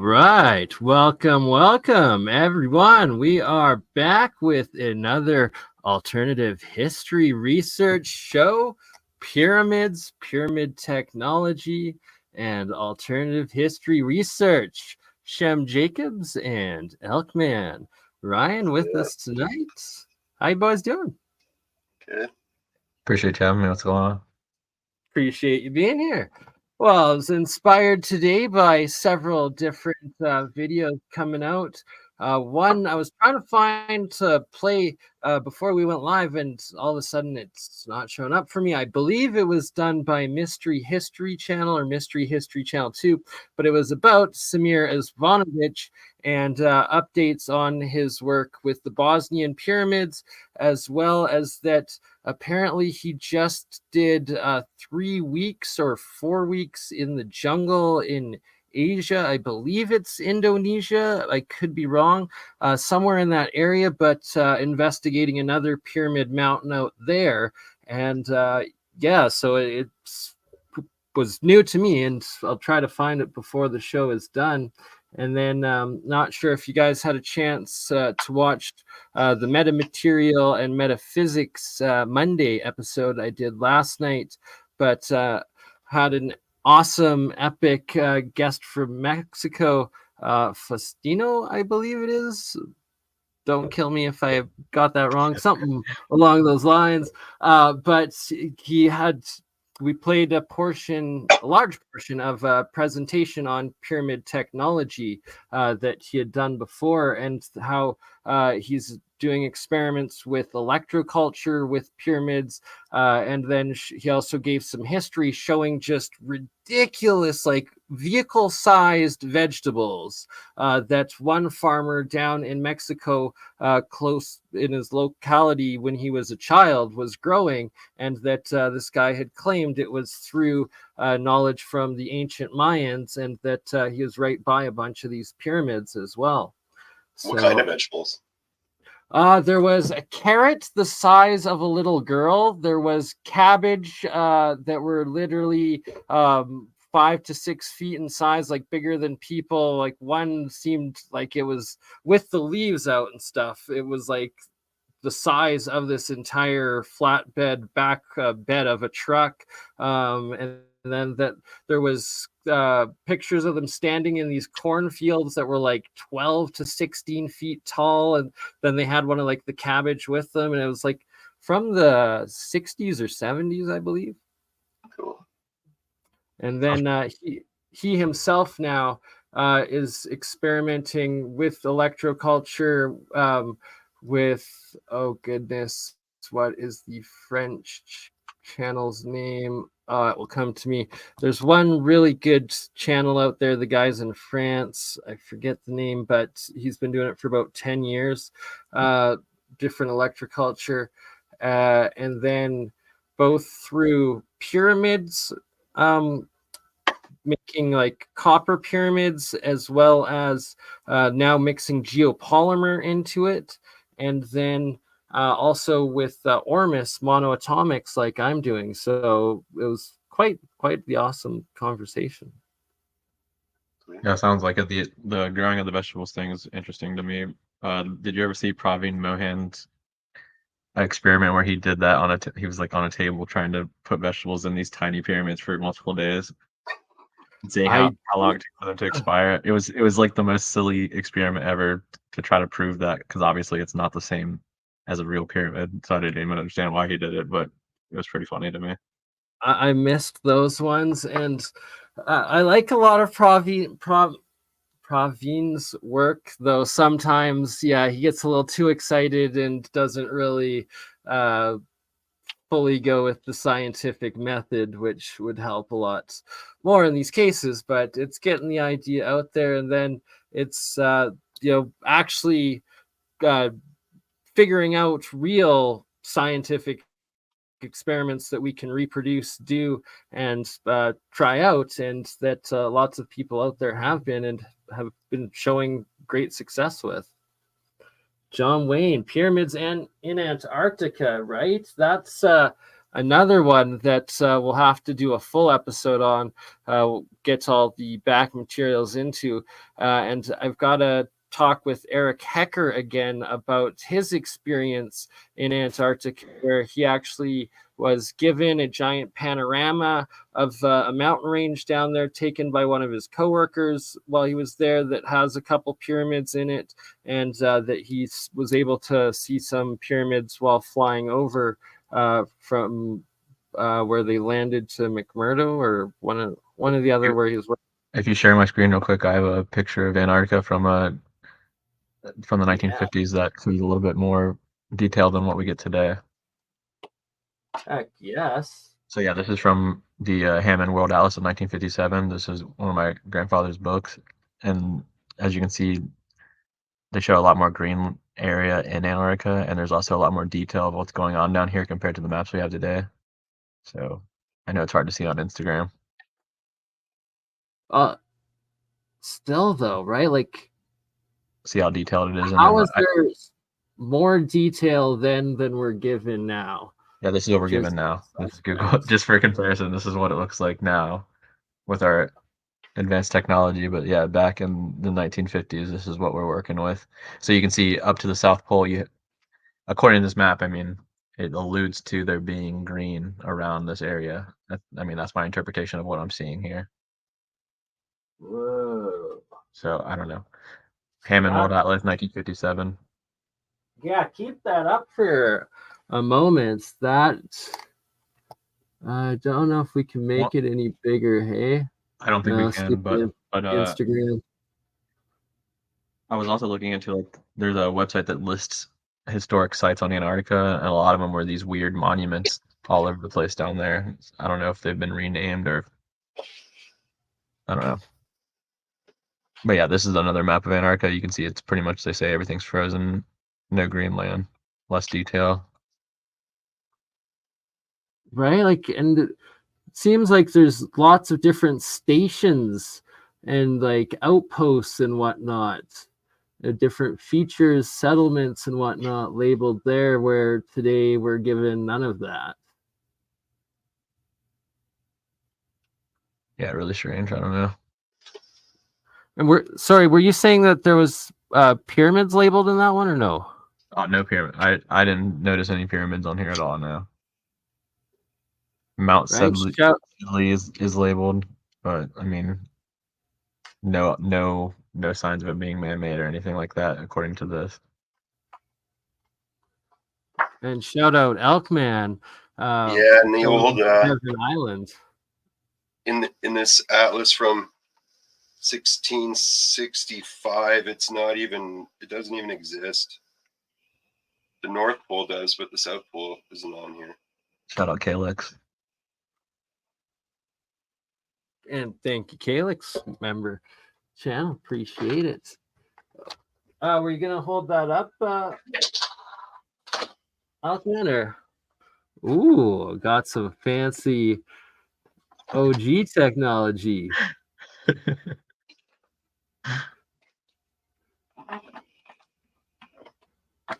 right. Welcome, everyone. We are back with another alternative history research show, pyramids, pyramid technology, and alternative history research. Shem Jacobs and Elkman. Ryan with us tonight. How you boys doing? Good. Appreciate you having me. What's going on? Appreciate you being here. Well, I was inspired today by several different videos coming out. One I was trying to find to play before we went live, and all of a sudden it's not showing up for me. I believe it was done by Mystery History Channel or Mystery History Channel 2, but it was about Samir Izvanovich and updates on his work with the Bosnian pyramids, as well as that apparently he just did 3 weeks or 4 weeks in the jungle in Asia. I believe it's Indonesia. I could be wrong. Somewhere in that area, but investigating another pyramid mountain out there. And so it was new to me, and I'll try to find it before the show is done. And then not sure if you guys had a chance to watch the metamaterial and metaphysics Monday episode I did last night, but had an awesome, epic guest from Mexico, Faustino, I believe it is. Don't kill me if I got that wrong. Something along those lines. But we played a large portion of a presentation on pyramid technology that he had done before, and how he's doing experiments with electroculture with pyramids, and then he also gave some history showing just ridiculous, like vehicle-sized vegetables that one farmer down in Mexico, close in his locality when he was a child, was growing, and that this guy had claimed it was through knowledge from the ancient Mayans, and that he was right by a bunch of these pyramids as well. What kind of vegetables? There was a carrot the size of a little girl. There was cabbage that were literally 5 to 6 feet in size, like bigger than people. Like one seemed like it was with the leaves out and stuff. It was like the size of this entire flatbed back bed of a truck. And then that there was pictures of them standing in these cornfields that were like 12 to 16 feet tall, and then they had one of like the cabbage with them, and it was like from the 60s or 70s, I believe. Cool. And then he himself now is experimenting with electroculture with, oh goodness, what is the French channel's name? It will come to me. There's one really good channel out there. The guy's in France. I forget the name, but he's been doing it for about 10 years. Different electroculture. And then both through pyramids, making like copper pyramids, as well as now mixing geopolymer into it. And then also with Ormus monoatomics, like I'm doing. So it was quite the awesome conversation. Yeah, sounds like it. The growing of the vegetables thing is interesting to me. Did you ever see Praveen Mohan's experiment where he did that he was like on a table trying to put vegetables in these tiny pyramids for multiple days and see how long it took for them to expire? It was like the most silly experiment ever to try to prove that, because obviously it's not the same as a real pyramid. So I didn't even understand why he did it, but it was pretty funny to me. I missed those ones, and I like a lot of Praveen's work, though sometimes, he gets a little too excited and doesn't really fully go with the scientific method, which would help a lot more in these cases. But it's getting the idea out there, and then it's actually figuring out real scientific experiments that we can reproduce, do, and try out, and that lots of people out there have been showing great success with. John Wayne, pyramids and in Antarctica, right? That's another one that we'll have to do a full episode on, get all the back materials into. And I've got to talk with Eric Hecker again about his experience in Antarctica, where he actually was given a giant panorama of a mountain range down there taken by one of his coworkers while he was there that has a couple pyramids in it, and that he was able to see some pyramids while flying over from where they landed to McMurdo, or one of the other where he was. If you share my screen real quick, I have a picture of Antarctica from the 1950s that seems a little bit more detailed than what we get today. Heck yes. So yeah, this is from the Hammond World Atlas of 1957. This is one of my grandfather's books, and as you can see, they show a lot more green area in Antarctica, and there's also a lot more detail of what's going on down here compared to the maps we have today. So I know it's hard to see on Instagram. Still though, right? Like, see how detailed it is. How is there more detail than we're given now? Yeah, this is what we're given now. This is Google. Just for comparison, this is what it looks like now with our advanced technology. But yeah, back in the 1950s, this is what we're working with. So you can see up to the South Pole, according to this map, I mean, it alludes to there being green around this area. I mean, that's my interpretation of what I'm seeing here. Whoa. So I don't know. Hammond World Atlas, 1957. Yeah, keep that up for a moment. That I don't know if we can make it any bigger. Hey, I don't think we can. But Instagram. I was also looking into, like, there's a website that lists historic sites on Antarctica, and a lot of them were these weird monuments all over the place down there. I don't know if they've been renamed or I don't know. But yeah, this is another map of Antarctica. You can see it's pretty much, they say everything's frozen, no green land, less detail. Right, like, and it seems like there's lots of different stations and like outposts and whatnot, different features, settlements and whatnot labeled there, where today we're given none of that. Yeah, really strange. I don't know. And were you saying that there was pyramids labeled in that one, or no? Oh, no pyramid. I didn't notice any pyramids on here at all now. Mount Sebely is labeled, but I mean, no signs of it being man-made or anything like that, according to this. And shout out Elkman. Yeah, in the old Island. In this atlas from 1665, it doesn't even exist. The North Pole does, but the South Pole isn't on here. Shout out Calyx. And thank you, Calyx member channel. Appreciate it. Were you gonna hold that up, Alexander? Ooh, got some fancy OG technology.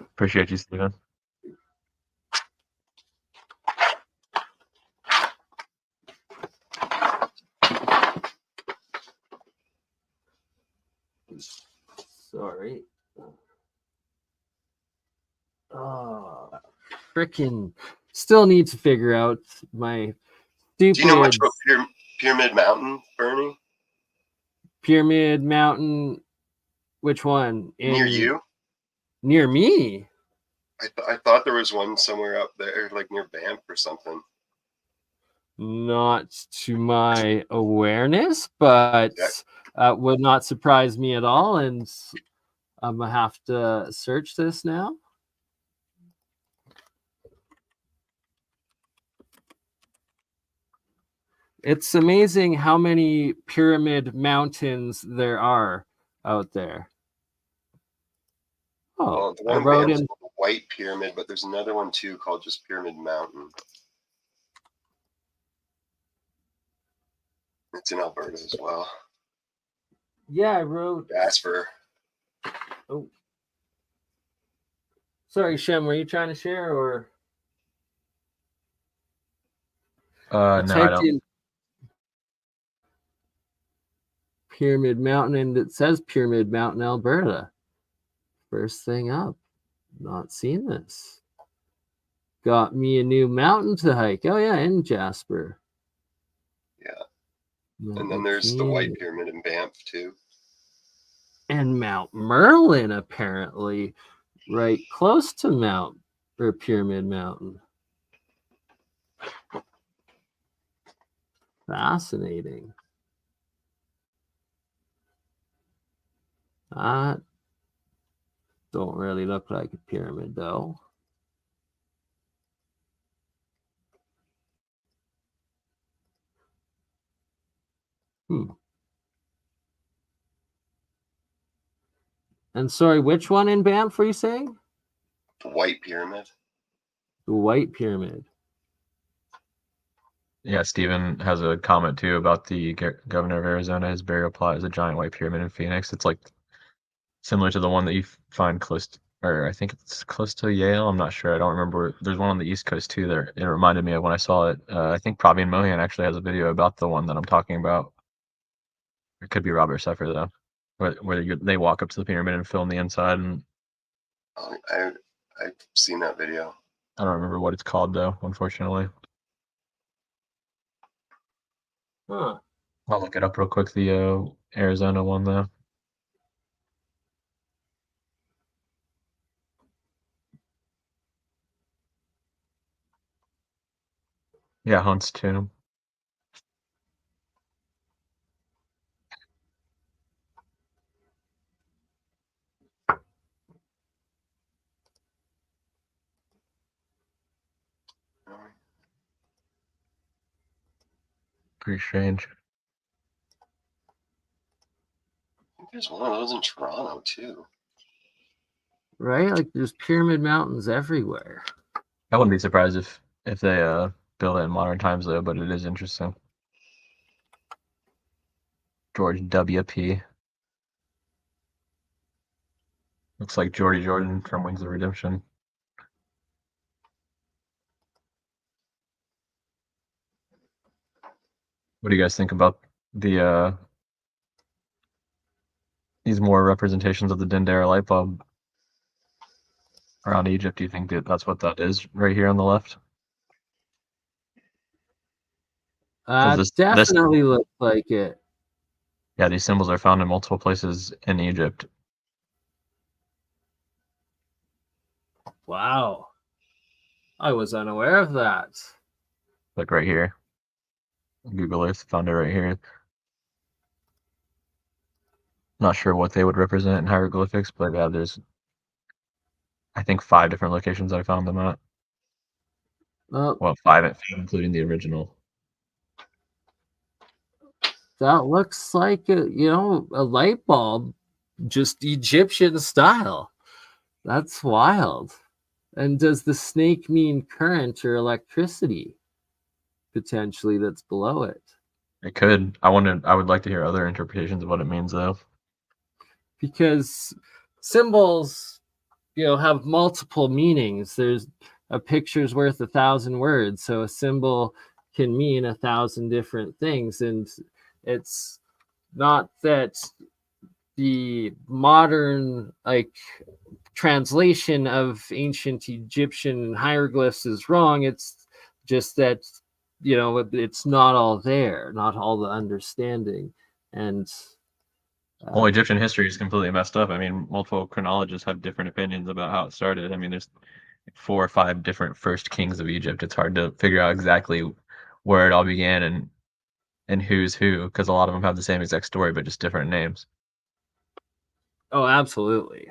Appreciate you, Steven. Sorry. Oh, freaking! Still need to figure out my stupid. Do you know much about Pyramid Mountain, Bernie? Pyramid Mountain. Which one? Near you? Near me? I thought there was one somewhere up there, like near Banff or something. Not to my awareness, but would not surprise me at all. And I'm gonna have to search this now. It's amazing how many pyramid mountains there are out there. Oh, well, the one I wrote in the White Pyramid, but there's another one too called just Pyramid Mountain. It's in Alberta as well. Yeah, I wrote Jasper. Oh, sorry, Shem. Were you trying to share or? I No, I typed don't. in Pyramid Mountain, and it says Pyramid Mountain, Alberta. First thing up. Not seen this. Got me a new mountain to hike. Oh yeah, in Jasper. Yeah. Mount And then there's the McKean. White Pyramid in Banff too. And Mount Merlin, apparently, right close to Pyramid Mountain. Fascinating. That don't really look like a pyramid, though. And sorry, which one in Banff were you saying? The White Pyramid. The White Pyramid. Yeah, Steven has a comment too about the governor of Arizona. His burial plot is a giant white pyramid in Phoenix. It's like similar to the one that you find close to, or I think it's close to Yale. I'm not sure. I don't remember. There's one on the East Coast too. There, it reminded me of when I saw it. I think Praveen Mohan actually has a video about the one that I'm talking about. It could be Robert Seffer though, where they walk up to the pyramid and film the inside. And I've seen that video. I don't remember what it's called though, unfortunately. Huh. I'll look it up real quick. The Arizona one though. Yeah, Hunt's tomb. Pretty strange. There's one of those in Toronto too. Right? Like there's pyramid mountains everywhere. I wouldn't be surprised if they build it in modern times though, but it is interesting. George W.P. Looks like Jordy Jordan from Wings of Redemption. What do you guys think about the these more representations of the Dendera light bulb around Egypt? Do you think that that's what that is right here on the left? This Definitely looks like it. Yeah, these symbols are found in multiple places in Egypt. Wow. I was unaware of that. Like right here. Google Earth found it right here. Not sure what they would represent in hieroglyphics, but yeah, there's I think 5 different locations I found them at. Well, 5 including the original. That looks like a light bulb, just Egyptian style. That's wild. And does the snake mean current or electricity? Potentially that's below it. It could. I would like to hear other interpretations of what it means though. Because symbols, have multiple meanings. There's a picture's worth 1,000 words. So a symbol can mean 1,000 different things. And it's not that the modern translation of ancient Egyptian hieroglyphs is wrong. It's just that it's not all there, not all the understanding. And well, Egyptian history is completely messed up. I mean, multiple chronologists have different opinions about how it started. I mean, there's 4 or 5 different first kings of Egypt. It's hard to figure out exactly where it all began and who's who, because a lot of them have the same exact story but just different names. Oh, absolutely.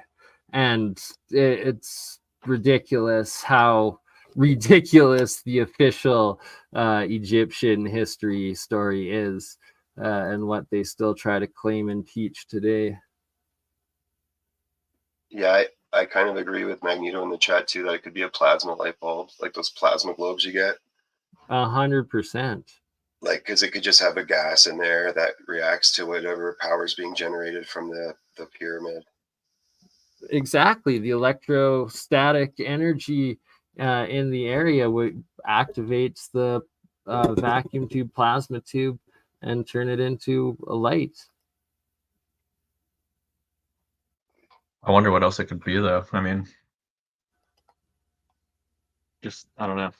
And it's ridiculous how ridiculous the official Egyptian history story is, and what they still try to claim and teach today. Yeah, I kind of agree with Magneto in the chat too, that it could be a plasma light bulb, like those plasma globes you get. 100%. Like, because it could just have a gas in there that reacts to whatever power is being generated from the pyramid. Exactly. The electrostatic energy in the area activates the vacuum tube, plasma tube, and turn it into a light. I wonder what else it could be, though. I mean, just I don't know.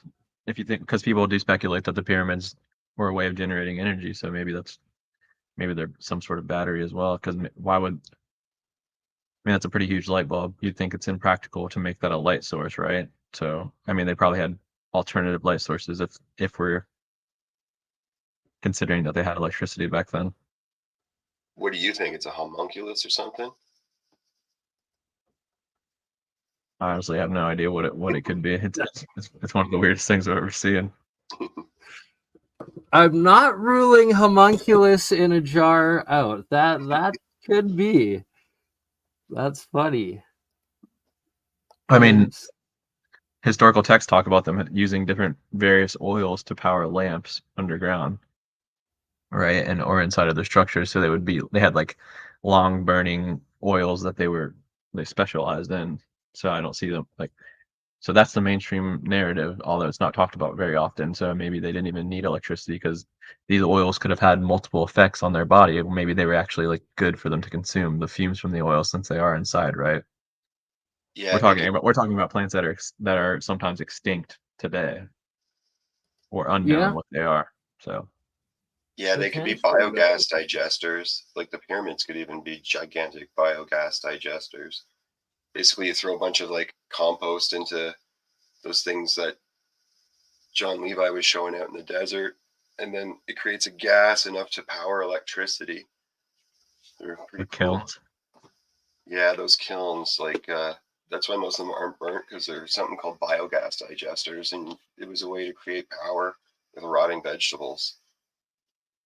If you think, because people do speculate that the pyramids were a way of generating energy, so maybe they're some sort of battery as well. Because why would I mean, that's a pretty huge light bulb. You'd think it's impractical to make that a light source, right? So, I mean, they probably had alternative light sources if we're considering that they had electricity back then. What do you think? It's a homunculus or something? I honestly have no idea what it could be. It's one of the weirdest things I've ever seen. I'm not ruling homunculus in a jar out. That could be. That's funny. I mean, historical texts talk about them using different various oils to power lamps underground, right? And or inside of their structures. So they had like long burning oils that they specialized in. So I don't see them like, so that's the mainstream narrative, although it's not talked about very often. So maybe they didn't even need electricity because these oils could have had multiple effects on their body. Maybe they were actually like good for them to consume, the fumes from the oil, since they are inside, right? Yeah, We're talking about plants that are sometimes extinct today or unknown what they are. So yeah, they could be biogas digesters. Like the pyramids could even be gigantic biogas digesters. Basically, you throw a bunch of like compost into those things that John Levi was showing out in the desert, and then it creates a gas enough to power electricity. They're pretty cool. Kilns. Yeah, those kilns, like that's why most of them aren't burnt, because there's something called biogas digesters, and it was a way to create power with rotting vegetables.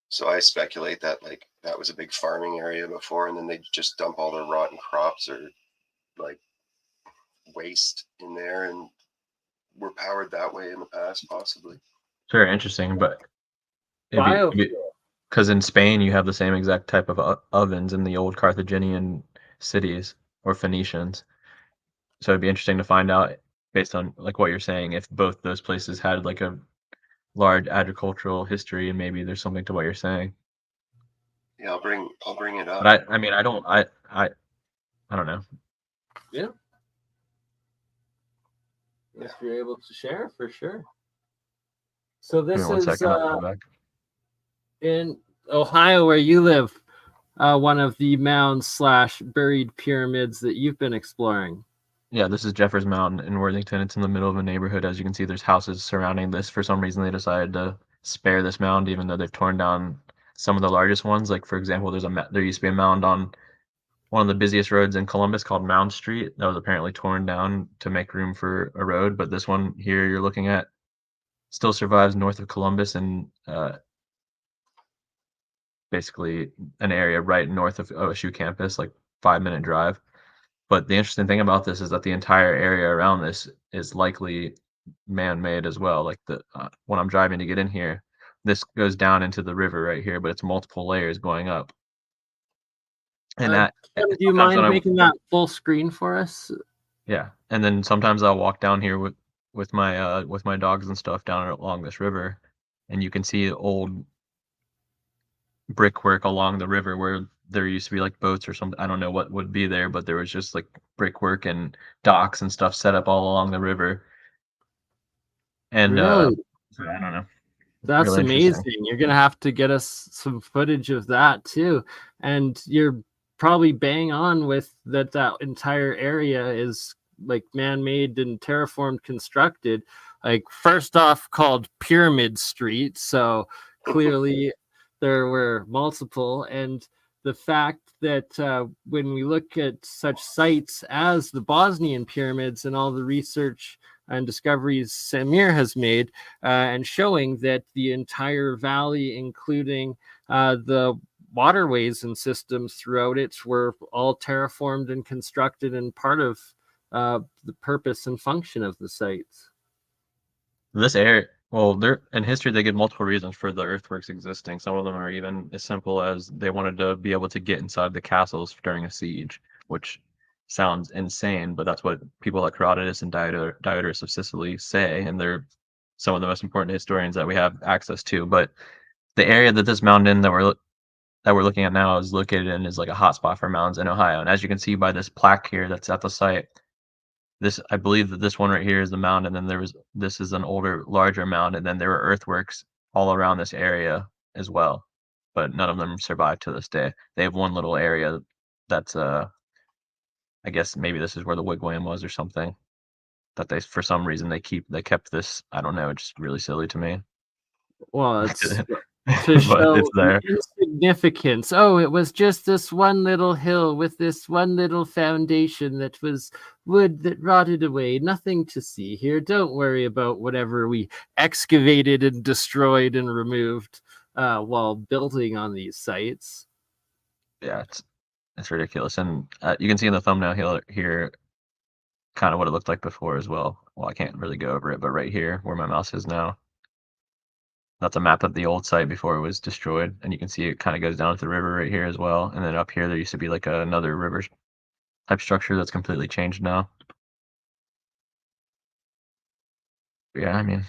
So I speculate that like that was a big farming area before, and then they just dump all their rotten crops or like waste in there, and were powered that way in the past, possibly. Very interesting, but because in Spain you have the same exact type of ovens in the old Carthaginian cities or Phoenicians. So it'd be interesting to find out, based on like what you're saying, if both those places had like a large agricultural history, and maybe there's something to what you're saying. Yeah, I'll bring it up. But I mean, I don't know. Yeah. If you're able to share, for sure. So this is in Ohio, where you live, one of the mounds / buried pyramids that you've been exploring. Yeah, this is Jeffers Mound in Worthington. It's in the middle of a neighborhood. As you can see, there's houses surrounding this. For some reason, they decided to spare this mound, even though they've torn down some of the largest ones. Like, for example, there used to be a mound on one of the busiest roads in Columbus called Mound Street that was apparently torn down to make room for a road. But this one here you're looking at still survives north of Columbus, and basically an area right north of OSU campus, like 5-minute drive. But the interesting thing about this is that the entire area around this is likely man-made as well. Like when I'm driving to get in here, this goes down into the river right here, but it's multiple layers going up. And do you mind making that full screen for us? Yeah, and then sometimes I'll walk down here with my dogs and stuff down along this river, and you can see old brickwork along the river where there used to be like boats or something. I don't know what would be there, but there was just like brickwork and docks and stuff set up all along the river. And really? I don't know. That's really amazing. You're gonna have to get us some footage of that too. And you're probably bang on with that entire area is like man-made and terraformed constructed. Like first off called Pyramid Street. So clearly there were multiple, and the fact that when we look at such sites as the Bosnian pyramids and all the research and discoveries Samir has made, and showing that the entire valley, including the waterways and systems throughout it, were all terraformed and constructed and part of the purpose and function of the sites. This area, well, in history they give multiple reasons for the earthworks existing. Some of them are even as simple as they wanted to be able to get inside the castles during a siege, which sounds insane, but that's what people like Herodotus and Diodorus of Sicily say in their some of the most important historians that we have access to. But the area that this mountain that we're looking at now is located in is like a hotspot for mountains in Ohio. And as you can see by this plaque here that's at the site, I believe that this one right here is the mound, and then this is an older, larger mound, and then there were earthworks all around this area as well, but none of them survived to this day. They have one little area that's I guess maybe this is where the wigwam was or something, that they, for some reason, they kept this. I don't know, it's just really silly to me. Well, it's to But show it's there. the insignificance. Oh, it was just this one little hill with this one little foundation that was wood that rotted away. Nothing to see here. Don't worry about whatever we excavated and destroyed and removed while building on these sites. Yeah, it's ridiculous. And you can see in the thumbnail here kind of what it looked like before as well. Well, I can't really go over it, but right here where my mouse is now, that's a map of the old site before it was destroyed, and you can see it kind of goes down to the river right here as well. And then up here there used to be like another river type structure that's completely changed now. Yeah, I mean,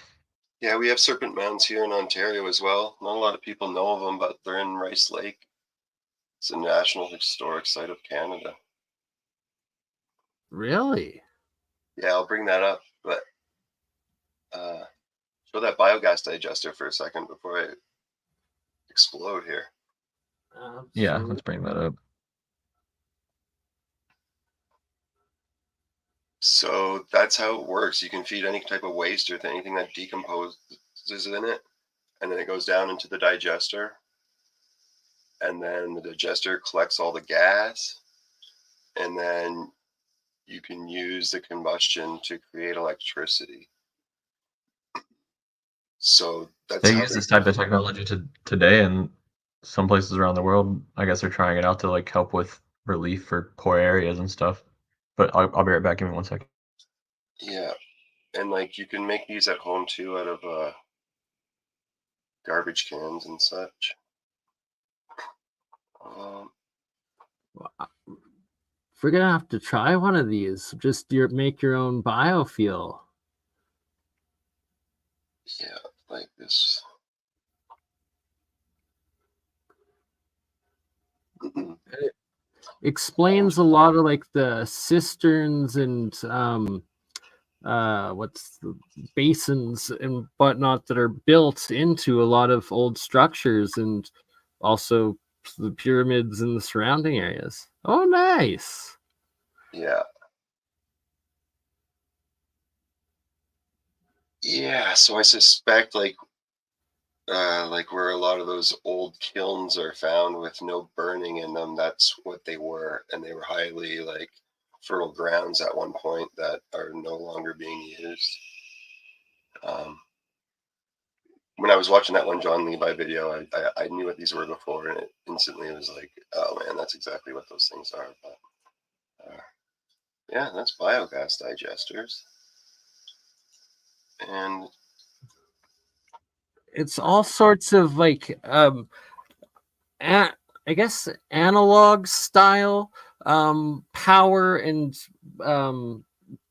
Yeah, we have serpent mounds here in Ontario as well. Not a lot of people know of them, but they're in Rice Lake. It's a National Historic Site of Canada. Really? Yeah, I'll bring that up, but show that biogas digester for a second before I explode here. yeah, let's bring that up. So that's how it works. You can feed any type of waste or anything that decomposes in it, and then it goes down into the digester, and then the digester collects all the gas, and then you can use the combustion to create electricity. So that's They use this type of technology today in some places around the world. I guess they're trying it out to like help with relief for poor areas and stuff. But I'll be right back. Give me 1 second. Yeah, and like you can make these at home too out of garbage cans and such. We're gonna have to try one of these. Just make your own biofuel. Yeah, like this. It explains a lot of like the cisterns and what's the basins and whatnot that are built into a lot of old structures, and also the pyramids in the surrounding areas. Oh, nice. Yeah. Yeah, so I suspect like where a lot of those old kilns are found with no burning in them, that's what they were, and they were highly like fertile grounds at one point that are no longer being used. When I was watching that one John Levi video, I knew what these were before, and it instantly was like, oh man, that's exactly what those things are. But yeah, that's biogas digesters, and It's all sorts of like I guess analog style power and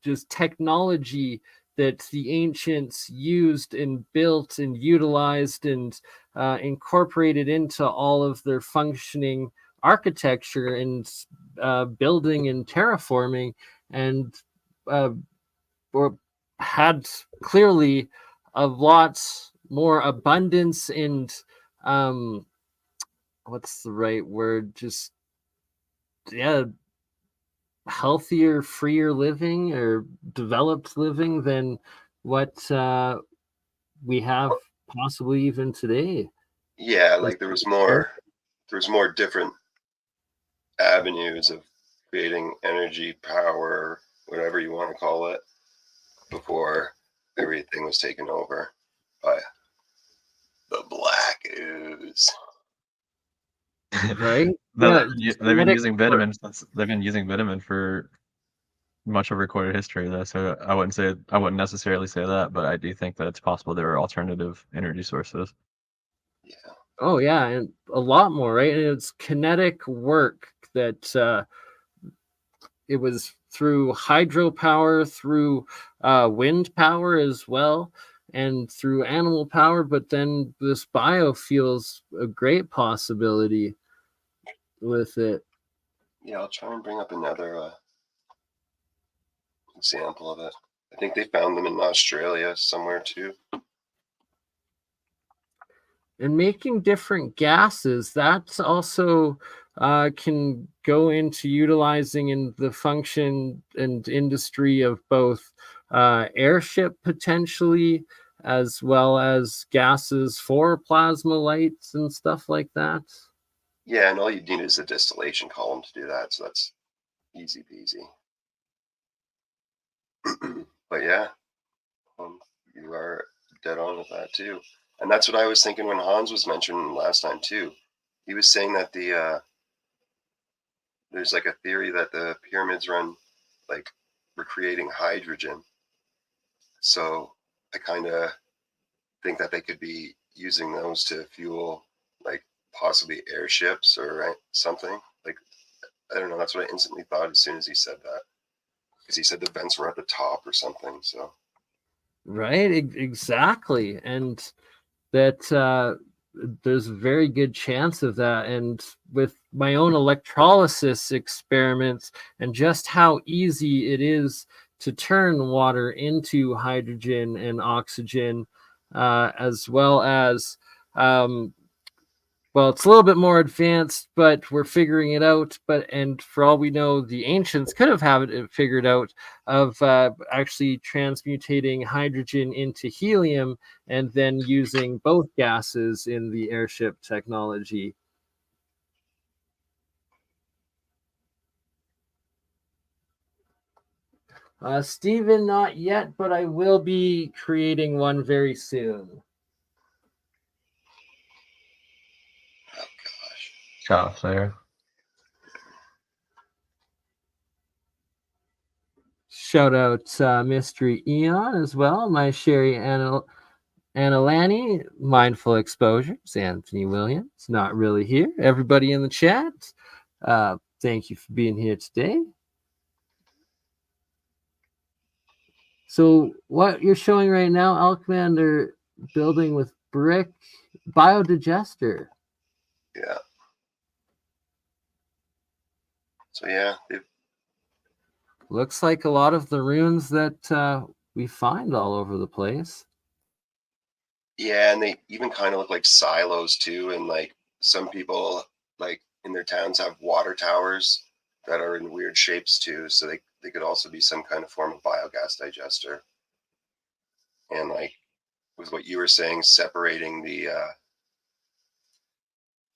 just technology that the ancients used and built and utilized and incorporated into all of their functioning architecture and building and terraforming, and or had clearly a lot more abundance and what's the right word? Just healthier, freer living or developed living than what we have possibly even today. yeah, like there was more different avenues of creating energy, power, whatever you want to call it, before everything was taken over by the black ooze. Right? They've been using vitamin. They've been using vitamin for much of recorded history, though. So I wouldn't necessarily say that, but I do think that it's possible there are alternative energy sources. Yeah. Oh yeah, and a lot more, right? And it's kinetic work that it was through hydropower, through wind power as well, and through animal power, but then this biofuel's a great possibility with it. Yeah, I'll try and bring up another example of it. I think they found them in Australia somewhere too. And making different gases, that's also can go into utilizing in the function and industry of both airship potentially, as well as gases for plasma lights and stuff like that. Yeah, and all you need is a distillation column to do that, so that's easy peasy. But yeah, you are dead on with that too. And that's what I was thinking when Hans was mentioning last time too. He was saying that there's like a theory that the pyramids run like recreating hydrogen. So I kind of think that they could be using those to fuel like possibly airships or something. Like, I don't know. That's what I instantly thought as soon as he said that, because he said the vents were at the top or something. So Right, exactly. And that there's a very good chance of that. And with my own electrolysis experiments and just how easy it is to turn water into hydrogen and oxygen, as well as well, it's a little bit more advanced, but we're figuring it out. And for all we know, the ancients could have had it figured out of actually transmutating hydrogen into helium and then using both gases in the airship technology. Stephen, not yet, but I will be creating one very soon. oh gosh, Shot there. Shout out Mystery Eon as well, my Sherry Anilani, Mindful Exposures, Anthony Williams, not really here. Everybody in the chat, thank you for being here today. So what you're showing right now, Elkman, they're building with brick biodigester. yeah. So yeah, Looks like a lot of the runes that we find all over the place. yeah, and they even kind of look like silos too. And like some people like in their towns have water towers that are in weird shapes too. So they could also be some kind of form of biogas digester. And like with what you were saying, separating the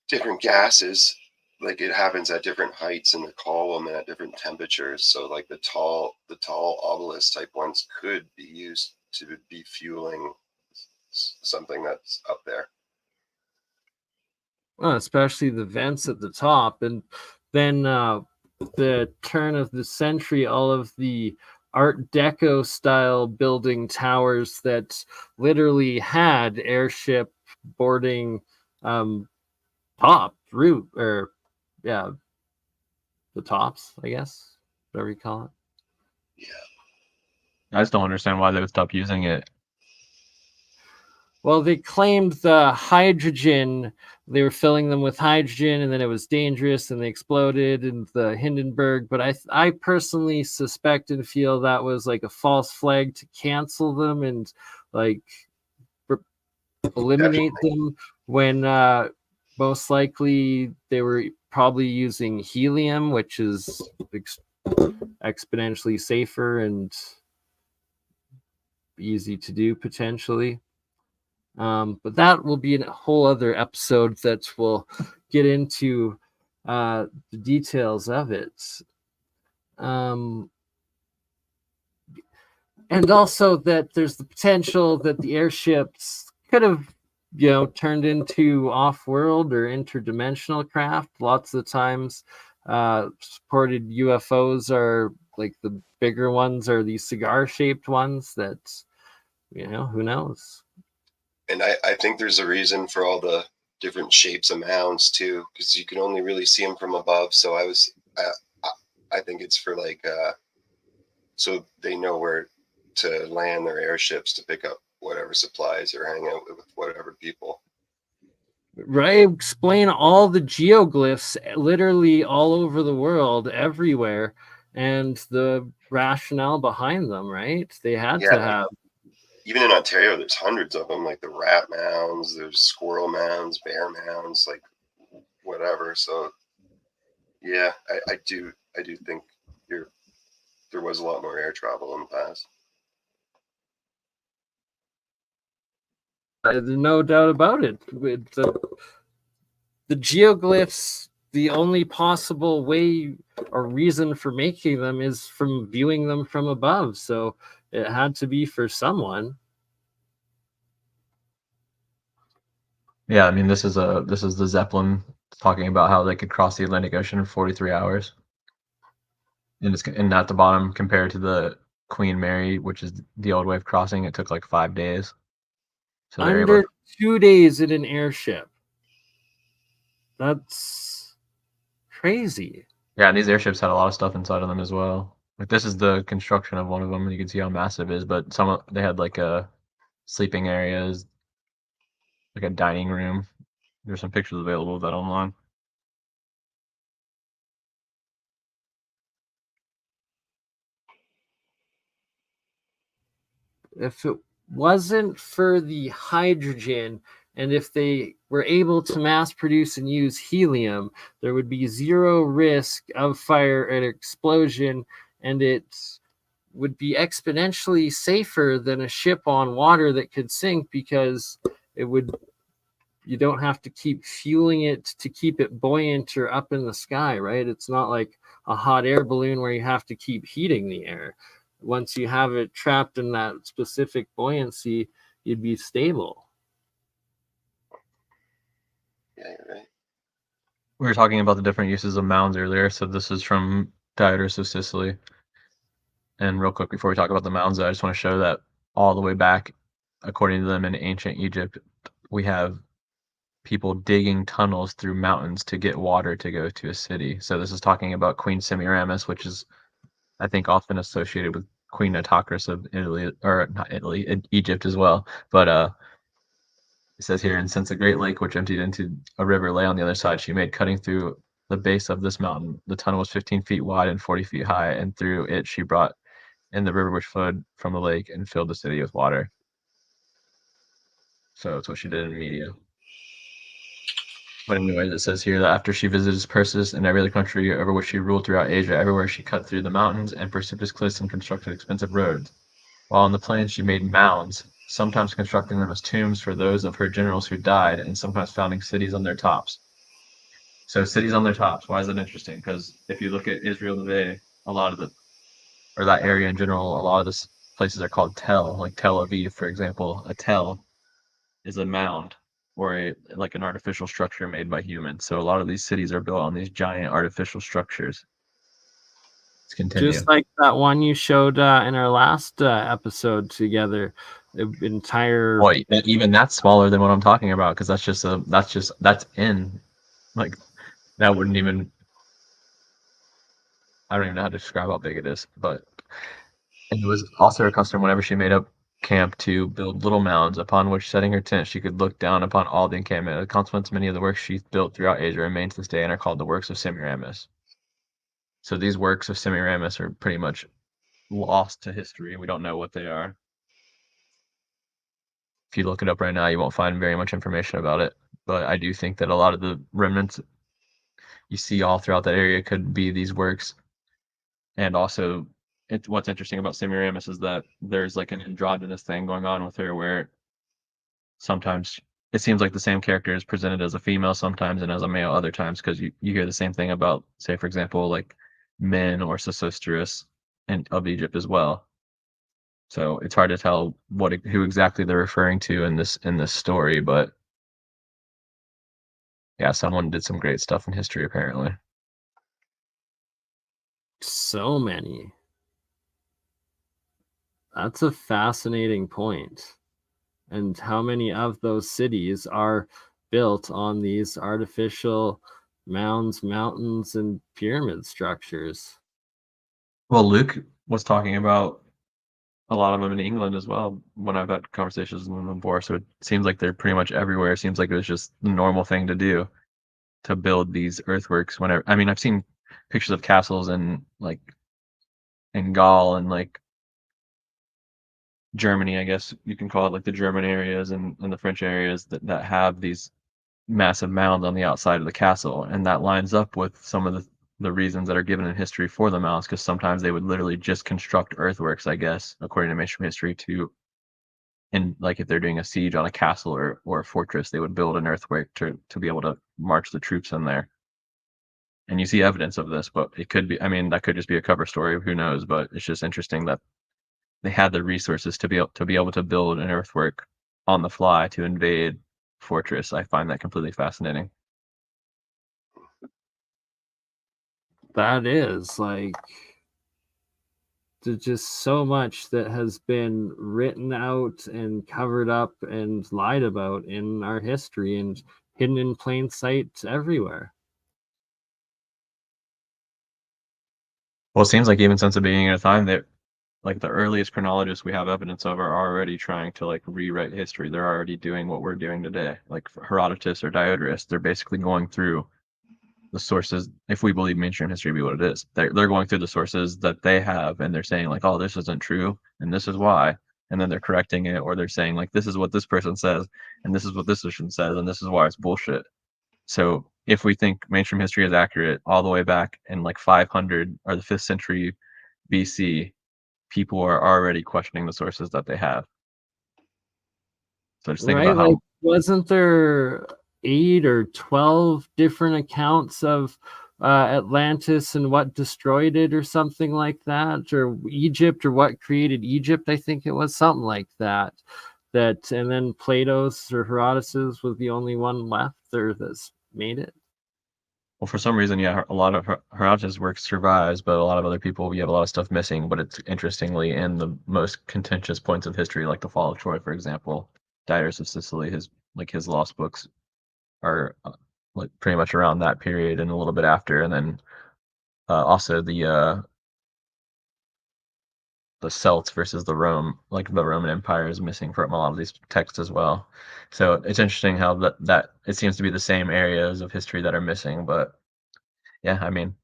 different gases, like it happens at different heights in the column and at different temperatures. So like the tall obelisk type ones could be used to be fueling something that's up there. Well, especially the vents at the top. And then the turn of the century, all of the Art Deco style building towers that literally had airship boarding top roof, or yeah, the tops, I guess, whatever you call it. Yeah. I just don't understand why they would stop using it. Well, they claimed the hydrogen, they were filling them with hydrogen, and then it was dangerous and they exploded in the Hindenburg. But I personally suspect and feel that was like a false flag to cancel them and like eliminate them, when most likely they were probably using helium, which is exponentially safer and easy to do potentially. But that will be a whole other episode that will get into the details of it. And also that there's the potential that the airships could have, turned into off-world or interdimensional craft. Lots of the times, supported UFOs are like the bigger ones are these cigar-shaped ones that, who knows? And I think there's a reason for all the different shapes of mounds too, because you can only really see them from above. So I think it's for like so they know where to land their airships to pick up whatever supplies or hang out with whatever people. Right, explain all the geoglyphs literally all over the world, everywhere, and the rationale behind them, right? They had Yeah, to have. even in Ontario, there's hundreds of them, like the rat mounds, there's squirrel mounds, bear mounds, like whatever. So yeah, I do think there was a lot more air travel in the past. There's no doubt about it. With the geoglyphs, the only possible way or reason for making them is from viewing them from above. So it had to be for someone. Yeah, I mean this is the Zeppelin talking about how they could cross the Atlantic Ocean in 43 hours. And at the bottom compared to the Queen Mary, which is the old way of crossing, it took like 5 days. So they're able Under to, 2 days in an airship. That's crazy. yeah, and these airships had a lot of stuff inside of them as well. Like this is the construction of one of them, and you can see how massive it is. But they had like sleeping areas, like a dining room. There's some pictures available of that online. If it wasn't for the hydrogen, and if they were able to mass produce and use helium, there would be zero risk of fire and explosion, and it would be exponentially safer than a ship on water that could sink, because you don't have to keep fueling it to keep it buoyant or up in the sky, right? It's not like a hot air balloon where you have to keep heating the air. Once you have it trapped in that specific buoyancy, you'd be stable. Yeah, you're right. We were talking about the different uses of mounds earlier, so this is from Diodorus of Sicily. And real quick, before we talk about the mounds, I just want to show that all the way back, according to them in ancient Egypt, we have people digging tunnels through mountains to get water to go to a city. So this is talking about Queen Semiramis, which is, I think, often associated with Queen Nitocris of Italy, or not Italy, Egypt as well. But it says here, and since a great lake which emptied into a river lay on the other side, she made cutting through the base of this mountain. The tunnel was 15 feet wide and 40 feet high, and through it she brought in the river which flowed from the lake and filled the city with water. So it's what she did in Media. But anyways, it says here that after she visited Persis and every other country over which she ruled throughout Asia, everywhere she cut through the mountains and precipitous cliffs and constructed expensive roads. While on the plains she made mounds, sometimes constructing them as tombs for those of her generals who died, and sometimes founding cities on their tops. So cities on their tops, why is that interesting? Because if you look at Israel today, a lot of or that area in general, a lot of the places are called Tel, like Tel Aviv, for example. A Tel is a mound or like an artificial structure made by humans. So a lot of these cities are built on these giant artificial structures. Let's continue. Just like that one you showed in our last episode together, the entire. Boy, even that's smaller than what I'm talking about, because that's in, like, that wouldn't even, I don't even know how to describe how big it is, but and it was also her custom whenever she made up camp to build little mounds upon which, setting her tent, she could look down upon all the encampment. As a consequence, many of the works she built throughout Asia remain to this day and are called the works of Semiramis. So these works of Semiramis are pretty much lost to history. We don't know what they are. If you look it up right now, you won't find very much information about it. But I do think that a lot of the remnants you see all throughout that area could be these works. And also, what's interesting about Semiramis is that there's like an androgynous thing going on with her, where sometimes it seems like the same character is presented as a female sometimes and as a male other times, because you hear the same thing about, say, for example, like Men or Sesostris and of Egypt as well. So it's hard to tell who exactly they're referring to in this story, but yeah, someone did some great stuff in history apparently. So many. That's a fascinating point. And how many of those cities are built on these artificial mounds, mountains, and pyramid structures? Well, Luke was talking about a lot of them in England as well when I've had conversations with them before. So it seems like they're pretty much everywhere. It seems like it was just the normal thing to do to build these earthworks. Whenever I mean, I've seen pictures of castles in like in Gaul and like Germany, I guess you can call it, like the German areas and the French areas that have these massive mounds on the outside of the castle, and that lines up with some of the reasons that are given in history for the mounds, because sometimes they would literally just construct earthworks, I guess, according to mainstream history, to and like if they're doing a siege on a castle or a fortress, they would build an earthwork to be able to march the troops in there. And you see evidence of this, but it could be, I mean, that could just be a cover story, who knows, but it's just interesting that they had the resources to be able to build an earthwork on the fly to invade fortress. I find that completely fascinating. That is like, there's just so much that has been written out and covered up and lied about in our history and hidden in plain sight everywhere. Well, it seems like even since the beginning of time that like the earliest chronologists we have evidence of are already trying to like rewrite history. They're already doing what we're doing today. Like Herodotus or Diodorus, they're basically going through the sources. If we believe mainstream history to be what it is, they're going through the sources that they have, and they're saying like, oh, this isn't true, and this is why, and then they're correcting it, or they're saying like, this is what this person says, and this is what this person says, and this is why it's bullshit. So if we think mainstream history is accurate all the way back in like 500 or the 5th century BC, people are already questioning the sources that they have. So just think Right? about Like, how wasn't there 8 or 12 different accounts of Atlantis and what destroyed it or something like that? Or Egypt, or what created Egypt? I think it was something like that. And then Plato's or Herodotus was the only one left there that's made it. well, for some reason, yeah, a lot of Herodotus' work survives, but a lot of other people, we have a lot of stuff missing. But it's interestingly in the most contentious points of history, like the fall of Troy, for example. Diodorus of Sicily, his lost books are like pretty much around that period and a little bit after, and then also the Celts versus the Roman Empire is missing from a lot of these texts as well. So it's interesting how that it seems to be the same areas of history that are missing. But yeah, I mean,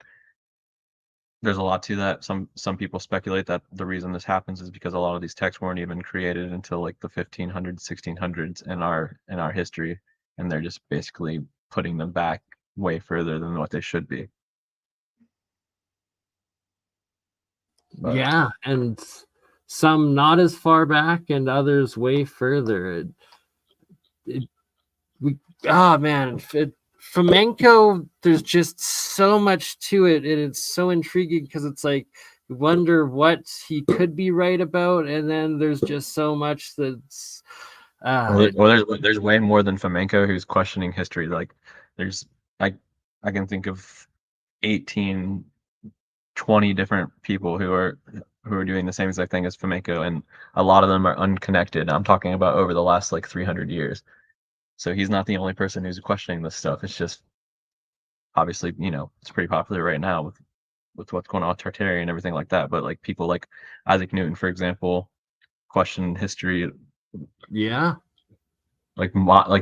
there's a lot to that. Some people speculate that the reason this happens is because a lot of these texts weren't even created until like the 1500s, 1600s in our history, and they're just basically putting them back way further than what they should be. But Yeah, and some not as far back and others way further. It, we oh man, flamenco, there's just so much to it, and it's so intriguing because it's like you wonder what he could be right about, and then there's just so much that's there's way more than flamenco who's questioning history. Like there's I I can think of 18, 20 different people who are doing the same exact thing as flamenco, and a lot of them are unconnected. I'm talking about over the last like 300 years. So he's not the only person who's questioning this stuff. It's just obviously, it's pretty popular right now with what's going on with Tartarian and everything like that. But like people like Isaac Newton, for example, question history. yeah. Like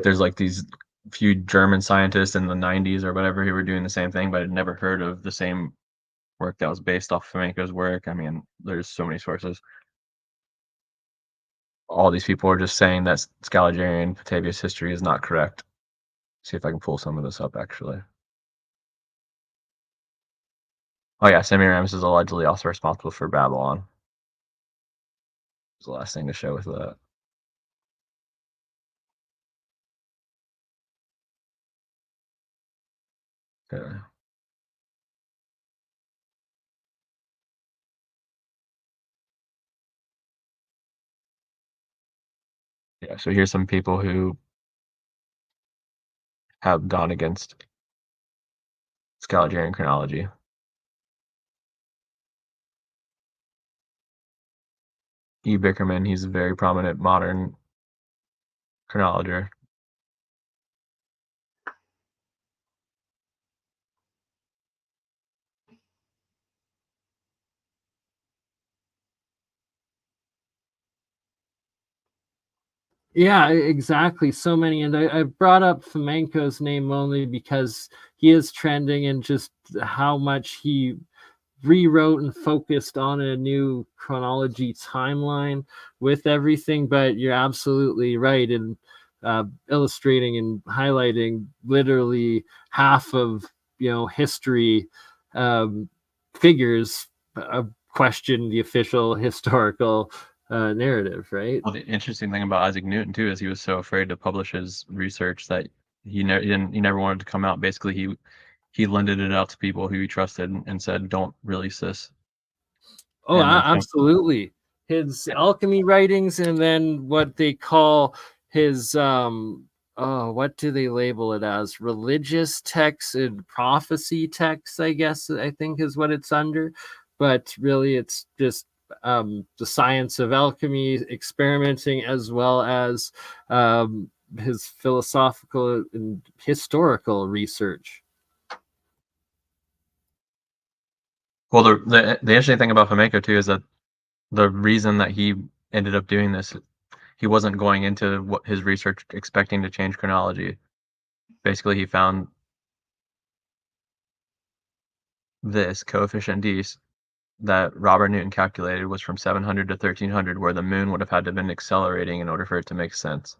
there's like these few German scientists in the 90s or whatever who were doing the same thing, but I'd never heard of the same work that was based off flamenco's work. I mean, there's so many sources. All these people are just saying that Scaliger Petavius history is not correct. See if I can pull some of this up actually. Oh yeah, Semiramis is allegedly also responsible for Babylon. It's the last thing to show with that. Okay. Yeah, so here's some people who have gone against Scaliger chronology. E. Bickerman, he's a very prominent modern chronologer. Yeah, exactly. So many, and I brought up Fomenko's name only because he is trending, and just how much he rewrote and focused on a new chronology timeline with everything. But you're absolutely right in illustrating and highlighting literally half of history um, figures question the official historical narrative, right? Well, the interesting thing about Isaac Newton too is he was so afraid to publish his research that he never wanted to come out. Basically, he lended it out to people who he trusted and said, "Don't release this." Oh, And I think, absolutely. His alchemy writings, and then what they call his oh, what do they label it as? Religious texts and prophecy texts, I guess I think is what it's under. But really it's just the science of alchemy, experimenting, as well as his philosophical and historical research. well, the interesting thing about Fomenko too is that the reason that he ended up doing this, he wasn't going into what his research expecting to change chronology. Basically, he found this coefficient d that Robert Newton calculated was from 700 to 1300, where the moon would have had to have been accelerating in order for it to make sense.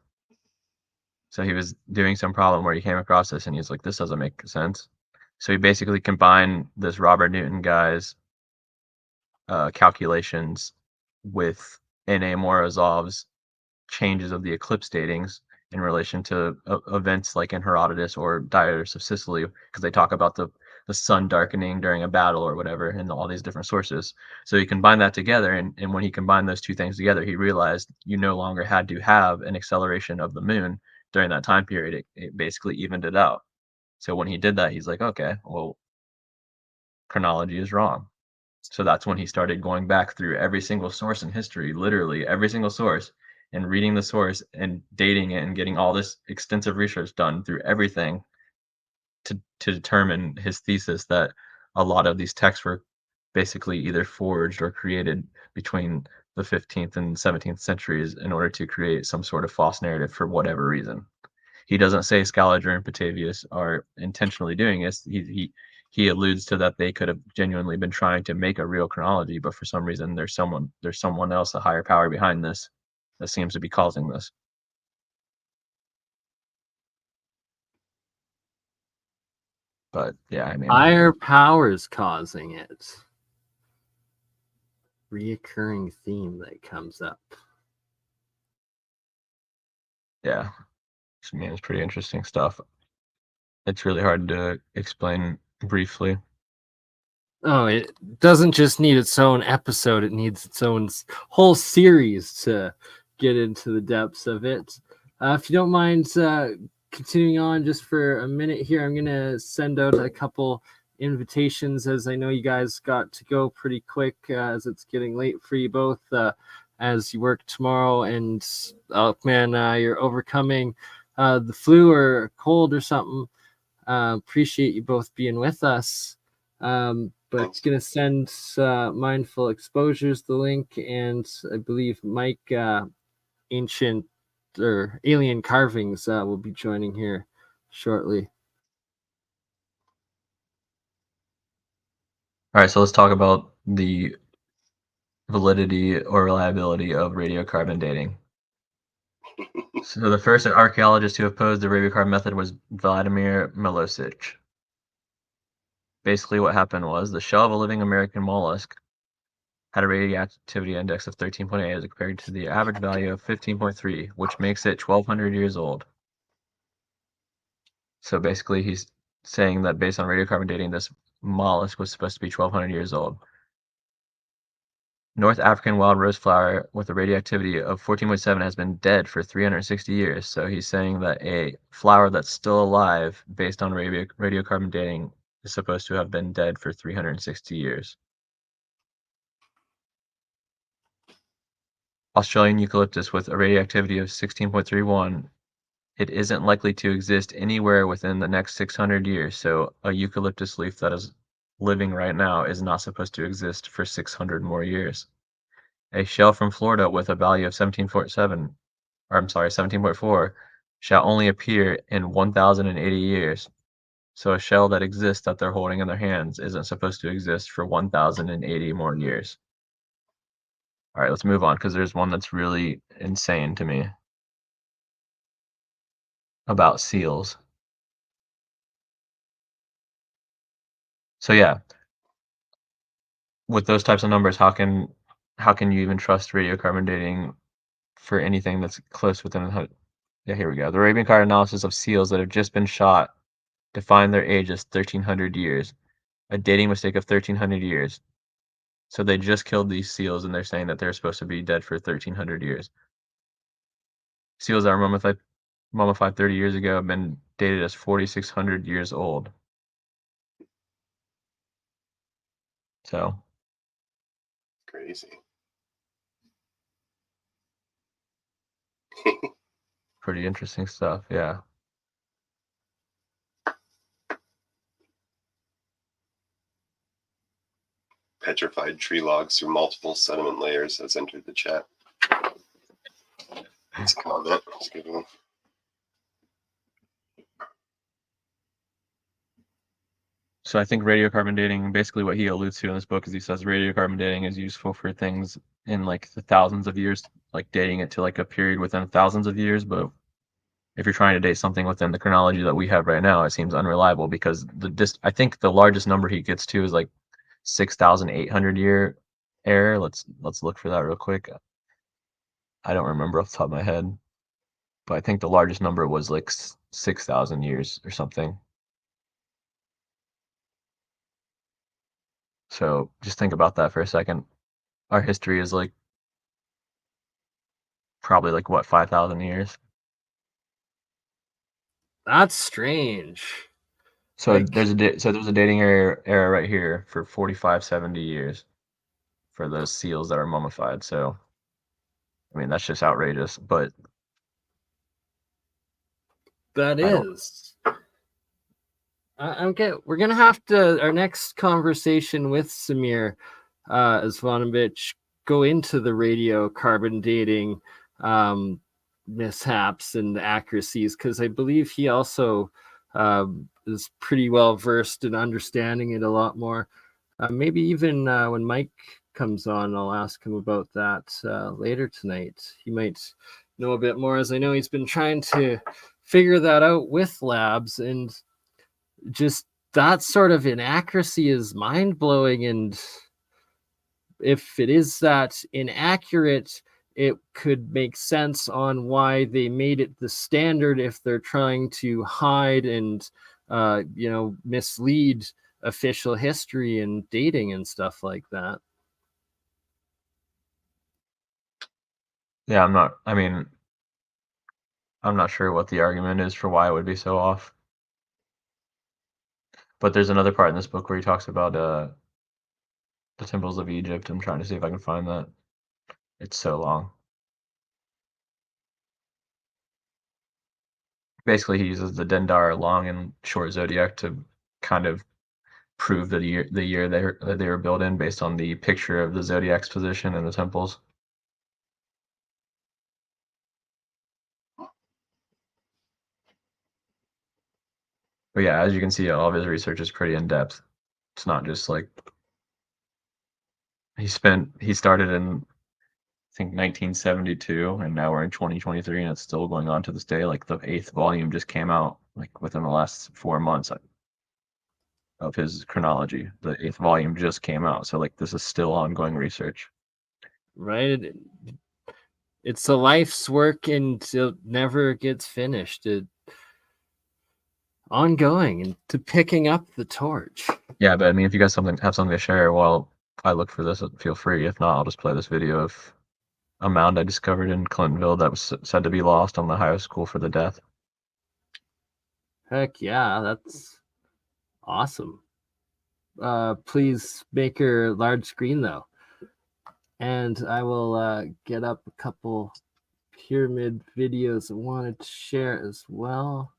So he was doing some problem where he came across this and he's like, this doesn't make sense. So he basically combined this Robert Newton guy's calculations with N.A. Morozov's changes of the eclipse datings in relation to events like in Herodotus or Diodorus of Sicily, because they talk about the sun darkening during a battle or whatever in all these different sources. So he combined that together, and when he combined those two things together, he realized you no longer had to have an acceleration of the moon during that time period. It basically evened it out. So when he did that, he's like, okay, well, chronology is wrong. So that's when he started going back through every single source in history, literally every single source, and reading the source and dating it and getting all this extensive research done through everything to determine his thesis that a lot of these texts were basically either forged or created between the 15th and 17th centuries in order to create some sort of false narrative for whatever reason. He doesn't say Scaliger and Petavius are intentionally doing this. He alludes to that they could have genuinely been trying to make a real chronology, but for some reason there's someone else, a higher power behind this, that seems to be causing this. But yeah, I mean, Higher powers causing it. Reoccurring theme that comes up. yeah, I mean, it's pretty interesting stuff. It's really hard to explain briefly. Oh, it doesn't just need its own episode, it needs its own whole series to get into the depths of it. If you don't mind continuing on just for a minute here, I'm going to send out a couple invitations, as I know you guys got to go pretty quick as it's getting late for you both as you work tomorrow. And Elkman, you're overcoming the flu or cold or something. Appreciate you both being with us. But gonna send Mindful Exposures the link, and I believe Mike Ancient or Alien Carvings will be joining here shortly. All right, so let's talk about the validity or reliability of radiocarbon dating. So the first archaeologist to oppose the radiocarbon method was Vladimir Milosic. Basically what happened was the shell of a living American mollusk had a radioactivity index of 13.8 as compared to the average value of 15.3, which makes it 1,200 years old. So basically he's saying that based on radiocarbon dating, this mollusk was supposed to be 1,200 years old. North African wild rose flower with a radioactivity of 14.7 has been dead for 360 years. So he's saying that a flower that's still alive based on radiocarbon dating is supposed to have been dead for 360 years. Australian eucalyptus with a radioactivity of 16.31, it isn't likely to exist anywhere within the next 600 years. So a eucalyptus leaf that is living right now is not supposed to exist for 600 more years. A shell from Florida with a value of 17.7 or I'm sorry, 17.4, shall only appear in 1,080 years. So a shell that exists that they're holding in their hands isn't supposed to exist for 1,080 more years. All right, let's move on because there's one that's really insane to me about seals. So yeah, with those types of numbers, how can you even trust radiocarbon dating for anything that's close within yeah, here we go. The Arabian card analysis of seals that have just been shot define their age as 1,300 years, a dating mistake of 1,300 years. So they just killed these seals, and they're saying that they're supposed to be dead for 1,300 years. Seals that were mummified 30 years ago have been dated as 4,600 years old. So Crazy. pretty interesting stuff, yeah. Petrified tree logs through multiple sediment layers has entered the chat. It's a comment. It's a good one. So I think radiocarbon dating, basically what he alludes to in this book is he says radiocarbon dating is useful for things in like the thousands of years, like dating it to like a period within thousands of years. But if you're trying to date something within the chronology that we have right now, it seems unreliable because I think the largest number he gets to is like 6,800 year error. Let's look for that real quick. I don't remember off the top of my head, but I think the largest number was like 6,000 years or something. So just think about that for a second. Our history is like probably like what, 5,000 years. That's strange. So Like, there's a dating era right here for 45, 70 years for those seals that are mummified. So I mean that's just outrageous. But that I don't. is. We're gonna have to our next conversation with Samir Zvanovic go into the radiocarbon dating mishaps and accuracies because I believe he also is pretty well versed in understanding it a lot more. Maybe even when Mike comes on, I'll ask him about that later tonight. He might know a bit more, as I know he's been trying to figure that out with labs, and just that sort of inaccuracy is mind-blowing. And if it is that inaccurate, it could make sense on why they made it the standard if they're trying to hide and mislead official history and dating and stuff like that. Yeah, I'm not sure what the argument is for why it would be so off. But there's another part in this book where he talks about the temples of Egypt. I'm trying to see if I can find that. It's so long. Basically, he uses the Dendar long and short zodiac to kind of prove the year they were built in based on the picture of the zodiac's position in the temples. But yeah, as you can see, all of his research is pretty in depth. It's not just like he started in I think 1972, and now we're in 2023, and it's still going on to this day. Like the 8th volume just came out like within the last 4 months of his chronology. The 8th volume just came out, so like this is still ongoing research. Right? It's a life's work and it never gets finished. It ongoing and to picking up the torch. Yeah, but I mean, if you guys have something to share while I look for this, feel free. If not, I'll just play this video of a mound I discovered in Clintonville that was said to be lost on the Ohio School for the Deaf. Heck yeah, that's awesome. Please make your large screen though. And I will get up a couple pyramid videos I wanted to share as well.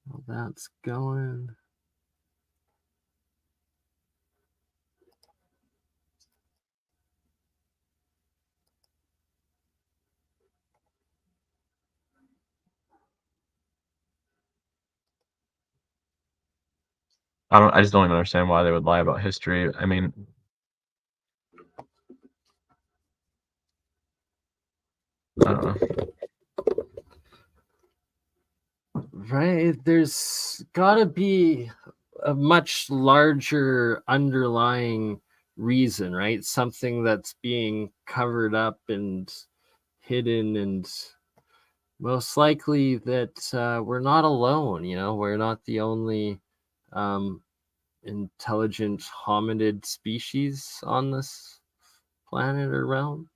Well, that's going. I just don't even understand why they would lie about history. I mean, I don't know. Right? There's gotta be a much larger underlying reason, right? Something that's being covered up and hidden, and most likely that we're not alone. We're not the only um, intelligent hominid species on this planet or realm.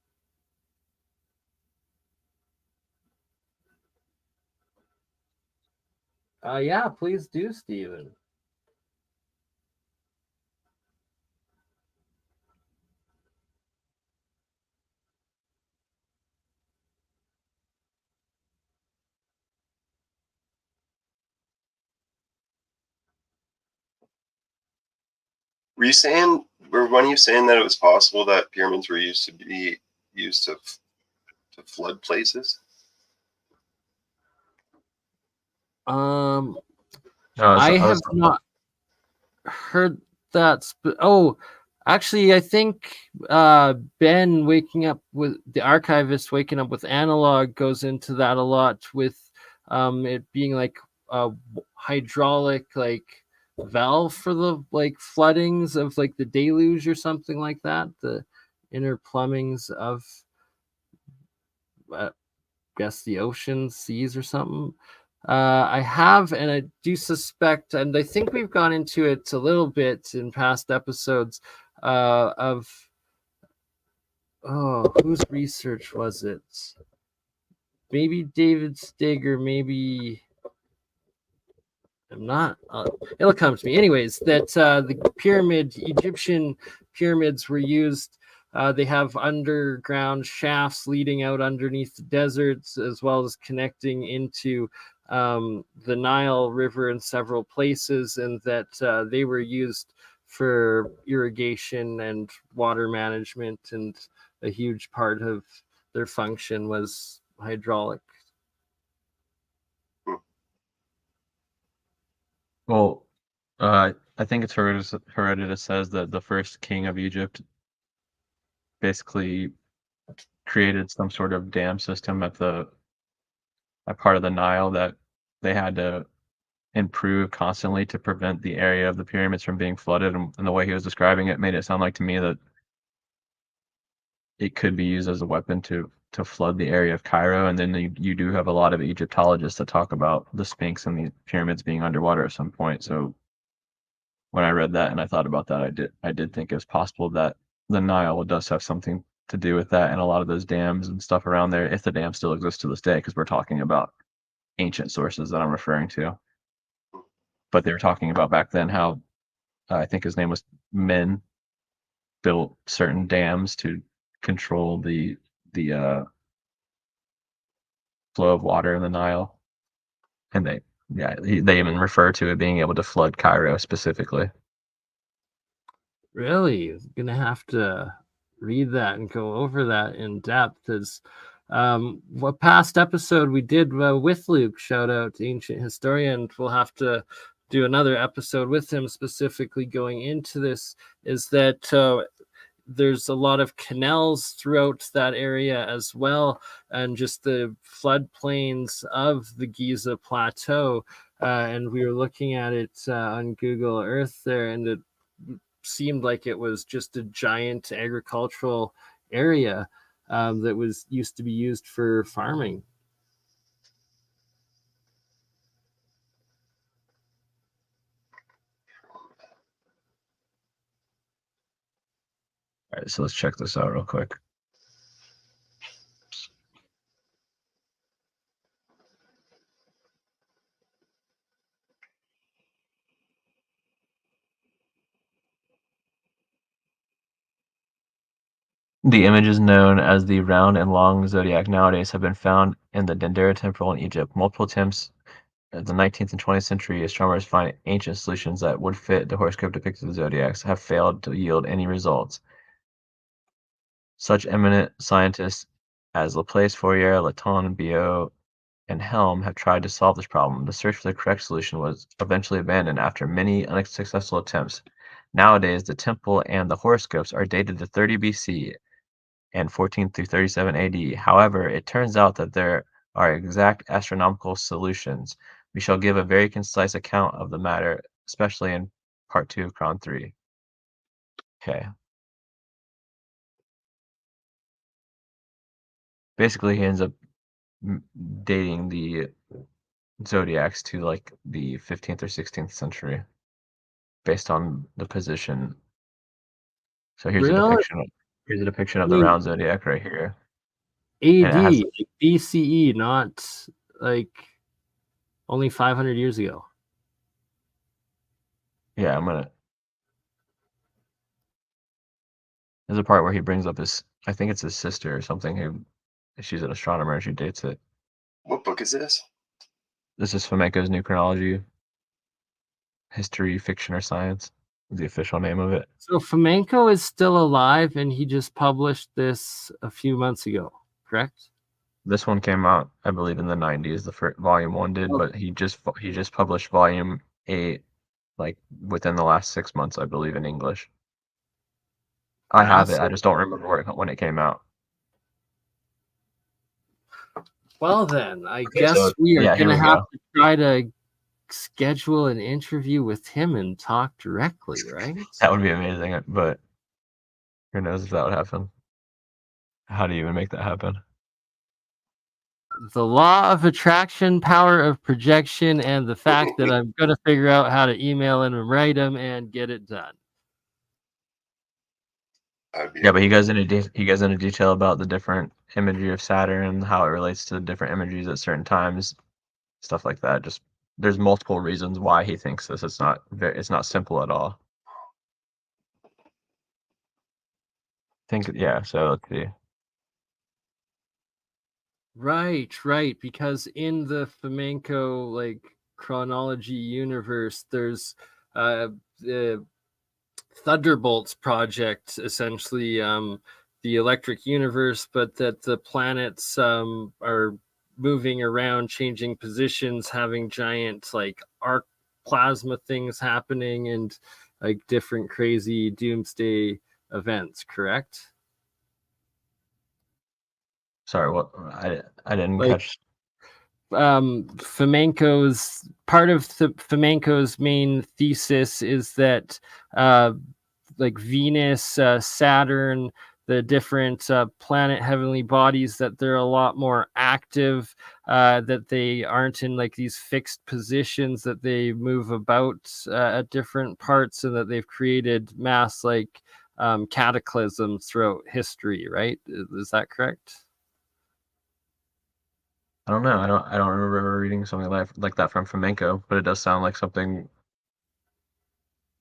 Yeah, please do, Stephen. Were you saying, or when you saying that it was possible that pyramids were used to flood places? Um, No, I I have was not heard that. Actually, I think Ben waking up with the archivist waking up with analog goes into that a lot, with it being like a hydraulic like valve for the like floodings of like the deluge or something like that. The inner plumbings of guess the oceans, seas, or something. I have, and I do suspect, and I think we've gone into it a little bit in past episodes. Of whose research was it? Maybe David Steger, maybe I'm not. It'll come to me. Anyways, that the Egyptian pyramids were used. They have underground shafts leading out underneath the deserts, as well as connecting into the Nile River in several places, and that they were used for irrigation and water management, and a huge part of their function was hydraulic. Well, I think it's Herodotus says that the first king of Egypt basically created some sort of dam system at part of the Nile that they had to improve constantly to prevent the area of the pyramids from being flooded. And the way he was describing it made it sound like to me that it could be used as a weapon to flood the area of Cairo. And then you do have a lot of Egyptologists that talk about the Sphinx and the pyramids being underwater at some point. So when I read that and I thought about that, I did think it was possible that the Nile does have something to do with that, and a lot of those dams and stuff around there, if the dam still exists to this day, because we're talking about ancient sources that I'm referring to. But they were talking about back then how I think his name was Men built certain dams to control the flow of water in the Nile, and they even refer to it being able to flood Cairo specifically. Really, gonna have to read that and go over that in depth. As what past episode we did with Luke, shout out to Ancient Historian. We'll have to do another episode with him specifically going into this. Is that there's a lot of canals throughout that area as well, and just the floodplains of the Giza Plateau. And we were looking at it on Google Earth there, and it seemed like it was just a giant agricultural area that was used to be used for farming. All right, so let's check this out real quick. The images known as the round and long zodiac nowadays have been found in the Dendera temple in Egypt. Multiple attempts in the 19th and 20th century, astronomers find ancient solutions that would fit the horoscope depicted in the zodiacs have failed to yield any results. Such eminent scientists as Laplace, Fourier, Laton, Biot, and Helm have tried to solve this problem. The search for the correct solution was eventually abandoned after many unsuccessful attempts. Nowadays, the temple and the horoscopes are dated to 30 BC and 14 through 37 AD. However, it turns out that there are exact astronomical solutions. We shall give a very concise account of the matter, especially in part 2 of Cron 3. Okay. Basically, he ends up dating the zodiacs to like the 15th or 16th century based on the position. So here's a Really? depiction of I the mean, round zodiac right here. And it has, AD, like BCE, not like only 500 years ago. yeah, there's a part where he brings up I think it's his sister or something, who she's an astronomer and she dates it. What book is this? This is Flamenco's New Chronology, History, Fiction, or Science is the official name of it. So Flamenco is still alive, and he just published this a few months ago, correct? This one came out, I believe, in the 90s. The first volume 1 did, but he just published volume 8 like within the last 6 months, I believe, in English. I have it. I just don't remember when it came out. Well, then, I Okay, guess so, we are yeah, going to here we have go. to try to schedule an interview with him and talk directly, right? That would be amazing, but who knows if that would happen. How do you even make that happen? The law of attraction, power of projection, and the fact that I'm going to figure out how to email him and write him and get it done. Yeah, but he goes into detail about the different imagery of Saturn and how it relates to different imageries at certain times, stuff like that. Just there's multiple reasons why he thinks this. It's not simple at all. So let's see. Right, because in the flamenco like chronology universe, there's the Thunderbolts project, essentially the electric universe, but that the planets are moving around, changing positions, having giant like arc plasma things happening, and like different crazy doomsday events, correct? Sorry, what I didn't Like catch. Flamenco's part of the Flamenco's main thesis is that like Venus, Saturn, the different planet heavenly bodies, that they're a lot more active, that they aren't in like these fixed positions, that they move about at different parts, and that they've created mass like cataclysms throughout history, right? Is that correct? I don't know. I don't remember reading something like that from Flamenco, but it does sound like something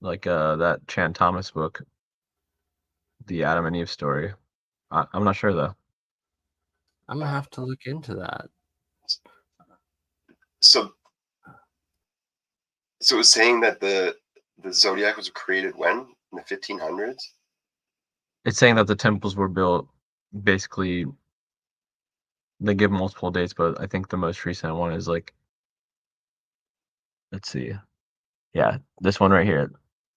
like that Chan Thomas book, The Adam and Eve Story. I'm not sure though. I'm gonna have to look into that. So it's saying that the zodiac was created when, in the 1500s? It's saying that the temples were built basically. They give multiple dates, but I think the most recent one is like, let's see. Yeah, this one right here.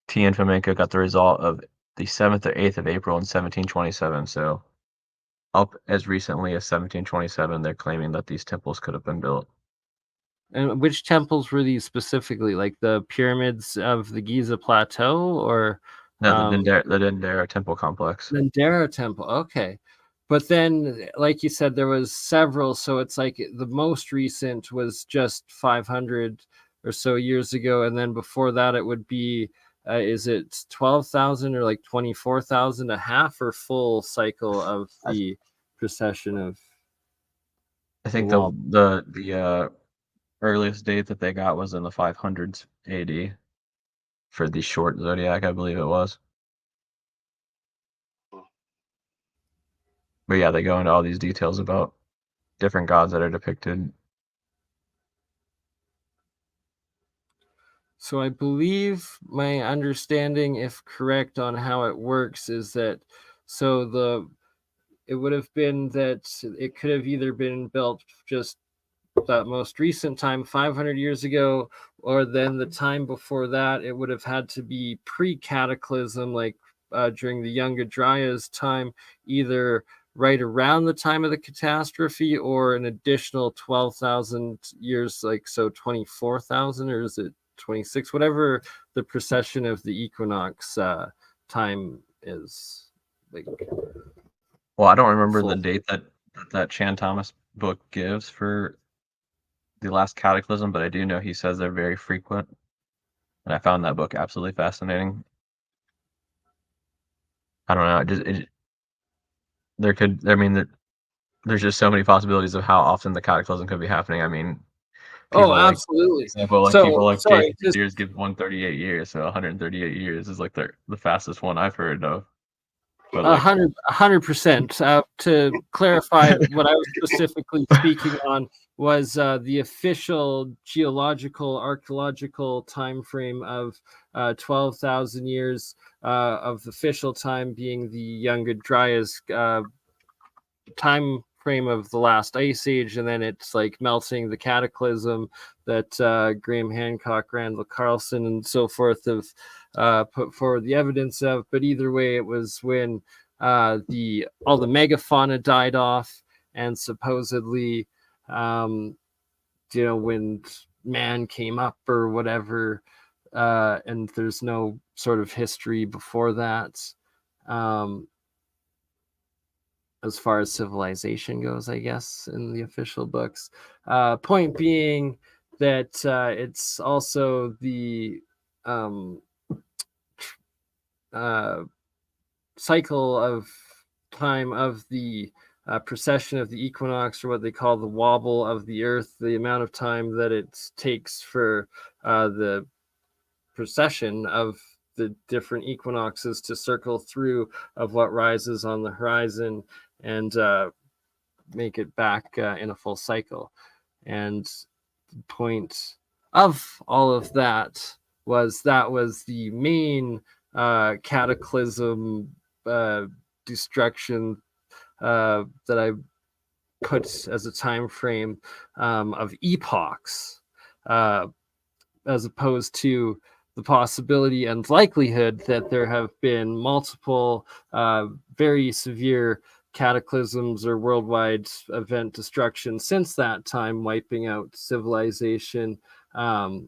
T and Flamenco got the result of the 7th or 8th of April in 1727. So up as recently as 1727, they're claiming that these temples could have been built. And which temples were these specifically? Like the pyramids of the Giza Plateau, or No, the Dendera Temple Complex. Dendera Temple? Okay, but then, like you said, there was several. So it's like the most recent was just 500 or so years ago, and then before that, it would be is it 12,000 or like 24,000, a half or full cycle of the procession of I think the wall? the earliest date that they got was in the 500s AD for the short zodiac, I believe it was. But yeah, they go into all these details about different gods that are depicted. So I believe my understanding, if correct on how it works, is that it would have been that it could have either been built just that most recent time, 500 years ago, or then the time before that, it would have had to be pre-cataclysm, like during the Younger Dryas time, either right around the time of the catastrophe or an additional 12,000 years, like so 24,000, or is it 26, whatever the precession of the equinox time is. Like, well, I don't remember full. the date that Chan Thomas book gives for the last cataclysm, but I do know he says they're very frequent, and I found that book absolutely fascinating. I don't know, there could, I mean, there's just so many possibilities of how often the cataclysm could be happening. I mean, people like, Absolutely. example, like So, people like sorry, Jason Sears give 138 years, so 138 years is like the fastest one I've heard of. But like 100%. To clarify, what I was specifically speaking on was the official geological, archaeological time frame of 12,000 years of the official time being the Younger Dryas time frame of the last ice age, and then it's like melting, the cataclysm that Graham Hancock, Randall Carlson, and so forth have put forward the evidence of. But either way, it was when all the megafauna died off, and supposedly when man came up or whatever, and there's no sort of history before that. As far as civilization goes, I guess, in the official books. Point being that it's also the cycle of time of the precession of the equinox, or what they call the wobble of the earth, the amount of time that it takes for the precession of the different equinoxes to circle through of what rises on the horizon and make it back in a full cycle. And the point of all of that was the main cataclysm destruction that I put as a time frame of epochs, as opposed to the possibility and likelihood that there have been multiple very severe cataclysms or worldwide event destruction since that time, wiping out civilization, quite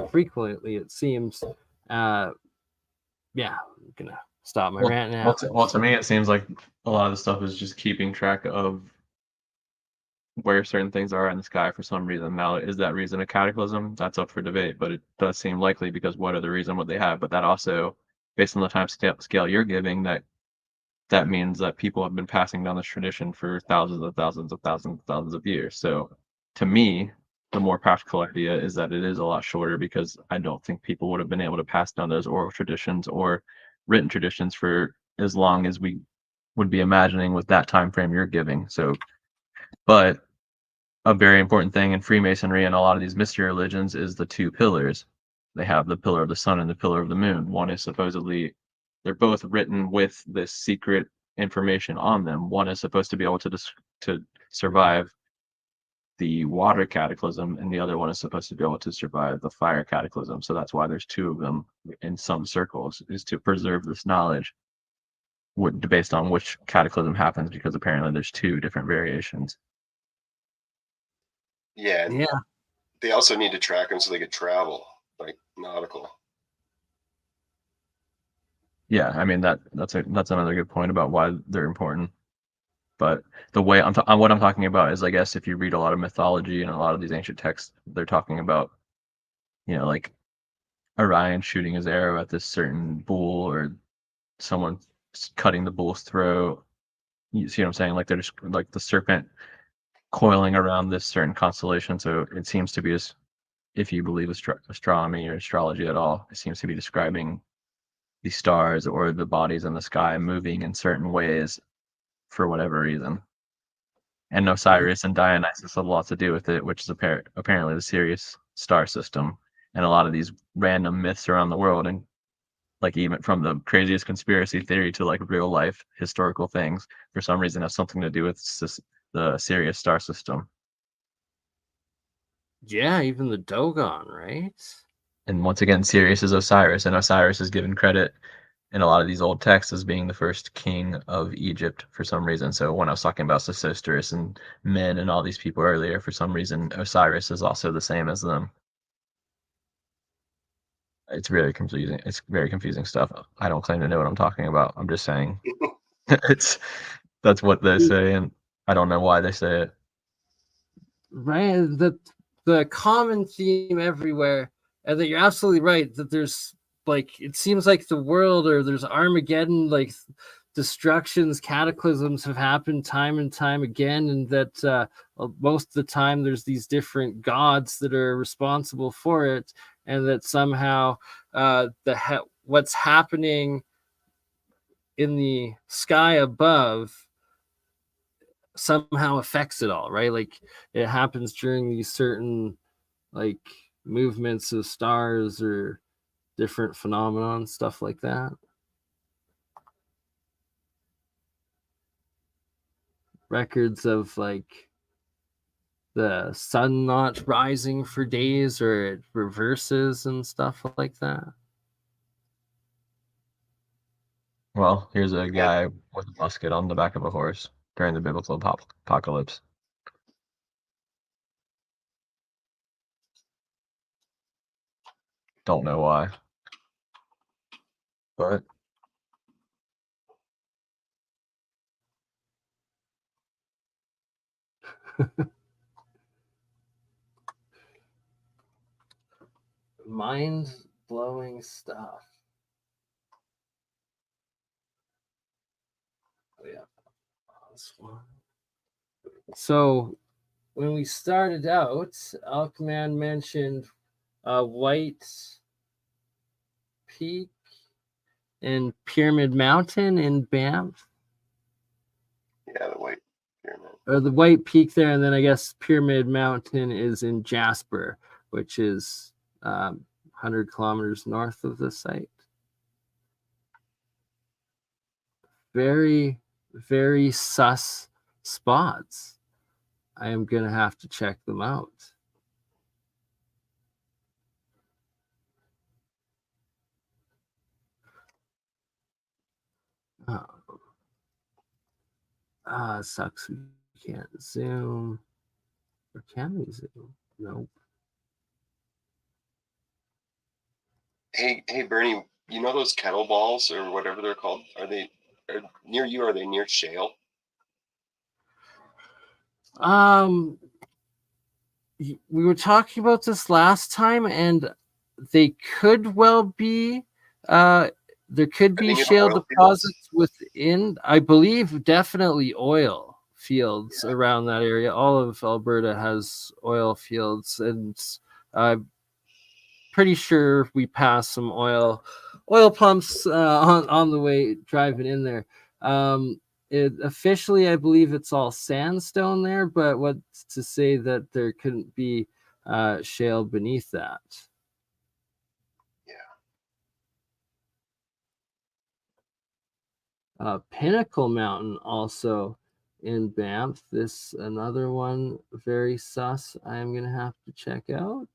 frequently, it seems. I'm gonna stop my rant now. Well, to me, it seems like a lot of the stuff is just keeping track of where certain things are in the sky for some reason. Now, is that reason a cataclysm? That's up for debate, but it does seem likely because what are the reason what they have? But that also, based on the time scale you're giving, that means that people have been passing down this tradition for thousands of years. So to me, the more practical idea is that it is a lot shorter, because I don't think people would have been able to pass down those oral traditions or written traditions for as long as we would be imagining with that time frame you're giving. So, but a very important thing in Freemasonry and a lot of these mystery religions is the two pillars. They have the pillar of the sun and the pillar of the moon. One is supposedly, they're both written with this secret information on them. One is supposed to be able to survive the water cataclysm, and the other one is supposed to be able to survive the fire cataclysm. So that's why there's two of them in some circles, is to preserve this knowledge based on which cataclysm happens, because apparently there's two different variations. Yeah. They also need to track them so they could travel, like nautical. Yeah, I mean that's another good point about why they're important. But the way what I'm talking about is, I guess, if you read a lot of mythology and a lot of these ancient texts, they're talking about, like Orion shooting his arrow at this certain bull, or someone cutting the bull's throat. You see what I'm saying? Like they're just like the serpent coiling around this certain constellation. So it seems to be, just, if you believe astronomy or astrology at all, it seems to be describing the stars or the bodies in the sky moving in certain ways for whatever reason. And Osiris and Dionysus have a lot to do with it, which is apparently the Sirius star system. And a lot of these random myths around the world, and like even from the craziest conspiracy theory to like real life historical things, for some reason have something to do with the Sirius star system. Yeah, even the Dogon, right? And once again, Sirius is Osiris, and Osiris is given credit in a lot of these old texts as being the first king of Egypt for some reason. So when I was talking about Sosistrus and Men and all these people earlier, for some reason, Osiris is also the same as them. It's really confusing. It's very confusing stuff. I don't claim to know what I'm talking about. I'm just saying that's what they say, and I don't know why they say it. Right, the common theme everywhere, and that you're absolutely right that there's like it seems like the world or there's Armageddon, like destructions, cataclysms have happened time and time again, and that most of the time there's these different gods that are responsible for it, and that somehow what's happening in the sky above somehow affects it all, right? Like it happens during these certain like movements of stars or different phenomenon, stuff like that. Records of like the sun not rising for days or it reverses and stuff like that. Well, here's a guy with a musket on the back of a horse during the biblical apocalypse. Don't know why, but Mind-blowing stuff. Oh yeah. This one. So when we started out, Elkman mentioned White Peak and Pyramid Mountain in Banff. Yeah, the White Pyramid. Or the White Peak there, and then I guess Pyramid Mountain is in Jasper, which is 100 kilometers north of the site. Very, very sus spots. I am going to have to check them out. Sucks we can't zoom. Or can we zoom? Nope. Hey, Bernie, you know those kettleballs or whatever they're called? Are near you? Are they near shale? We were talking about this last time, and they could well be. There could be shale deposits within. I believe definitely oil fields around that area. All of Alberta has oil fields, and I'm pretty sure we passed some oil pumps on the way driving in there. Officially, I believe it's all sandstone there, but what's to say that there couldn't be shale beneath that? Yeah. Pinnacle Mountain also in Banff. This another one very sus. I am gonna have to check out.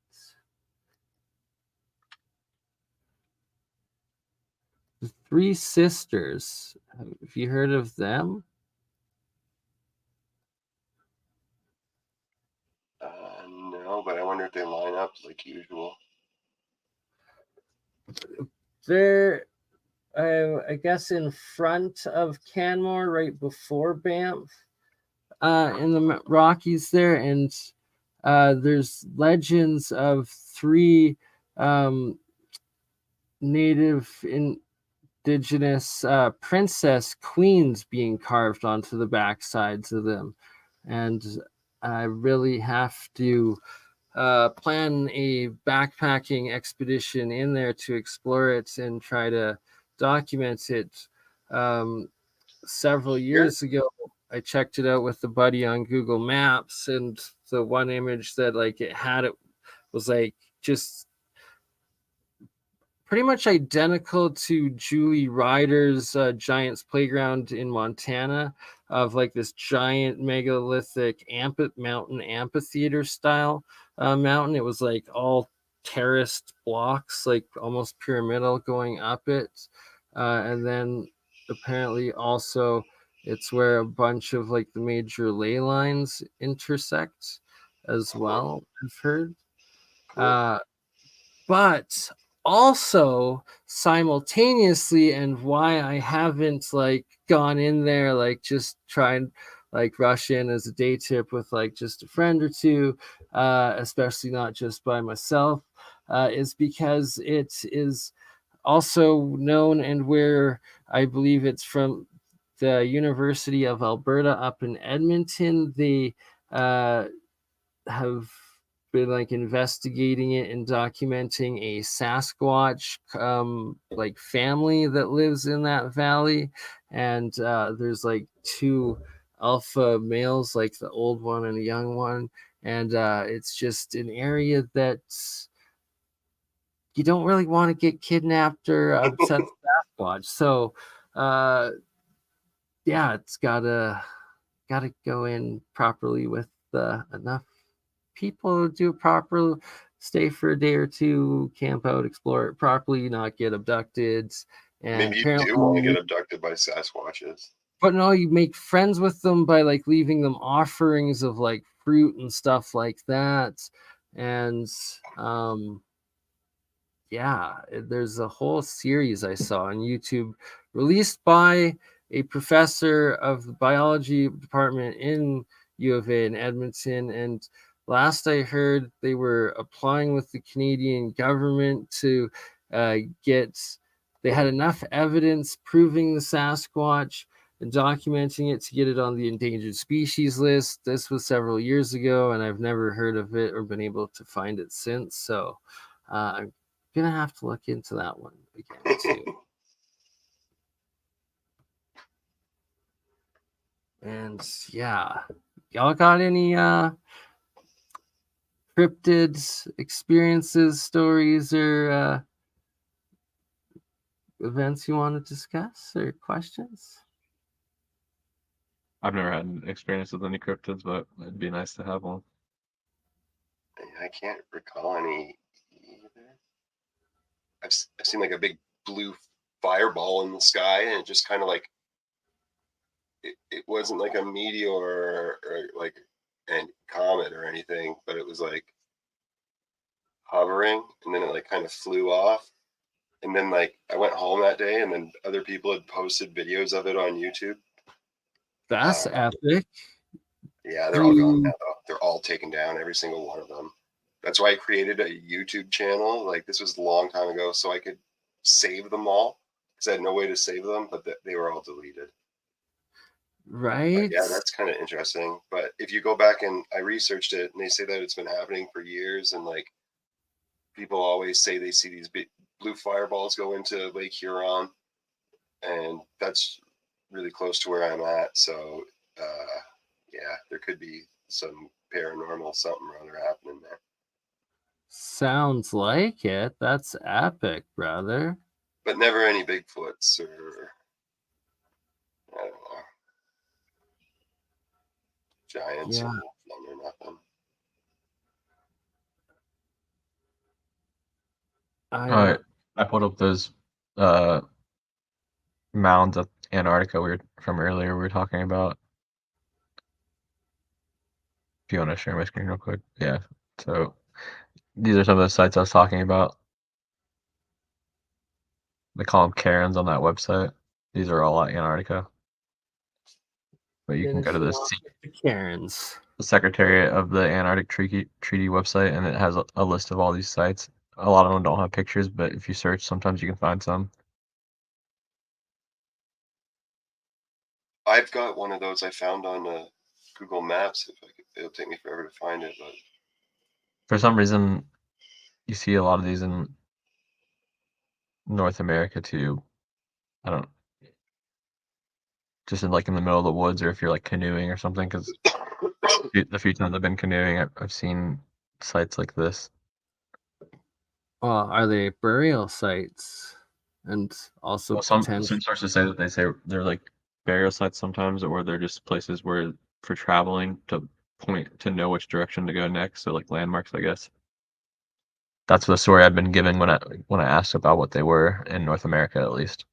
The Three Sisters. Have you heard of them? No, but I wonder if they line up like usual. They're, I guess, in front of Canmore, right before Banff, in the Rockies there, and there's legends of three native indigenous princess queens being carved onto the backsides of them, and I really have to plan a backpacking expedition in there to explore it and try to document it. Several years ago, I checked it out with a buddy on Google Maps, and the one image that like it had, it was like just pretty much identical to Julie Ryder's Giant's Playground in Montana, of like this giant megalithic mountain amphitheater style mountain. It was like all terraced blocks, like almost pyramidal going up it. And then apparently also it's where a bunch of like the major ley lines intersect as well, I've heard. Cool. But also simultaneously, and why I haven't like gone in there, like just try and like rush in as a day trip with like just a friend or two, especially not just by myself, is because it is also known, and where I believe it's from the University of Alberta up in Edmonton. They have been like investigating it and documenting a Sasquatch like family that lives in that valley, and there's like two alpha males, like the old one and a young one, and it's just an area that you don't really want to get kidnapped or upset Sasquatch. So yeah, it's gotta go in properly with enough people, do it properly, stay for a day or two, camp out, explore it properly, not get abducted. And Maybe you do want to apparently, get abducted by Sasquatches. but no, you make friends with them by like leaving them offerings of like fruit and stuff like that. And yeah, there's a whole series I saw on YouTube released by a professor of the biology department in U of A in Edmonton. And last I heard, they were applying with the Canadian government to get, they had enough evidence proving the Sasquatch and documenting it to get it on the endangered species list. This was several years ago, and I've never heard of it or been able to find it since. So I'm gonna have to look into that one again too. And yeah, y'all got any cryptid experiences, stories, or events you want to discuss or questions? I've never had an experience with any cryptids, but it'd be nice to have one. I can't recall any either. I've seen like a big blue fireball in the sky, and it just kind of like it wasn't like a meteor or like a comet or anything, but it was like hovering, and then it like kind of flew off. And then like I went home that day, and then other people had posted videos of it on YouTube. That's epic. Yeah, they're all gone now, though. They're all taken down, every single one of them. That's why I created a YouTube channel. Like this was a long time ago, so I could save them all because I had no way to save them, but they were all deleted. Right. But yeah, that's kind of interesting. But if you go back and I researched it, and they say that it's been happening for years, and like people always say they see these big blue fireballs go into Lake Huron, and that's really close to where I'm at. So yeah, there could be some paranormal something or other happening there. Sounds like it. That's epic, brother. But never any Bigfoots or I don't know, giants or nothing. I pulled up those mounds of Antarctica from earlier we were talking about. If you want to share my screen real quick. Yeah. So these are some of the sites I was talking about. They call them Karens on that website. These are all at Antarctica. But you can go to the Karens. The Secretariat of the Antarctic Treaty website, and it has a list of all these sites. A lot of them don't have pictures, but if you search, sometimes you can find some. I've got one of those I found on Google Maps. It'll take me forever to find it, but for some reason, you see a lot of these in North America too. I don't, just in like in the middle of the woods, or if you're like canoeing or something. Because the few times I've been canoeing, I've seen sites like this. Are they burial sites? And also Well, some potential. sources say that they say they're like burial sites sometimes, or they're just places where for traveling to point to know which direction to go next. So like landmarks, I guess. That's the story I've been giving when I asked about what they were in North America, at least.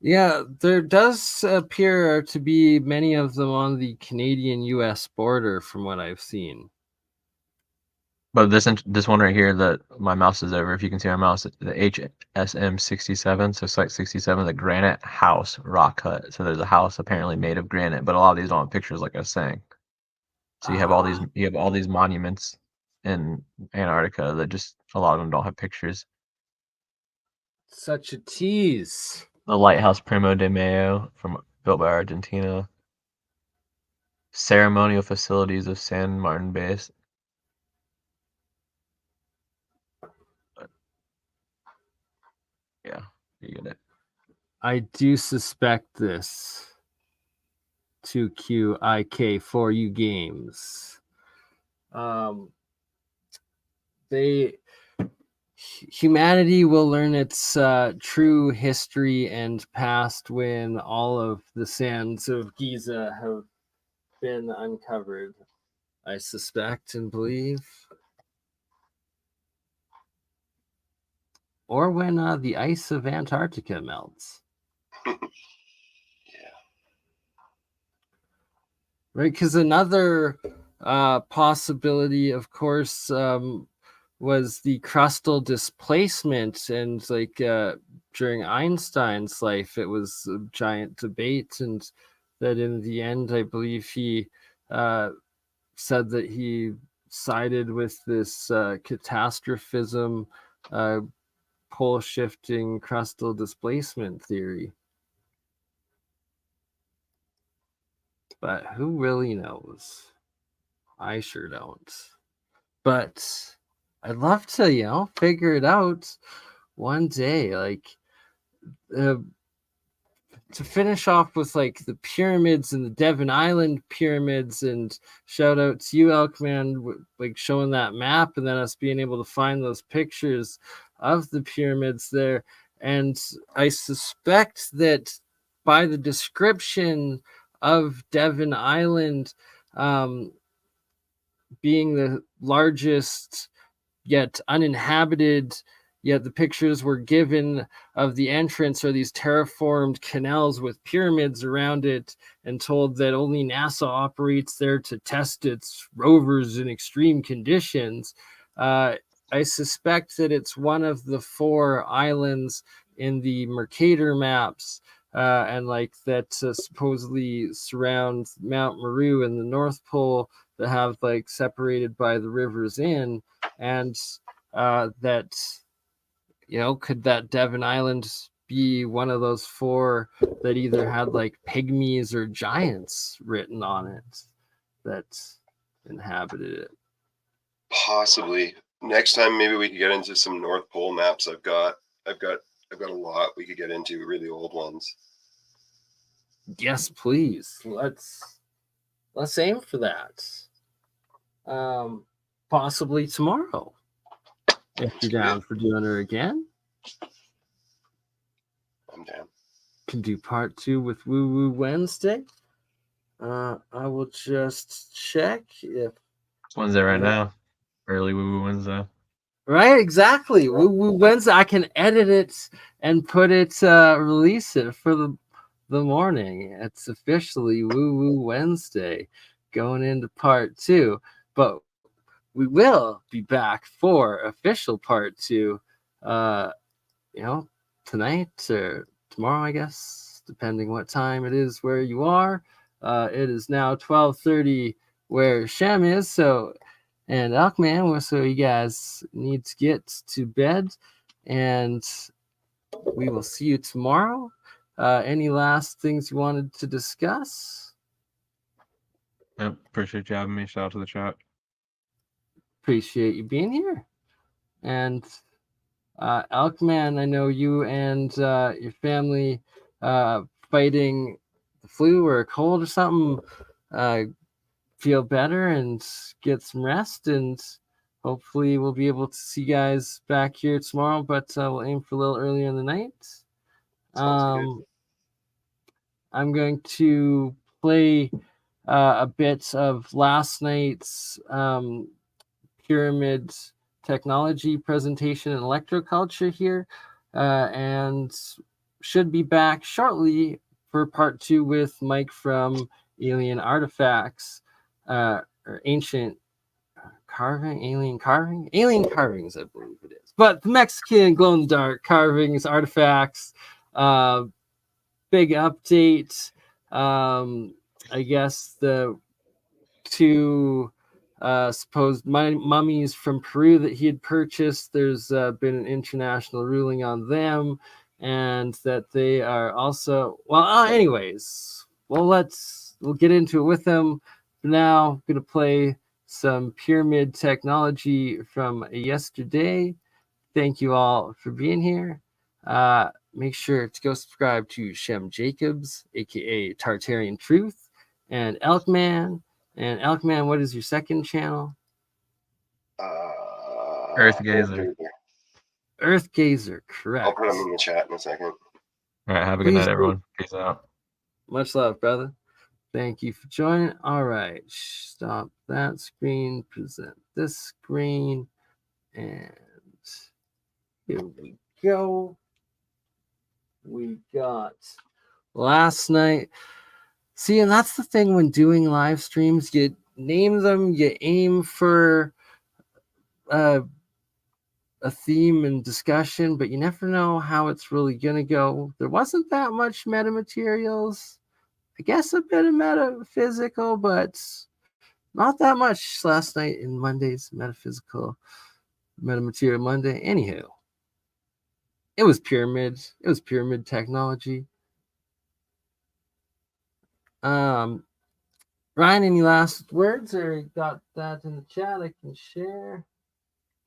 Yeah, there does appear to be many of them on the Canadian-US border from what I've seen. But this one right here that my mouse is over, if you can see my mouse, the HSM 67, so Site 67, the Granite House rock cut. So there's a house apparently made of granite, but a lot of these don't have pictures, like I was saying. So you have all these monuments in Antarctica that just a lot of them don't have pictures. Such a tease. The lighthouse Primo de Mayo built by Argentina. Ceremonial facilities of San Martin Base. Yeah, you get it. I do suspect this. 2QIK for you games. Humanity will learn its true history and past when all of the sands of Giza have been uncovered, I suspect and believe. Or when the ice of Antarctica melts. Yeah. Right, because another possibility, of course, was the crustal displacement, and like during Einstein's life, it was a giant debate, and that in the end, I believe he said that he sided with this catastrophism, pole shifting crustal displacement theory. But who really knows? I sure don't. But I'd love to, figure it out one day. Like, to finish off with like the pyramids and the Devon Island pyramids, and shout out to you, Elkman, like showing that map and then us being able to find those pictures of the pyramids there. And I suspect that by the description of Devon Island being the largest yet uninhabited, yet the pictures were given of the entrance are these terraformed canals with pyramids around it, and told that only NASA operates there to test its rovers in extreme conditions. I suspect that it's one of the 4 islands in the Mercator maps, and like that supposedly surrounds Mount Meru and the North Pole, that have like separated by the rivers in, and that could that Devon Island be one of those 4 that either had like pygmies or giants written on it that inhabited it? Possibly. Next time, maybe we could get into some North Pole maps. I've got a lot we could get into, really old ones. Yes, please. Let's aim for that. Possibly tomorrow, if you're down for doing it again. I'm down. Can do part 2 with Woo Woo Wednesday. I will just check if Wednesday right now. Early Woo Woo Wednesday. Right, exactly. Woo Woo Wednesday. I can edit it and put it, release it for the morning. It's officially Woo Woo Wednesday, going into part 2. But we will be back for official part 2, tonight or tomorrow, I guess, depending what time it is where you are. It is now 12:30 where Shem is, and Elkman, so you guys need to get to bed, and we will see you tomorrow. Any last things you wanted to discuss? Yep, appreciate you having me. Shout out to the chat. Appreciate you being here. And Elkman, I know you and your family fighting the flu or a cold or something, feel better and get some rest. And hopefully we'll be able to see you guys back here tomorrow, but we'll aim for a little earlier in the night. Sounds good. I'm going to play a bit of last night's pyramid technology presentation in electroculture here, and should be back shortly for part 2 with Mike from Alien Artifacts, or Ancient Carving, Alien Carvings, I believe it is. But the Mexican glow in the dark carvings, artifacts, big update. I guess the 2 supposed mummies from Peru that he had purchased, there's been an international ruling on them, and that they are also, well, anyways, we'll get into it with them. For now, I'm going to play some pyramid technology from yesterday. Thank you all for being here. Make sure to go subscribe to Shem Jacobs, aka Tartarian Truth, and Elkman. And Elkman, what is your second channel? Earth Gazer. Earth Gazer, correct. I'll put them in the chat in a second. All right, have a good night, everyone. Peace out. Much love, brother. Thank you for joining. All right, stop that screen, present this screen, and here we go. We got last night. See, and that's the thing when doing live streams, you name them, you aim for a theme and discussion, but you never know how it's really going to go. There wasn't that much meta materials. I guess a bit of metaphysical, but not that much last night in Monday's metaphysical metamaterial Monday. Anywho, it was pyramids. It was pyramid technology. Ryan, any last words, or you got that in the chat I can share?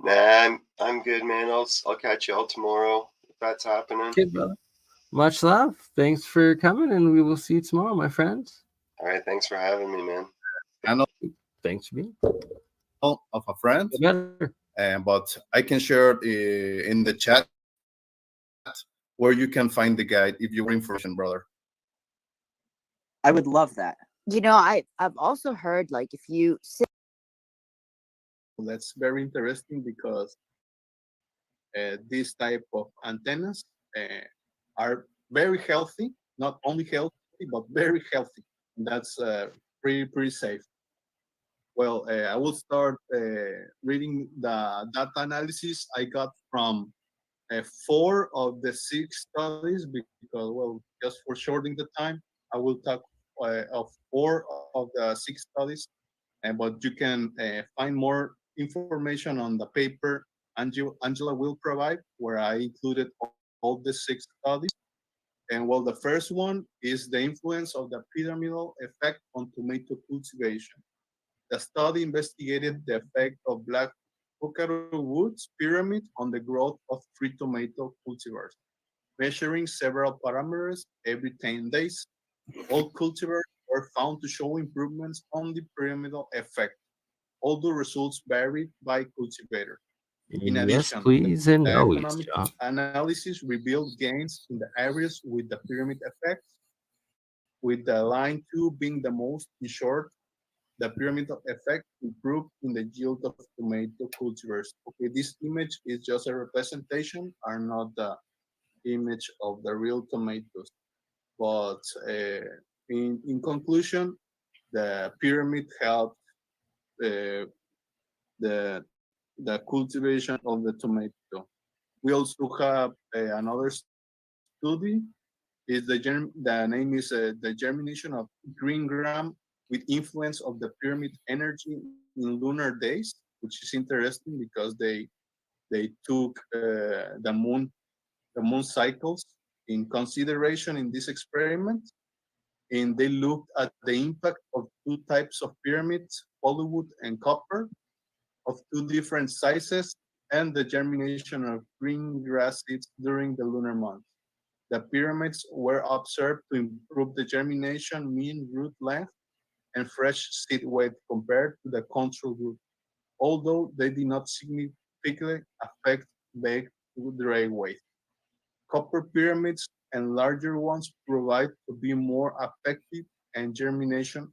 Nah, I'm good, man. I'll catch you all tomorrow if that's happening. Okay, brother. Much love. Thanks for coming, and we will see you tomorrow, my friends. All right, thanks for having me, man. Channel Thanks for being of a friend, but I can share it in the chat where you can find the guide if you want information, brother. I would love that. You know, I've also heard, like, if you sit. That's very interesting because this type of antennas are very healthy, not only healthy, but very healthy. And that's pretty safe. Well, I will start reading the data analysis I got from 4 of the 6 studies because, well, just for shortening the time, I will talk of 4 of the 6 studies, but you can find more information on the paper Angela will provide, where I included all the 6 studies. And well, the first one is the influence of the pyramidal effect on tomato cultivation. The study investigated the effect of black Buckaroo Woods pyramid on the growth of 3 tomato cultivars, measuring several parameters every 10 days. All cultivars were found to show improvements on the pyramidal effect, although results varied by cultivator. In addition, please, and the no, economic analysis revealed gains in the areas with the pyramid effect, with the line 2 being the most. In short, the pyramidal effect improved in the yield of tomato cultivars. Okay, this image is just a representation, are not the image of the real tomatoes. But in conclusion, the pyramid helped the cultivation of the tomato. We also have another study. The name is the germination of green gram with influence of the pyramid energy in lunar days, which is interesting because they took the moon cycles in consideration in this experiment, and they looked at the impact of 2 types of pyramids, polywood and copper, of 2 different sizes, and the germination of green grass seeds during the lunar month. The pyramids were observed to improve the germination, mean root length, and fresh seed weight compared to the control group. although they did not significantly affect bake dry weight. Copper pyramids and larger ones provide to be more effective, and germination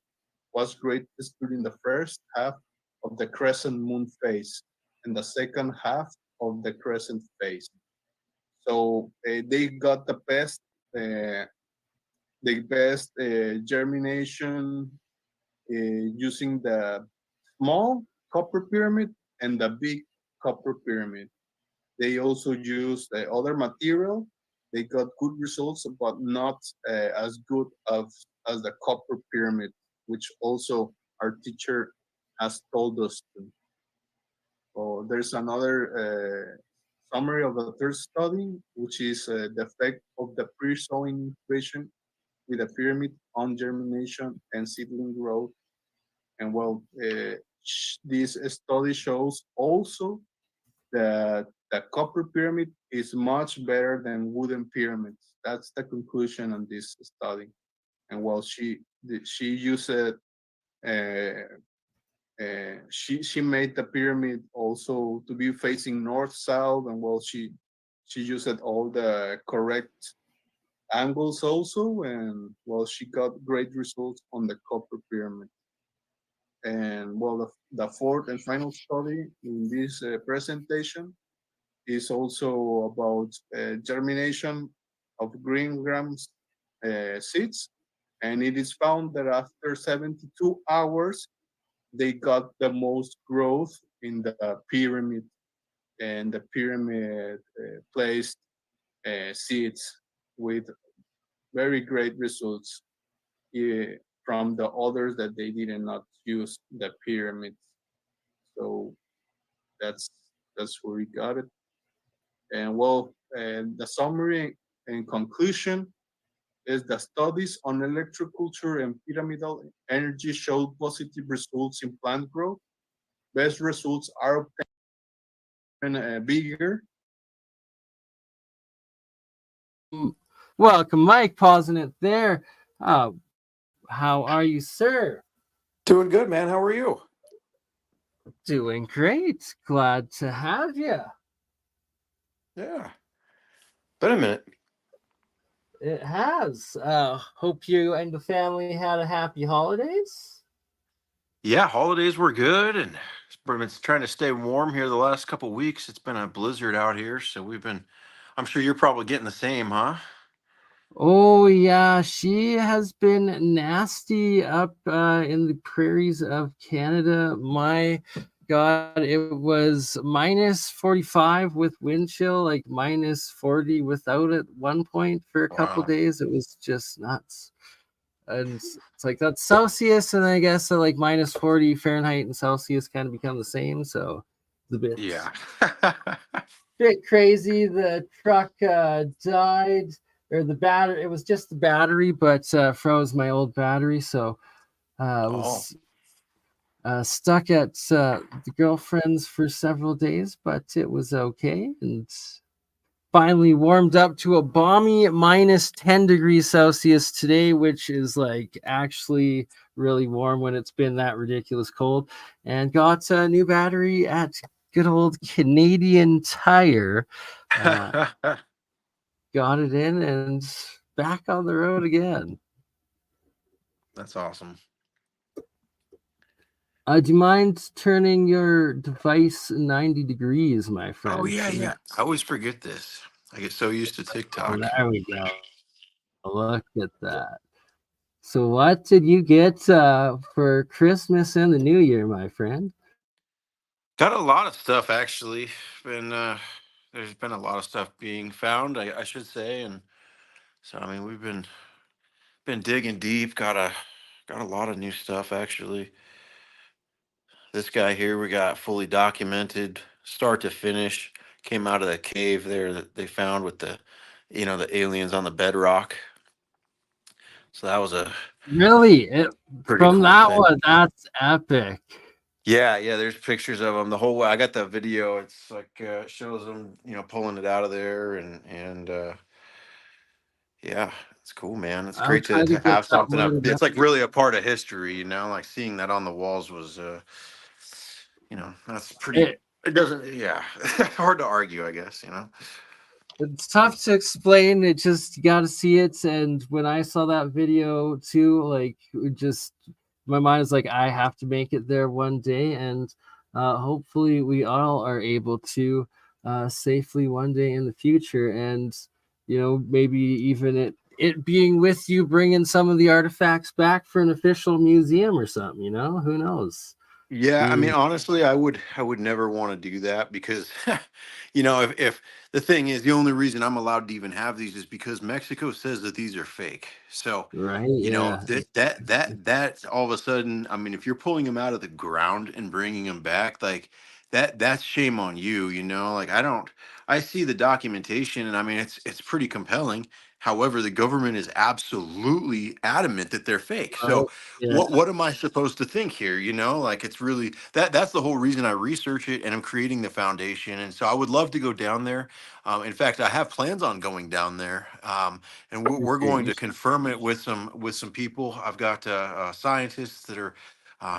was greatest during the first half of the crescent moon phase and the second half of the crescent phase. So they got uh, the best germination using the small copper pyramid and the big copper pyramid. They also used other material. They got good results, but not as good as the copper pyramid, which also our teacher has told us to. So there's another summary of the third study, which is the effect of the pre-sowing incubation with a pyramid on germination and seedling growth. And well, this study shows also that the copper pyramid is much better than wooden pyramids. That's the conclusion on this study. And while she used she made the pyramid also to be facing north south, and well she used all the correct angles also, and well she got great results on the copper pyramid. And well the fourth and final study in this presentation is also about germination of green grams seeds, and it is found that after 72 hours they got the most growth in the pyramid, and the pyramid placed seeds with very great results from the others that they did not use the pyramids. So that's where we got it. And well, the summary and conclusion is the studies on electroculture and pyramidal energy showed positive results in plant growth. Best results are obtained bigger. Welcome, Mike. Pausing it there. How are you, sir? Doing good, man. How are you? Doing great. Glad to have you. Yeah. Been a minute. It has. Hope you and the family had a happy holidays. Yeah, holidays were good, and been trying to stay warm here the last couple of weeks. It's been a blizzard out here, so we've been. I'm sure you're probably getting the same, huh? Oh yeah, she has been nasty up in the prairies of Canada. My God, it was minus 45 with wind chill, like minus 40 without it one point for a couple Wow. days. It was just nuts. And it's like that's Celsius, and I guess like minus 40 Fahrenheit and Celsius kind of become the same. So it's a bit crazy. The truck died, or the battery. It was just the battery, but froze my old battery. So I was stuck at the girlfriend's for several days, but it was okay. And finally warmed up to a balmy minus 10 degrees Celsius today, which is like actually really warm when it's been that ridiculous cold. And got a new battery at good old Canadian Tire. Got it in and back on the road again. That's awesome. Do you mind turning your device 90 degrees, my friend? Oh, yeah. I always forget this. I get so used to TikTok. Oh, there we go. Look at that. So what did you get for Christmas and the New Year, my friend? Got a lot of stuff, actually. There's been a lot of stuff being found, I should say. And so, I mean, we've been digging deep. Got a lot of new stuff, actually. This guy here, we got fully documented, start to finish. Came out of the cave there that they found with the aliens on the bedrock. So that was a Really? pretty From cool that thing. one, that's epic. Yeah. There's pictures of them. The whole way. I got the video. It's like shows them, pulling it out of there, and yeah, it's cool, man. It's I'll great try to to get have that something up. loaded up. It's like really a part of history, like seeing that on the walls was that's pretty. It, It doesn't. Yeah, hard to argue, I guess. it's tough to explain. It just you got to see it. And when I saw that video too, like it just my mind is like, I have to make it there one day, and hopefully we all are able to safely one day in the future. And maybe even it being with you, bringing some of the artifacts back for an official museum or something. Who knows? Yeah, I mean, Mm, honestly, I would never want to do that because, if the thing is, the only reason I'm allowed to even have these is because Mexico says that these are fake. So, right? Yeah. that all of a sudden, I mean, if you're pulling them out of the ground and bringing them back, like that's shame on you, Like I see the documentation, and I mean, it's pretty compelling. However, the government is absolutely adamant that they're fake. Right. So Yeah. what am I supposed to think here? Like it's really that's the whole reason I research it and I'm creating the foundation. And so I would love to go down there. In fact, I have plans on going down there, and we're going to Great. confirm it with some people. I've got scientists that are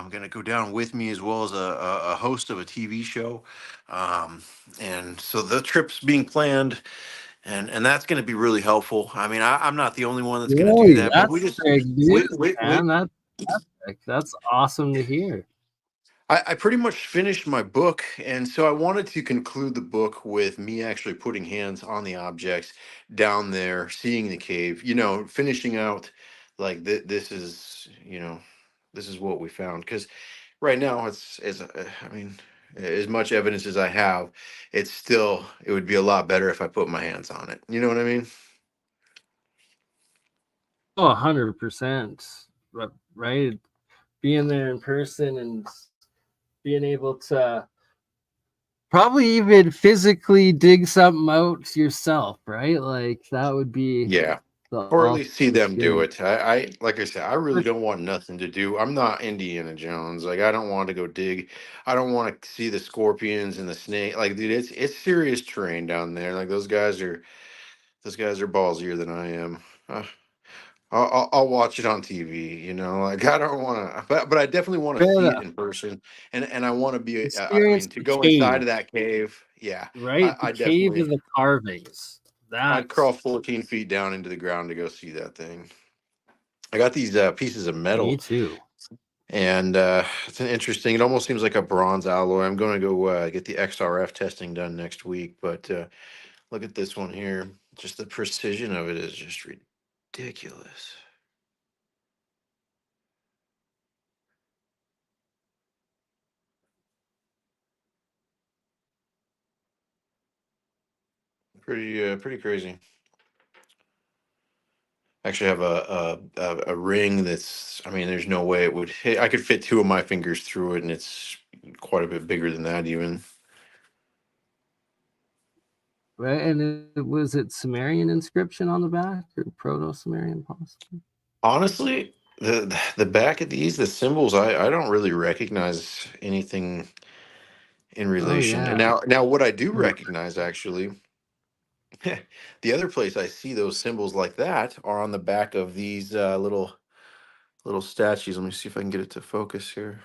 going to go down with me, as well as a host of a TV show. Um, and so the trip's being planned, and that's going to be really helpful. I mean, I'm not the only one that's going to do Really, that, but we that's just big we, news, we, we man. That's awesome to hear. I pretty much finished my book, and so I wanted to conclude the book with me actually putting hands on the objects down there, seeing the cave. Finishing out like this is what we found. Because right now, I mean, as much evidence as I have, it would be a lot better if I put my hands on it. You know what I mean? Oh, 100%. Right? Being there in person and being able to probably even physically dig something out yourself, right? Like that would be Yeah. the Or at ultimate least see them do experience. it. I like I said, I really don't want nothing to do. I'm not Indiana Jones. Like I don't want to go dig. I don't want to see the scorpions and the snake. Like dude, it's serious terrain down there. Like those guys are ballsier than I am. Uh, I'll watch it on TV. Like I don't want to, but I definitely want to Fair see it enough. in person, and I want to be. I Experience mean, to the go inside cave, of that cave, yeah, right? The I cave definitely. of the carvings. I'd That's crawl 14 feet down into the ground to go see that thing. I got these pieces of me metal, too. and it's an interesting. It almost seems like a bronze alloy. I'm going to go get the XRF testing done next week. But look at this one here. Just the precision of it is just ridiculous. Pretty crazy. Actually, have a ring that's. I mean, there's no way it would hit. I could fit two of my fingers through it, and it's quite a bit bigger than that even. Right? And was it Sumerian inscription on the back or Proto-Sumerian possibly? Honestly, the back of these, the symbols, I don't really recognize anything in Oh relation. And yeah. now what I do recognize actually, the other place I see those symbols like that are on the back of these little statues. Let me see if I can get it to focus here.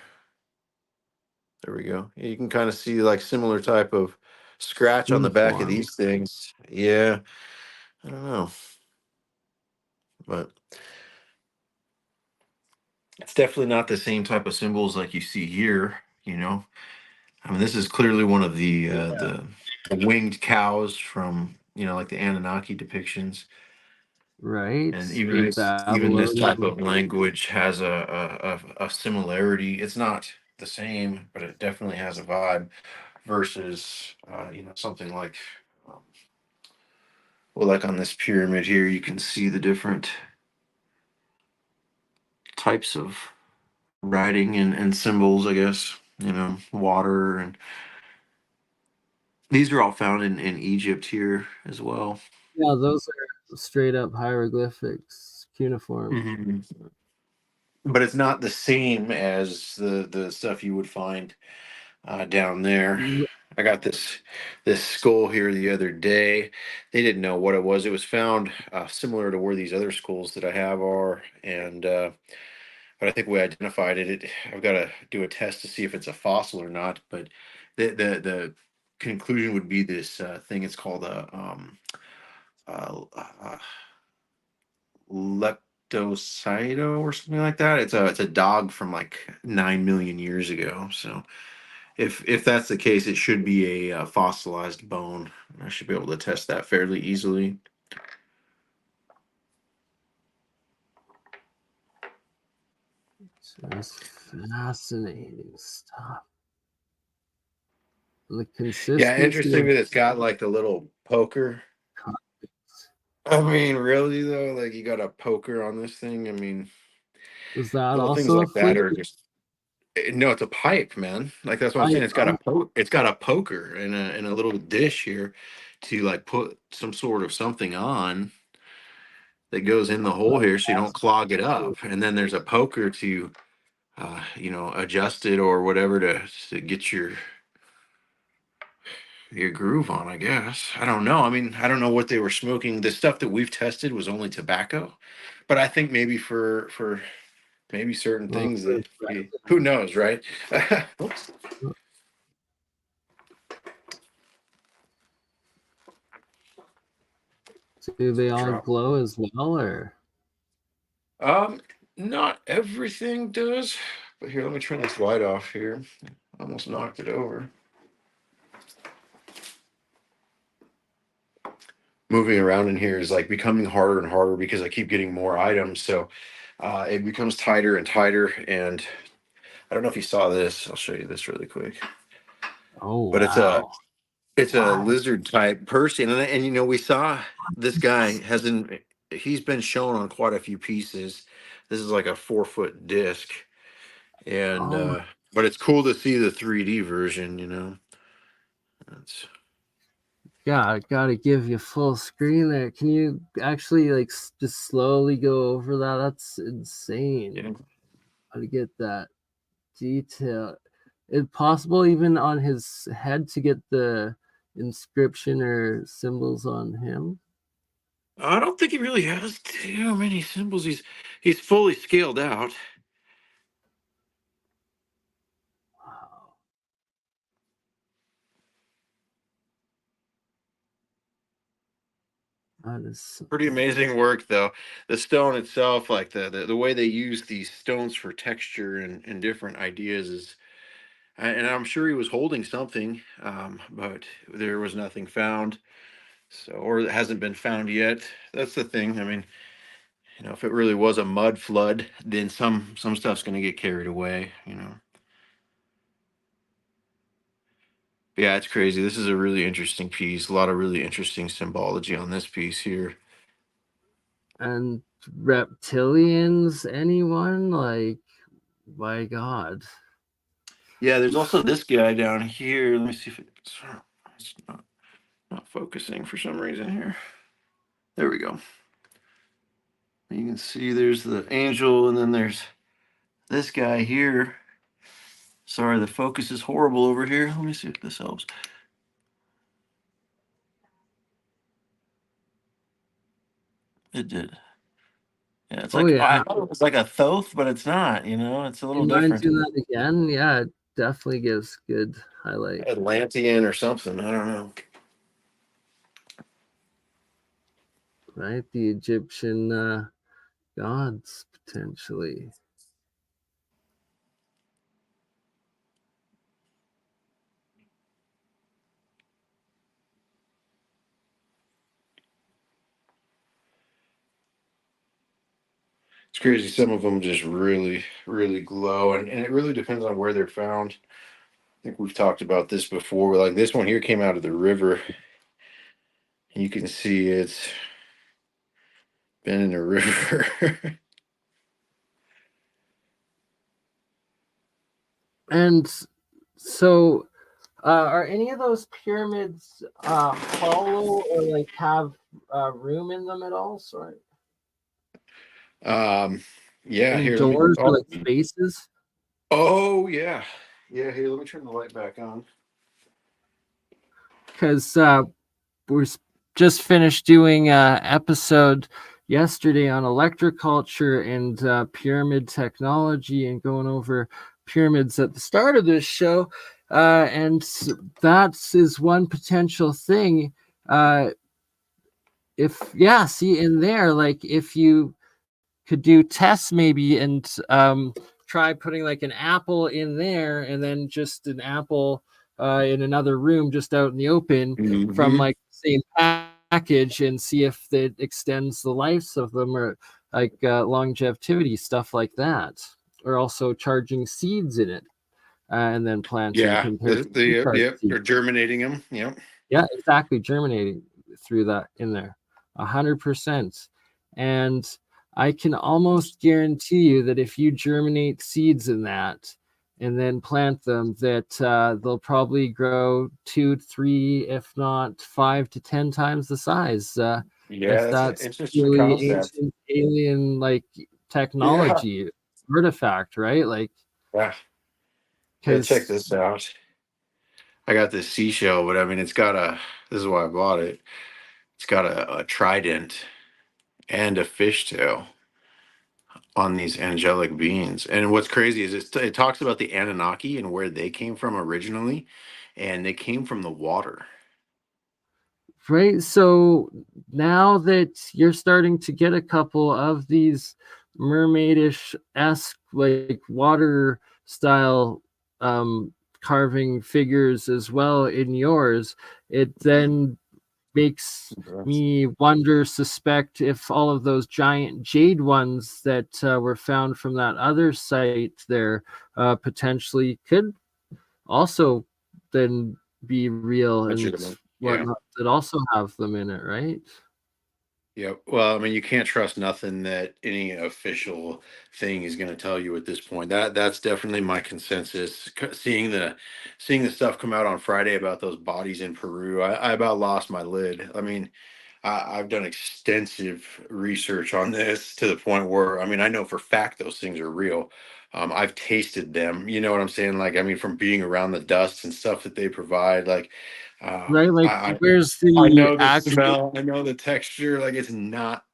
There we go. Yeah, you can kind of see like similar type of scratch on the back of Uniform. these things. Yeah, I don't know, but it's definitely not the same type of symbols like you see here. I mean, this is clearly one of the winged cows from like the Anunnaki depictions, Right? and The even this type Babylonian. of language has a similarity. It's not the same, but it definitely has a vibe versus something like um, well, like on this pyramid here, you can see the different types of writing and symbols. I guess water, and these are all found in Egypt here as well. Yeah, those are straight up hieroglyphics, cuneiform. Mhm. But it's not the same as the stuff you would find down there. I got this skull here the other day. They didn't know what it was. It was found similar to where these other skulls that I have are, and but I think we identified it. I've got to do a test to see if it's a fossil or not. But the conclusion would be this thing. It's called a leptocyto or something like that. It's a dog from like 9 million years ago. So if that's the case, it should be a fossilized bone. I should be able to test that fairly easily. Just fascinating stuff. The consistency. Yeah, interesting that it's got like the little poker. I mean, really though, like you got a poker on this thing. I mean, is that little things also like a that fluid? are just no, it's a pipe, man. Like that's what I'm saying. It's got a poker and a little dish here to like put some sort of something on that goes in the hole here so you don't clog it up. And then there's a poker to adjust it or whatever to get your groove on, I guess. I don't know. I mean, I don't know what they were smoking. The stuff that we've tested was only tobacco, but I think maybe for maybe certain things that who knows, right? Oops. Do they all glow as well, or? Not everything does. But here, let me turn this light off here. Almost knocked it over. Moving around in here is like becoming harder and harder because I keep getting more items. So it becomes tighter and tighter. And I don't know if you saw this. I'll show you this really quick. Oh, but wow. it's a lizard type person. And we saw this guy he's been shown on quite a few pieces. This is like a 4-foot disc. And but it's cool to see the 3D version. That's Yeah, gotta give you full screen there. Can you actually like just slowly go over that? That's insane. yeah. How to get that detail? Is it possible even on his head to get the inscription or symbols on him? I don't think he really has too many symbols. He's fully scaled out. Wow. That is Pretty amazing work, though. The stone itself, like the way they use these stones for texture and different ideas is, and I'm sure he was holding something, but there was nothing found. So, or it hasn't been found yet. That's the thing. I mean, if it really was a mud flood, then some stuff's going to get carried away. Yeah, it's crazy. This is a really interesting piece. A lot of really interesting symbology on this piece here. And reptilians, anyone? Like, my God. Yeah, there's also this guy down here. Let me see if it's not focusing for some reason here. There we go. You can see there's the angel, and then there's this guy here. Sorry, the focus is horrible over here. Let me see if this helps. It did. Yeah, it's like I thought it was like a thoth, but it's not. It's a little You mind different. do that again? Yeah, it definitely gives good highlight. Atlantean or something. I don't know. Right, the Egyptian gods potentially. It's crazy. Some of them just really, really glow, and it really depends on where they're found. I think we've talked about this before. Like this one here came out of the river. You can see it's been in the river. And so, are any of those pyramids hollow or like have room in them at all? Sorry. Yeah. Any Here, let me. doors or like spaces? Oh yeah, yeah. Here, let me turn the light back on. Because we're just finished doing episode yesterday on electroculture and pyramid technology, and going over pyramids at the start of this show. And that is one potential thing. See in there, like if you could do tests maybe and try putting like an apple in there and then just an apple in another room just out in the open from like the same package, and see if it extends the lives of them, or like longevity stuff like that, or also charging seeds in it and then planting compared to they're germinating them. Yeah, exactly. Germinating through that in there, 100%. And I can almost guarantee you that if you germinate seeds in that and then plant them, that they'll probably grow 2, 3, if not 5 to 10 times the size. If That's an that's interesting really concept. ancient alien like technology artifact, right? Like, Yeah. because Check this out. I got this seashell, but I mean, this is why I bought it. It's got a trident and a fishtail on these angelic beings. And what's crazy is it talks about the Anunnaki and where they came from originally, and they came from the water. Right. So now that you're starting to get a couple of these mermaidish-esque, like water style carving figures as well in yours, it then makes me suspect if all of those giant jade ones that were found from that other site there potentially could also then be real and whatnot, that also have them in it, right? Yeah. Well, I mean, you can't trust nothing that any official thing is going to tell you at this point. That's definitely my consensus. Seeing the stuff come out on Friday about those bodies in Peru, I about lost my lid. I mean, I've done extensive research on this to the point where, I mean, I know for fact those things are real. I've tasted them. You know what I'm saying? Like, I mean, from being around the dust and stuff that they provide, like, Right, like I where's I the know the actual smell, I know the texture. Like, it's not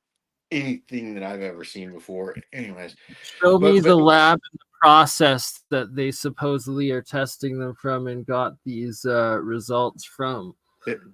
anything that I've ever seen before. Anyways, show me but the lab and the process that they supposedly are testing them from and got these results from,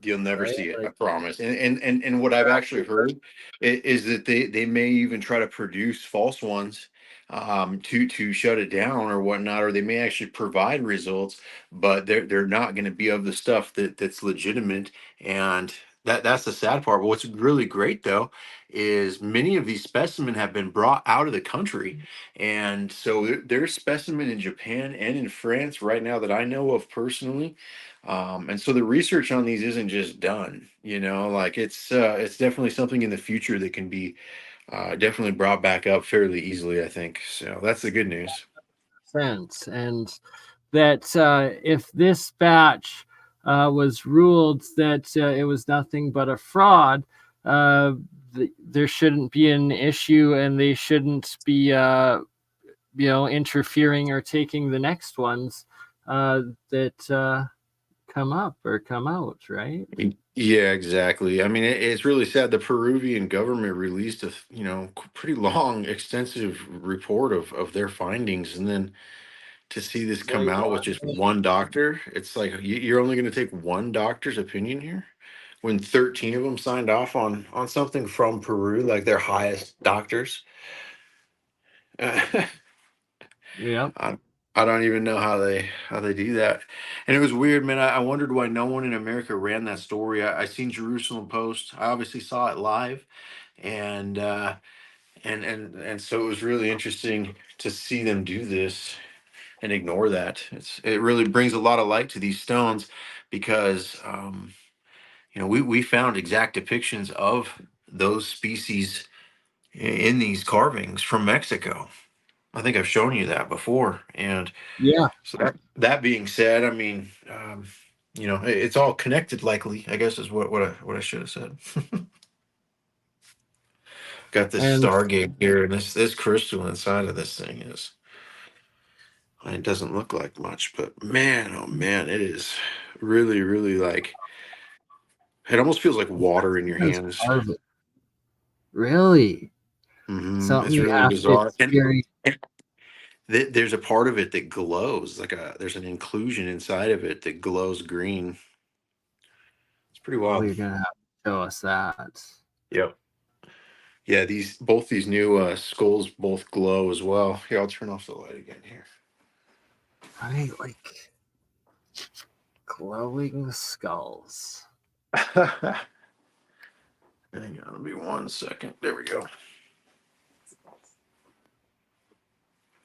you'll never right? see it, I Like, promise. And what I've actually heard is that they may even try to produce false ones to shut it down or whatnot, or they may actually provide results, but they're not going to be of the stuff that's legitimate. And that's the sad part. But what's really great though is many of these specimens have been brought out of the country, and so there's specimen in Japan and in France right now that I know of personally. And so the research on these isn't just done, like it's definitely something in the future that can be definitely brought back up fairly easily, I think. So that's the good news. sense. And that if this batch was ruled that it was nothing but a fraud, there shouldn't be an issue, and they shouldn't be interfering or taking the next ones that come up or come out, right? Yeah, exactly. I mean, it's really sad. The Peruvian government released a pretty long, extensive report of their findings, and then to see this come Right. out with just one doctor, it's like you're only going to take one doctor's opinion here, when 13 of them signed off on something from Peru, like their highest doctors. Yeah. I, I don't even know how they do that. And it was weird, man. I wondered why no one in America ran that story. I seen Jerusalem Post. I obviously saw it live, and and so it was really interesting to see them do this and ignore that. It really brings a lot of light to these stones because we found exact depictions of those species in these carvings from Mexico. I think I've shown you that before. And Yeah. so that being said, I mean, it's all connected. Likely, I guess is what I should have said. Got this And Stargate here, and this crystal inside of this thing is. It doesn't look like much, but man, oh man, it is really, really like. It almost feels like water in your it's hands. part of it. Really? Mm-hmm. Something It's you really have to bizarre. experience. And there's a part of it that glows, like there's an inclusion inside of it that glows green. It's pretty Oh, wild. you're gonna have to show us that. Yep. Yeah, both these new skulls both glow as well. Here, I'll turn off the light again here. Right, like glowing skulls. Hang on, it'll be 1 second. There we go.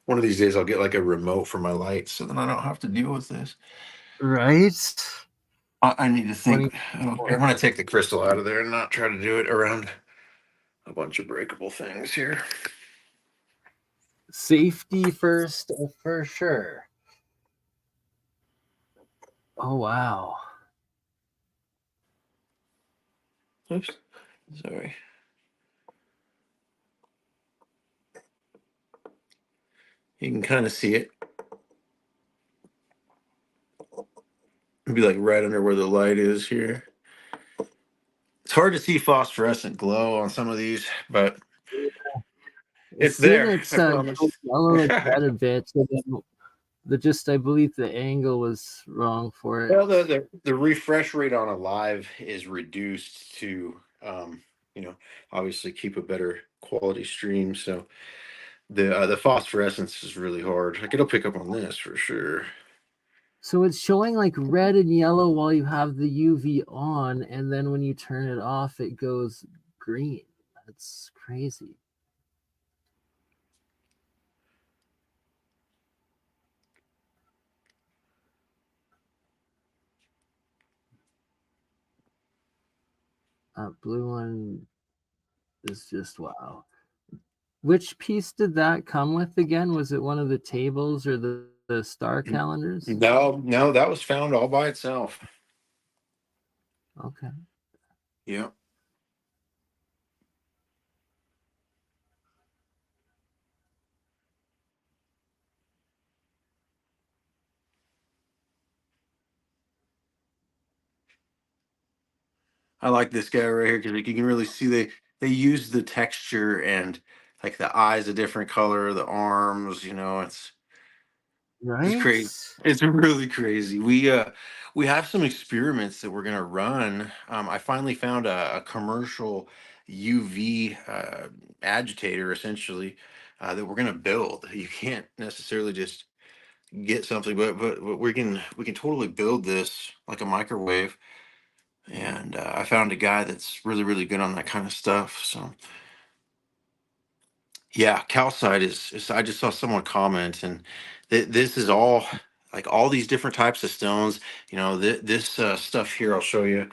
One of these days I'll get like a remote for my lights so then I don't have to deal with this. Right? I need to think. I'm 24. going to take the crystal out of there and not try to do it around a bunch of breakable things here. Safety first for sure. Oh wow. Oops. Sorry. You can kind of see it. It'd be like right under where the light is here. It's hard to see phosphorescent glow on some of these, but it's Seeing there. it's I go promise. yellow and red a bit, and then I believe the angle was wrong for it. Well, the refresh rate on a live is reduced to, obviously keep a better quality stream. So the phosphorescence is really hard. Like it'll pick up on this for sure. So it's showing like red and yellow while you have the UV on, and then when you turn it off, it goes green. That's crazy. Blue one is just wow. Which piece did that come with again? Was it one of the tables or the star calendars? No, that was found all by itself. Okay. Yeah. I like this guy right here because you can really see they use the texture and like the eyes a different color, the arms, it's Right? crazy. It's really crazy. We have some experiments that we're gonna run. I finally found a commercial UV agitator essentially that we're gonna build. You can't necessarily just get something, but we can totally build this like a microwave. And I found a guy that's really good on that kind of stuff. So yeah, calcite is I just saw someone comment, and this is all like all these different types of stones. This stuff here I'll show you.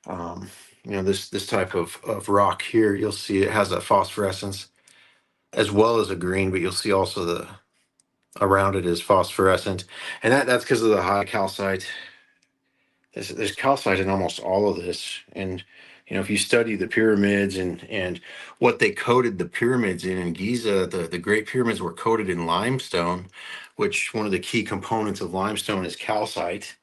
Um, this type of rock here, you'll see it has a phosphorescence as well as a green, but you'll see also the around it is phosphorescent, and that's because of the high calcite. There's calcite in almost all of this, and if you study the pyramids and what they coated the pyramids in Giza, the Great Pyramids were coated in limestone, which one of the key components of limestone is calcite,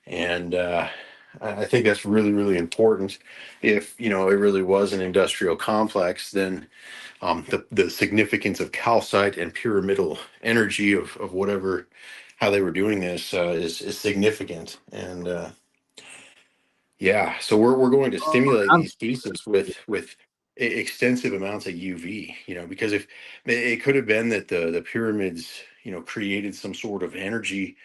and I think that's really important. If it really was an industrial complex, then the significance of calcite and pyramidal energy of whatever how they were doing this is significant, and yeah, so we're going to stimulate Um, these pieces with extensive amounts of UV, because if it could have been that the pyramids, created some sort of energy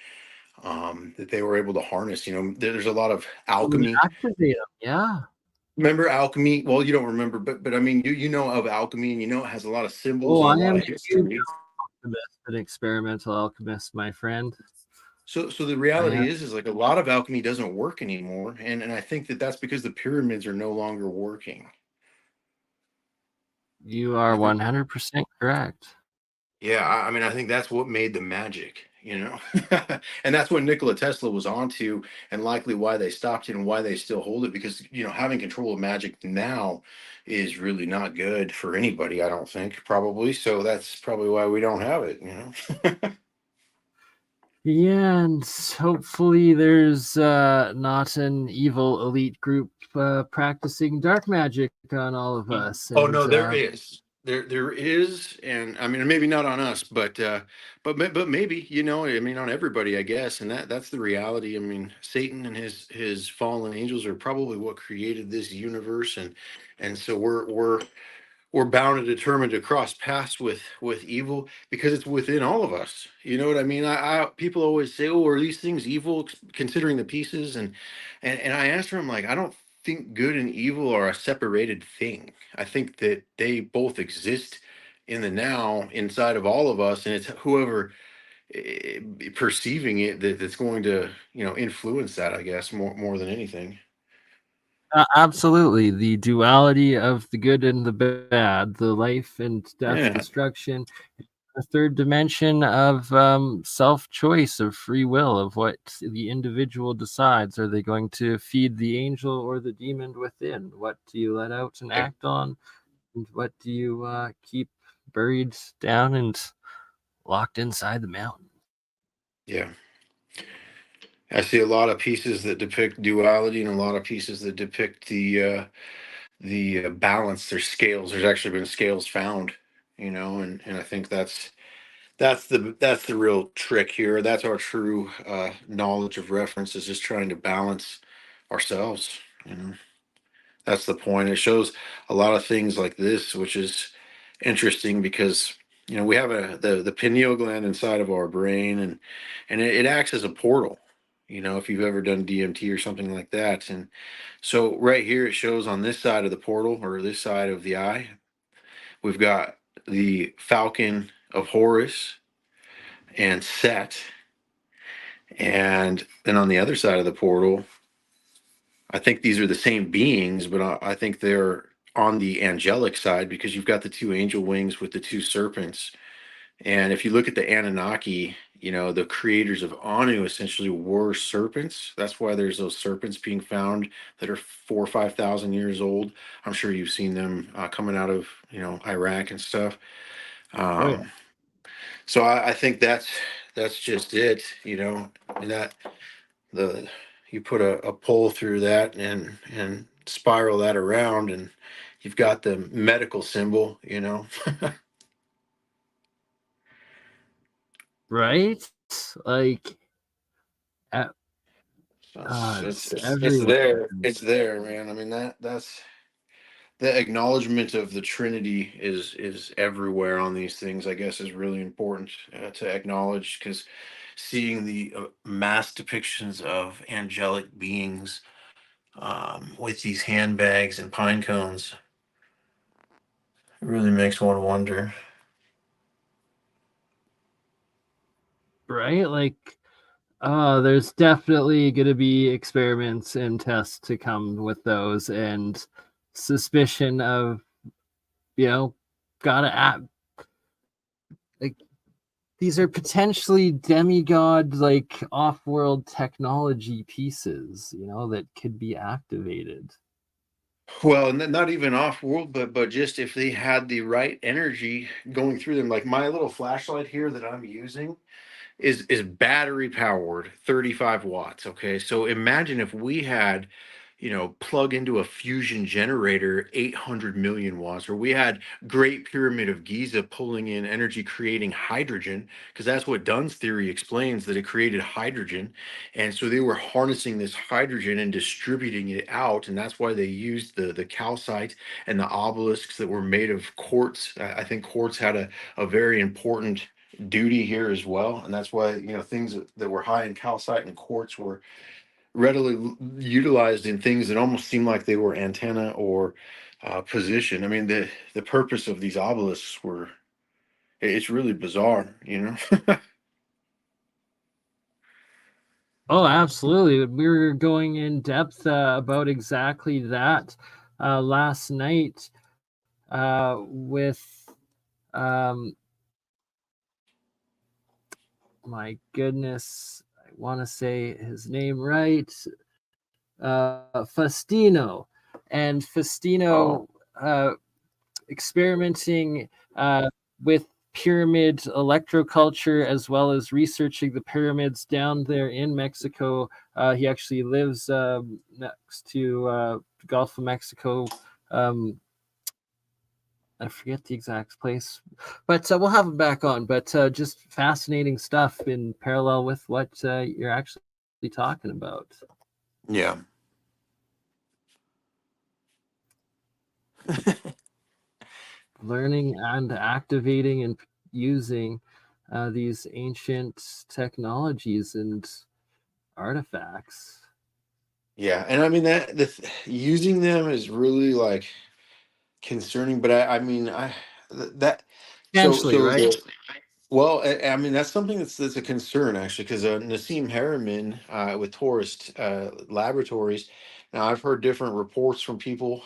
that they were able to harness. There's a lot of alchemy. activate them. Yeah. Remember alchemy? Well, you don't remember, but I mean, you know of alchemy, and it has a lot of symbols Oh, and I a lot am of a huge history. alchemist, an experimental alchemist, my friend. So the I reality am. is like a lot of alchemy doesn't work anymore, and I think that's because the pyramids are no longer working. You are I think 100% correct. Yeah, I mean, I think that's what made the magic, and that's what Nikola Tesla was onto, and likely why they stopped it and why they still hold it. Because having control of magic now is really not good for anybody. I don't think probably. So that's probably why we don't have it. Yeah, and hopefully there's not an evil elite group practicing dark magic on all of us. Oh And no, there is. There is, and I mean maybe not on us, but maybe, you know, I mean on everybody, I guess, and that's the reality. I mean, Satan and his fallen angels are probably what created this universe, and so we're bound and determined to cross paths with evil because it's within all of us. You know what I mean? I people always say, "Oh, are these things evil?" Considering the pieces, and I answer them like, I don't think good and evil are a separated thing. I think that they both exist in the now inside of all of us, and it's whoever perceiving it that's going to, you know, influence that. I guess more than anything. absolutely, the duality of the good and the bad, the life and death, Yeah. destruction, the third dimension of self-choice, of free will, of what the individual decides. Are they going to feed the angel or the demon within? What do you let out and act on? And what do you keep buried down and locked inside the mountain? Yeah. I see a lot of pieces that depict duality and a lot of pieces that depict the balance. There's scales. There's actually been scales found, you know, and I think that's the real trick here. That's our true knowledge of reference, is just trying to balance ourselves. You know, that's the point. It shows a lot of things like this, which is interesting because, you know, we have the pineal gland inside of our brain, and it acts as a portal. You know, if you've ever done DMT or something like that, and so right here it shows on this side of the portal, or this side of the eye, we've got the falcon of Horus and Set, and then on the other side of the portal, I think these are the same beings, but I think they're on the angelic side because you've got the two angel wings with the two serpents. And if you look at the Anunnaki, you know, the creators of Anu essentially were serpents. That's why there's those serpents being found that are 4 or 5 thousand years old. I'm sure you've seen them coming out of, you know, Iraq and stuff. Oh yeah. So I think that's just it, you know, and that the you put a pole through that and spiral that around, and you've got the medical symbol, you know. Right? Like, It's it's it's everywhere. there. It's there, man. I mean that's the acknowledgement of the Trinity is everywhere on these things. I guess is really important to acknowledge, because seeing the mass depictions of angelic beings with these handbags and pine cones, it really makes one wonder. Right? Like, there's definitely going to be experiments and tests to come with those, and suspicion of, you know, gotta act like these are potentially demigod, like off-world technology pieces, you know, that could be activated. Well, not even off world, but just if they had the right energy going through them, like my little flashlight here that I'm using is battery powered, 35 watts. Okay, so imagine if we had, you know, plug into a fusion generator, 800 million watts, or we had Great Pyramid of Giza pulling in energy, creating hydrogen, because that's what Dunn's theory explains, that it created hydrogen. And so they were harnessing this hydrogen and distributing it out, and that's why they used the calcite and the obelisks that were made of quartz. I think quartz had a very important duty here as well, and that's why, you know, things that were high in calcite and quartz were readily utilized in things that almost seemed like they were antenna or position. I mean, the purpose of these obelisks were, it's really bizarre, you know. Oh, absolutely. We were going in depth about exactly that last night with, um, my goodness, I want to say his name right, Faustino. And Oh, Faustino experimenting with pyramid electroculture, as well as researching the pyramids down there in Mexico. He actually lives next to the Gulf of Mexico. I forget the exact place, but we'll have him back on. But just fascinating stuff in parallel with what you're actually talking about. Yeah. Learning and activating and using these ancient technologies and artifacts. Yeah, and I mean using them is really like concerning, but I mean that Potentially, right? well, I mean that's something that's a concern actually, because Nassim Harriman with Tourist Laboratories. Now I've heard different reports from people.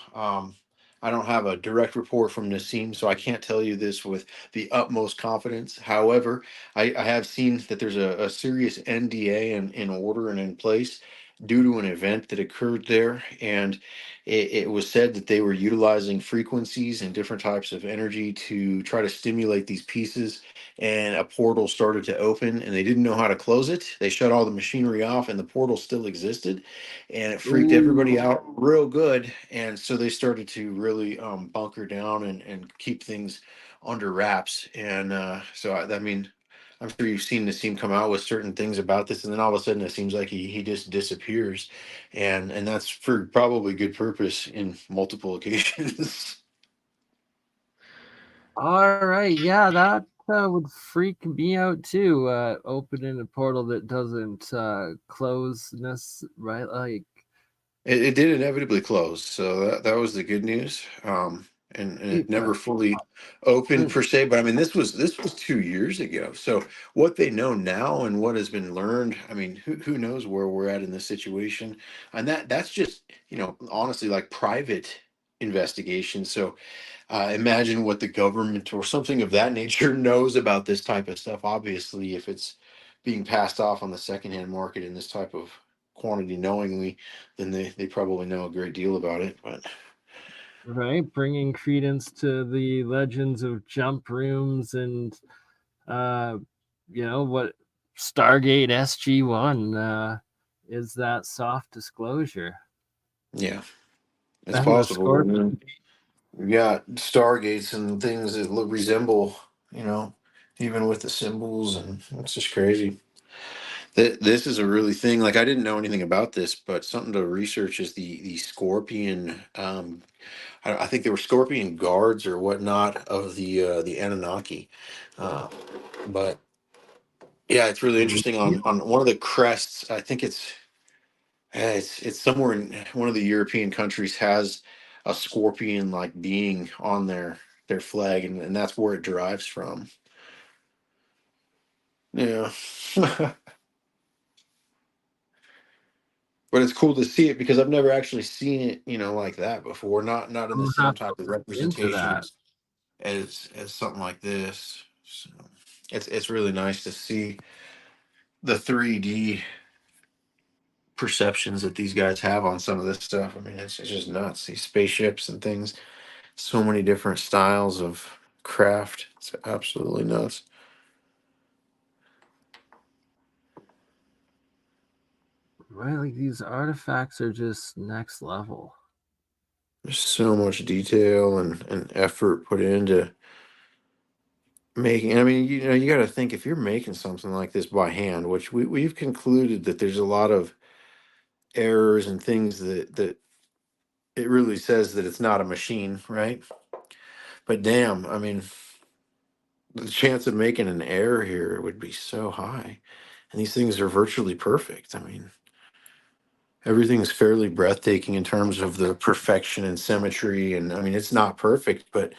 I don't have a direct report from Nassim, so I can't tell you this with the utmost confidence. However, I have seen that there's a serious NDA in order and in place due to an event that occurred there, and it was said that they were utilizing frequencies and different types of energy to try to stimulate these pieces, and a portal started to open and they didn't know how to close it. They shut all the machinery off and the portal still existed, and it freaked everybody out real good. And so they started to really bunker down and keep things under wraps. And I mean, I'm sure you've seen Nassim come out with certain things about this, and then all of a sudden it seems like he just disappears, and that's for probably good purpose in multiple occasions. All right, yeah, that would freak me out too. Opening a portal that doesn't close, right? Like It did inevitably close, so that was the good news. And it never fully opened per se. But I mean, this was 2 years ago. So what they know now and what has been learned, I mean, who knows where we're at in this situation? And that's just honestly like private investigation. So imagine what the government or something of that nature knows about this type of stuff. Obviously, if it's being passed off on the secondhand market in this type of quantity knowingly, then they probably know a great deal about it. But right, bringing credence to the legends of jump rooms and what Stargate SG-1 is that soft disclosure. yeah, it's And the possible. I Scorpion. mean, we got stargates and things that resemble, even with the symbols, and it's just crazy. This is a really thing. Like I didn't know anything about this, but something to research is the scorpion. I think they were scorpion guards or whatnot of the Anunnaki, but yeah, it's really interesting on one of the crests. I think it's somewhere in one of the European countries has a scorpion like being on their flag, and that's where it derives from. Yeah. But it's cool to see it because I've never actually seen it, like that before. Not in I'm the gonna same have type of to look into representation that. as something like this. So it's really nice to see the 3D perceptions that these guys have on some of this stuff. I mean, it's just nuts. These spaceships and things, so many different styles of craft. It's absolutely nuts. Right, like these artifacts are just next level. There's so much detail and effort put into making. I mean, you got to think if you're making something like this by hand, which we've concluded that there's a lot of errors and things that it really says that it's not a machine, right? But damn, I mean, the chance of making an error here would be so high. And these things are virtually perfect. I mean, everything's fairly breathtaking in terms of the perfection and symmetry. And I mean, it's not perfect, but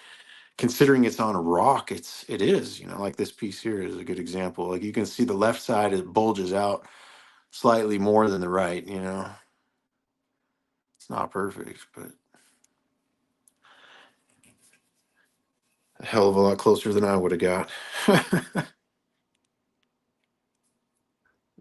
considering it's on a rock, it is. Like this piece here is a good example. Like you can see the left side, it bulges out slightly more than the right. It's not perfect, but a hell of a lot closer than I would have got.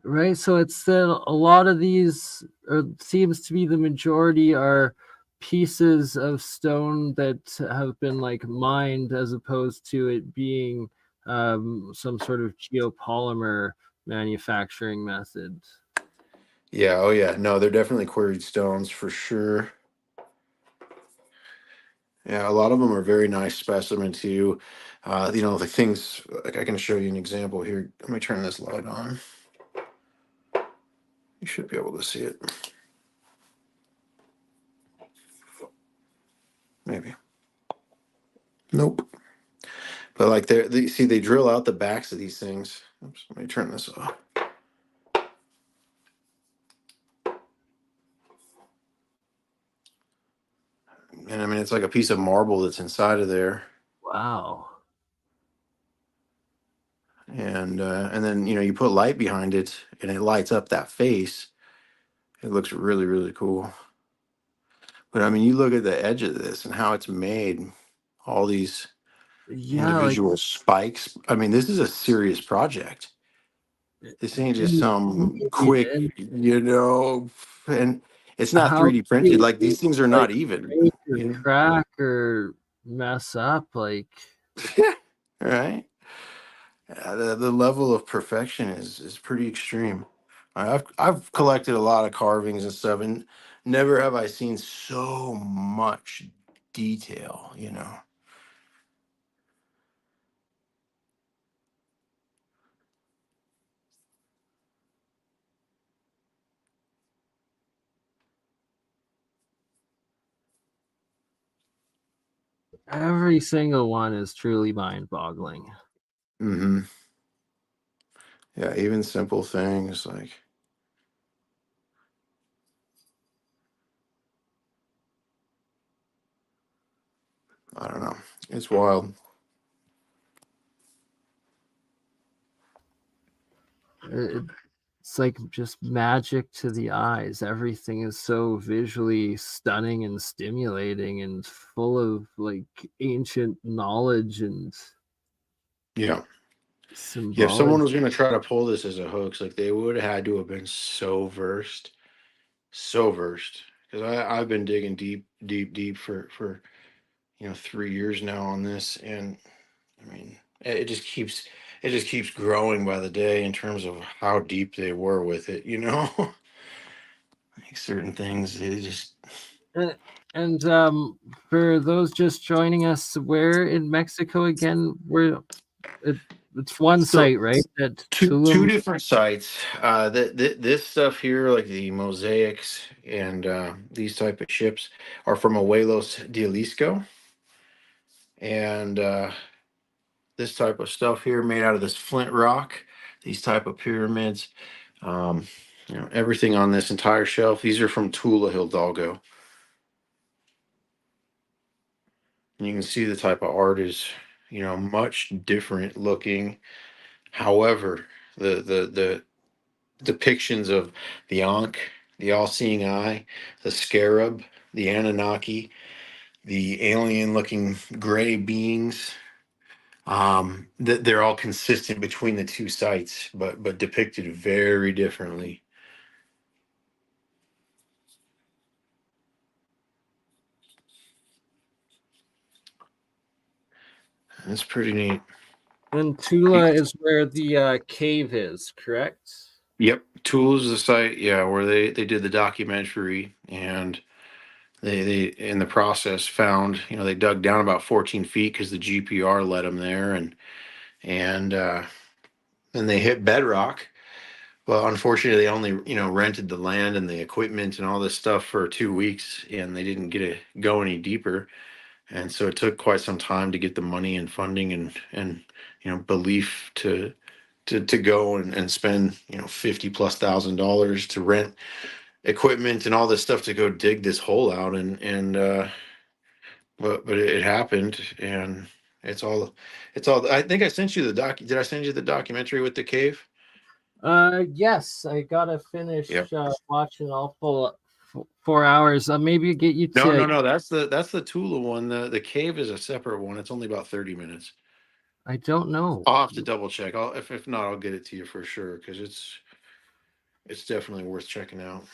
Right, so it's that a lot of these, or seems to be the majority, are pieces of stone that have been like mined, as opposed to it being some sort of geopolymer manufacturing method. Yeah, oh yeah. No, they're definitely quarried stones for sure. Yeah, a lot of them are very nice specimen too. The things like I can show you an example here. Let me turn this light on. You should be able to see it. Maybe. Nope. But like they drill out the backs of these things. Oops, let me turn this off. And I mean, it's like a piece of marble that's inside of there. Wow. And then you put light behind it, and it lights up that face. It looks really, really cool. But I mean, you look at the edge of this and how it's made. All these Yeah, like individual spikes. I mean, this is a serious project. This ain't just some indeed. quick, And and it's not how 3D could printed. Like you, these things are like, not even. break or crack or mess up? Like, Right? The level of perfection is pretty extreme. I've collected a lot of carvings and stuff, and never have I seen so much detail. every single one is truly mind-boggling. Hmm. Yeah, even simple things like I don't know. It's wild. It's like just magic to the eyes. Everything is so visually stunning and stimulating and full of like ancient knowledge and Yeah. Yeah, if someone symbology. was gonna try to pull this as a hoax, like they would have had to have been so versed. Because I've been digging deep, deep, deep for 3 years now on this, and I mean it just keeps growing by the day in terms of how deep they were with it. Like certain things, they just And, and for those just joining us, where in Mexico again? It, it's one so site, right? At two Tulum. different sites. This stuff here, like the mosaics and these type of ships, are from Abuelos de Jalisco, and this type of stuff here made out of this flint rock. These type of pyramids, um, everything on this entire shelf. These are from Tula Hidalgo. And you can see the type of art is, much different looking. However, the depictions of the Ankh, the all-seeing eye, the scarab, the Anunnaki, the alien-looking gray beings. They're all consistent between the two sites, but depicted very differently. It's pretty neat. And Tula is where the cave is, correct? Yep, Tool is the site, yeah, where they did the documentary, and they in the process found, they dug down about 14 feet because the GPR led them there, and then they hit bedrock. Well, unfortunately, they only rented the land and the equipment and all this stuff for 2 weeks, and they didn't get to go any deeper. And so it took quite some time to get the money and funding and belief to go and spend 50+ thousand dollars to rent equipment and all this stuff to go dig this hole out, and but it happened, and it's all. I think I sent you the doc. Did I send you the documentary with the cave? Yes, I gotta Yep. finish watching all full 4 hours. Maybe get you No, no, to. no. That's the Tula one. The cave is a separate one. It's only about 30 minutes. I don't know. I'll have to double check. If not, I'll get it to you for sure because it's definitely worth checking out.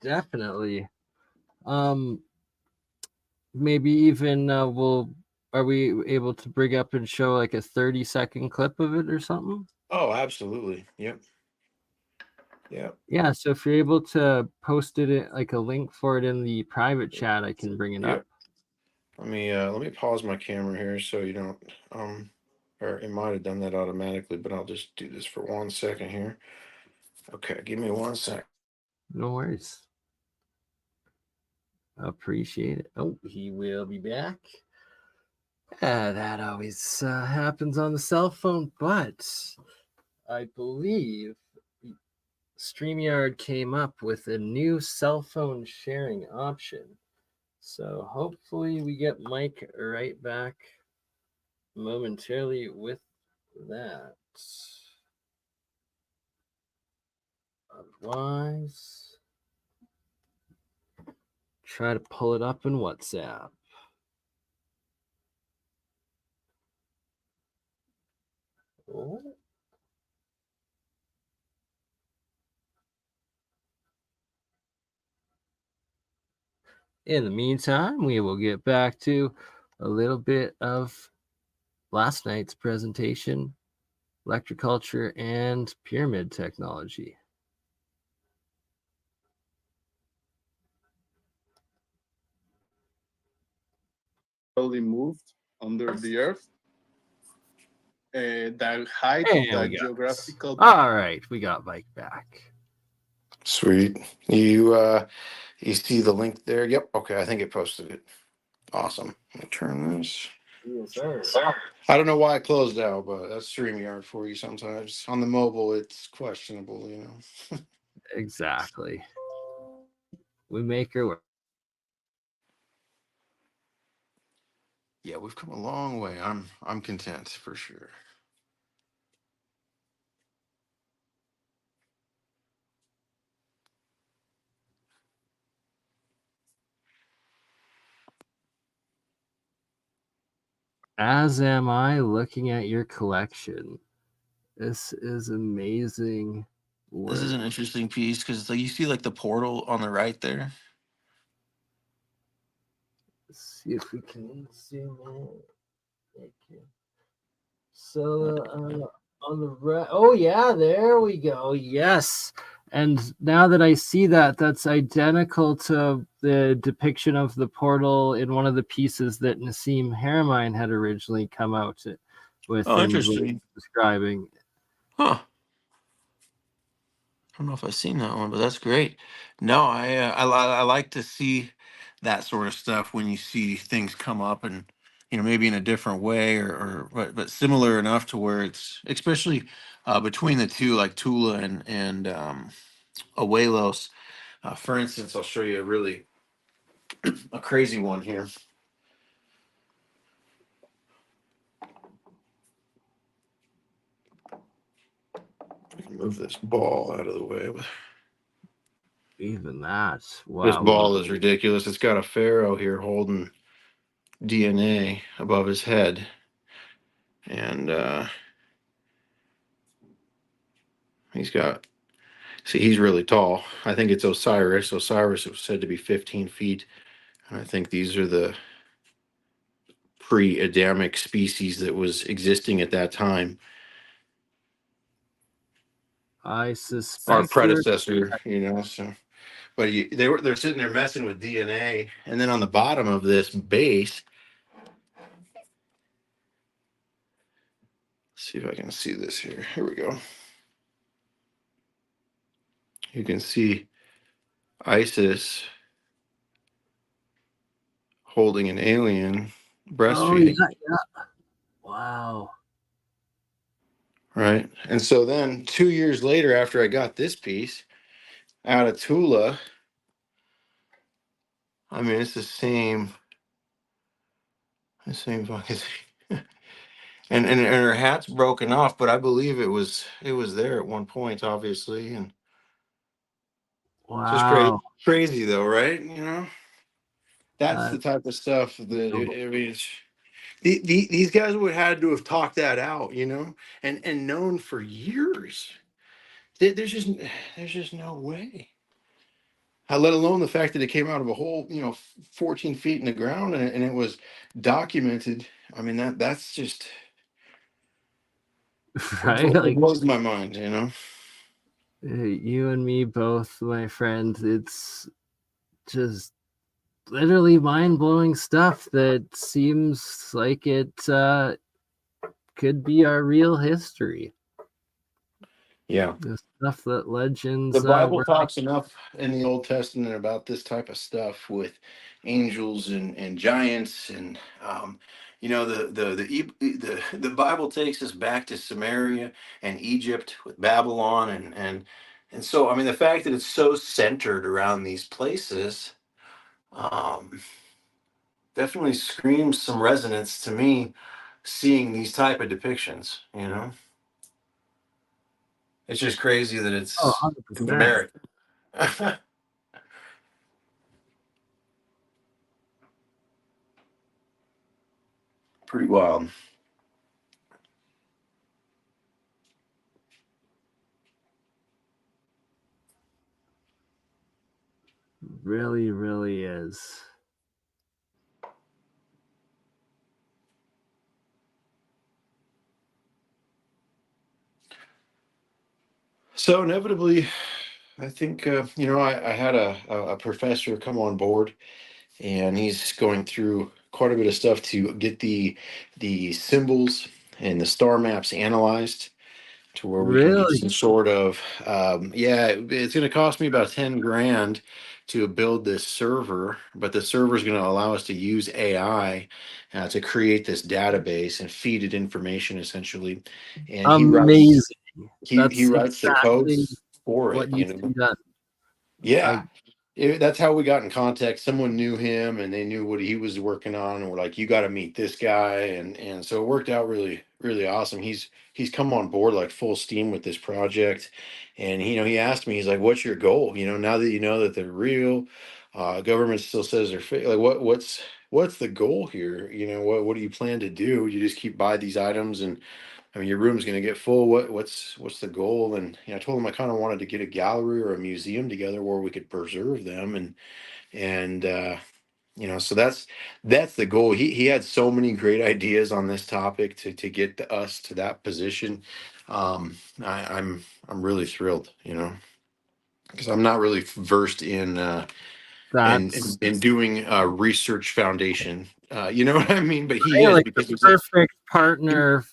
Definitely. Maybe even we'll are we able to bring up and show like a 30-second clip of it or something? Oh, absolutely. Yep. Yep. Yeah, so if you're able to post it like a link for it in the private chat, I can bring it up. Yep. Let me pause my camera here so you don't or it might have done that automatically, but I'll just do this for 1 second here. Okay, give me 1 sec. No worries. Appreciate it. Oh, he will be back. That always happens on the cell phone, but I believe StreamYard came up with a new cell phone sharing option. So hopefully we get Mike right back momentarily with that. Otherwise, try to pull it up in WhatsApp. Oh. In the meantime, we will get back to a little bit of last night's presentation, electroculture and pyramid technology. Slowly moved under the earth. The height And of we that got geographical. All right, we got Mike back. Sweet. You see the link there? Yep. Okay, I think it posted it. Awesome. Let me turn this. Yes, sir. I don't know why I closed out, but that's StreamYard for you sometimes. On the mobile, it's questionable, you know. Exactly. We make her work. Yeah, we've come a long way. I'm content for sure. As am I looking at your collection. This is amazing work. This is an interesting piece because like you see like the portal on the right there. Let's see if we can zoom in. Okay. So on the right, oh yeah, there we go. Yes. And now that I see that, that's identical to the depiction of the portal in one of the pieces that Nassim Haramein had originally come out with. Oh, and was interesting. describing. Huh. I don't know if I've seen that one, but that's great. No, I like to see that sort of stuff when you see things come up and maybe in a different way or but similar enough to where it's especially between the two like Tula and Abuelos. For instance, I'll show you a crazy one here. I can move this ball out of the way. Even that. Wow. This ball is ridiculous. It's got a pharaoh here holding DNA above his head. And he's really tall. I think it's Osiris. Osiris was said to be 15 feet. And I think these are the pre-Adamic species that was existing at that time. I suspect Our predecessor, so. But they're sitting there messing with DNA, and then on the bottom of this base, see if I can see this here. Here we go. You can see Isis holding an alien breastfeeding. Oh, yeah. Wow. Right. And so then 2 years later, after I got this piece out of Tula, I mean, it's the same fucking thing. and her hat's broken off, but I believe it was there at one point, obviously. And just crazy though, right? That's the type of stuff that I mean, these guys would had to have talked that out, and known for years. There's just no way. let alone the fact that it came out of a hole, 14 feet in the ground, and it was documented. I mean, that's just Right? it Like blows my mind. you and me both, my friend. It's just literally mind-blowing stuff that seems like it could be our real history. Yeah. The stuff that legends The Bible were. talks enough in the Old Testament about this type of stuff with angels and giants, and the Bible takes us back to Samaria and Egypt with Babylon, and so I mean the fact that it's so centered around these places um, definitely screams some resonance to me. Seeing these type of depictions, it's just crazy that Oh, it's in 100%. America. Pretty wild. Really, really is. So inevitably, I think I had a professor come on board, and he's going through quite a bit of stuff to get the symbols and the star maps analyzed to where we can get Really? some sort of yeah. It's going to cost me about 10 grand to build this server, but the server is going to allow us to use AI to create this database and feed it information essentially, and Amazing. he That's writes the exactly codes for what it. needs to be done. Yeah, Like, that's how we got in contact. Someone knew him, and they knew what he was working on, and we're like, "You got to meet this guy," and so it worked out really, really awesome. He's come on board like full steam with this project, and he asked me, he's like, "What's your goal? Now that you know that they're real, government still says they're fake. Like, what's the goal here? What do you plan to do? You just keep buy these items and." I mean, your room's going to get full. What's the goal? And I told him I kind of wanted to get a gallery or a museum together where we could preserve them, and so that's the goal. He had so many great ideas on this topic to get us to that position. I'm really thrilled, because I'm not really versed that's in doing research foundation. You know what I mean? But he right, is like because the perfect partner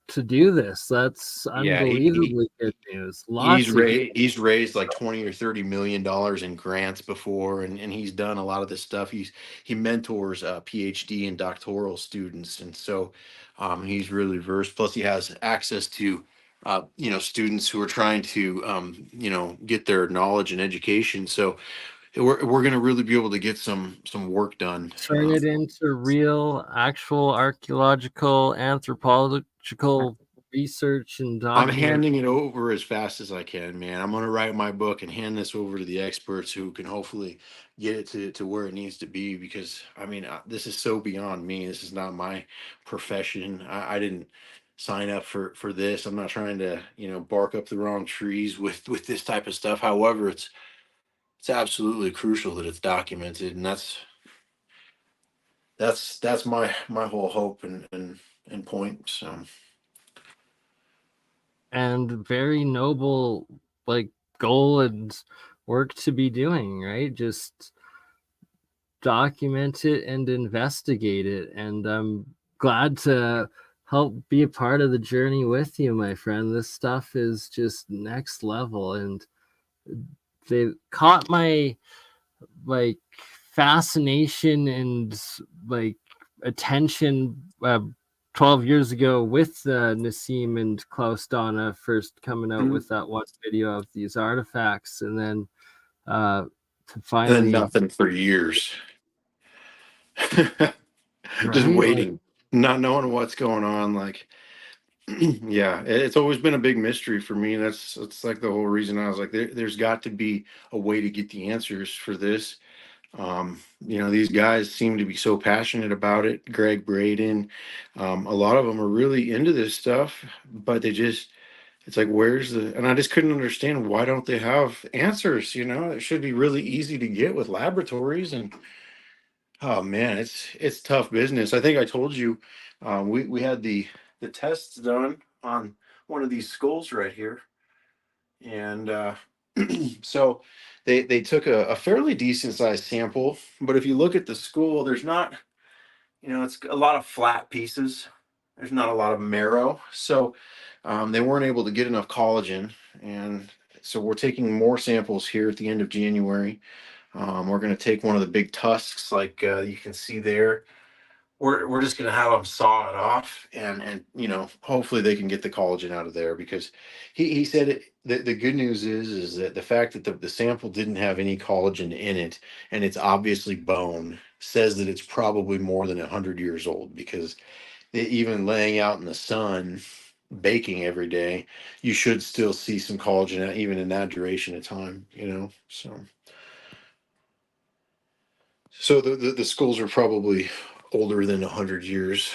to do this. That's yeah, he unbelievably good news. Lots of good. He's raised like 20 or 30 million dollars in grants before, and he's done a lot of this stuff. He mentors PhD and doctoral students, and so he's really versed. Plus, he has access to students who are trying to get their knowledge and education. So we're going to really be able to get some work done. Turn it into real, actual archaeological, anthropological research and I'm document. handing it over as fast as I can, man. I'm going to write my book and hand this over to the experts who can hopefully get it to where it needs to be. Because I mean, this is so beyond me. This is not my profession. I didn't sign up for this. I'm not trying to bark up the wrong trees with this type of stuff. However, it's absolutely crucial that it's documented, and that's my whole hope and point. So. And very noble, like, goal and work to be doing, right? Just document it and investigate it. And I'm glad to help be a part of the journey with you, my friend. This stuff is just next level, and they caught my like fascination and like attention 12 years ago with Nassim and Klaus Donna first coming out with that one video of these artifacts, and then to And then finally nothing for years. Just right, like, waiting, not knowing what's going on. Like, yeah, it's always been a big mystery for me. That's like the whole reason I was like, there's got to be a way to get the answers for this. These guys seem to be so passionate about it. Greg Braden, a lot of them are really into this stuff, but it's like, where's the, and I just couldn't understand, why don't they have answers? You know, it should be really easy to get with laboratories. And oh man, it's tough business. I think I told you, we had the tests done on one of these skulls right here, and so they took a fairly decent sized sample. But if you look at the skull, there's not, you know, it's a lot of flat pieces. There's not a lot of marrow, so they weren't able to get enough collagen, and so we're taking more samples here at the end of January. We're going to take one of the big tusks, like you can see there. We're just going to have them saw it off, and you know, hopefully they can get the collagen out of there, because he said the good news is that the fact that the sample didn't have any collagen in it, and it's obviously bone, says that it's probably more than 100 years old, because even laying out in the sun baking every day, you should still see some collagen even in that duration of time, you know. So the skulls are probably older than 100 years.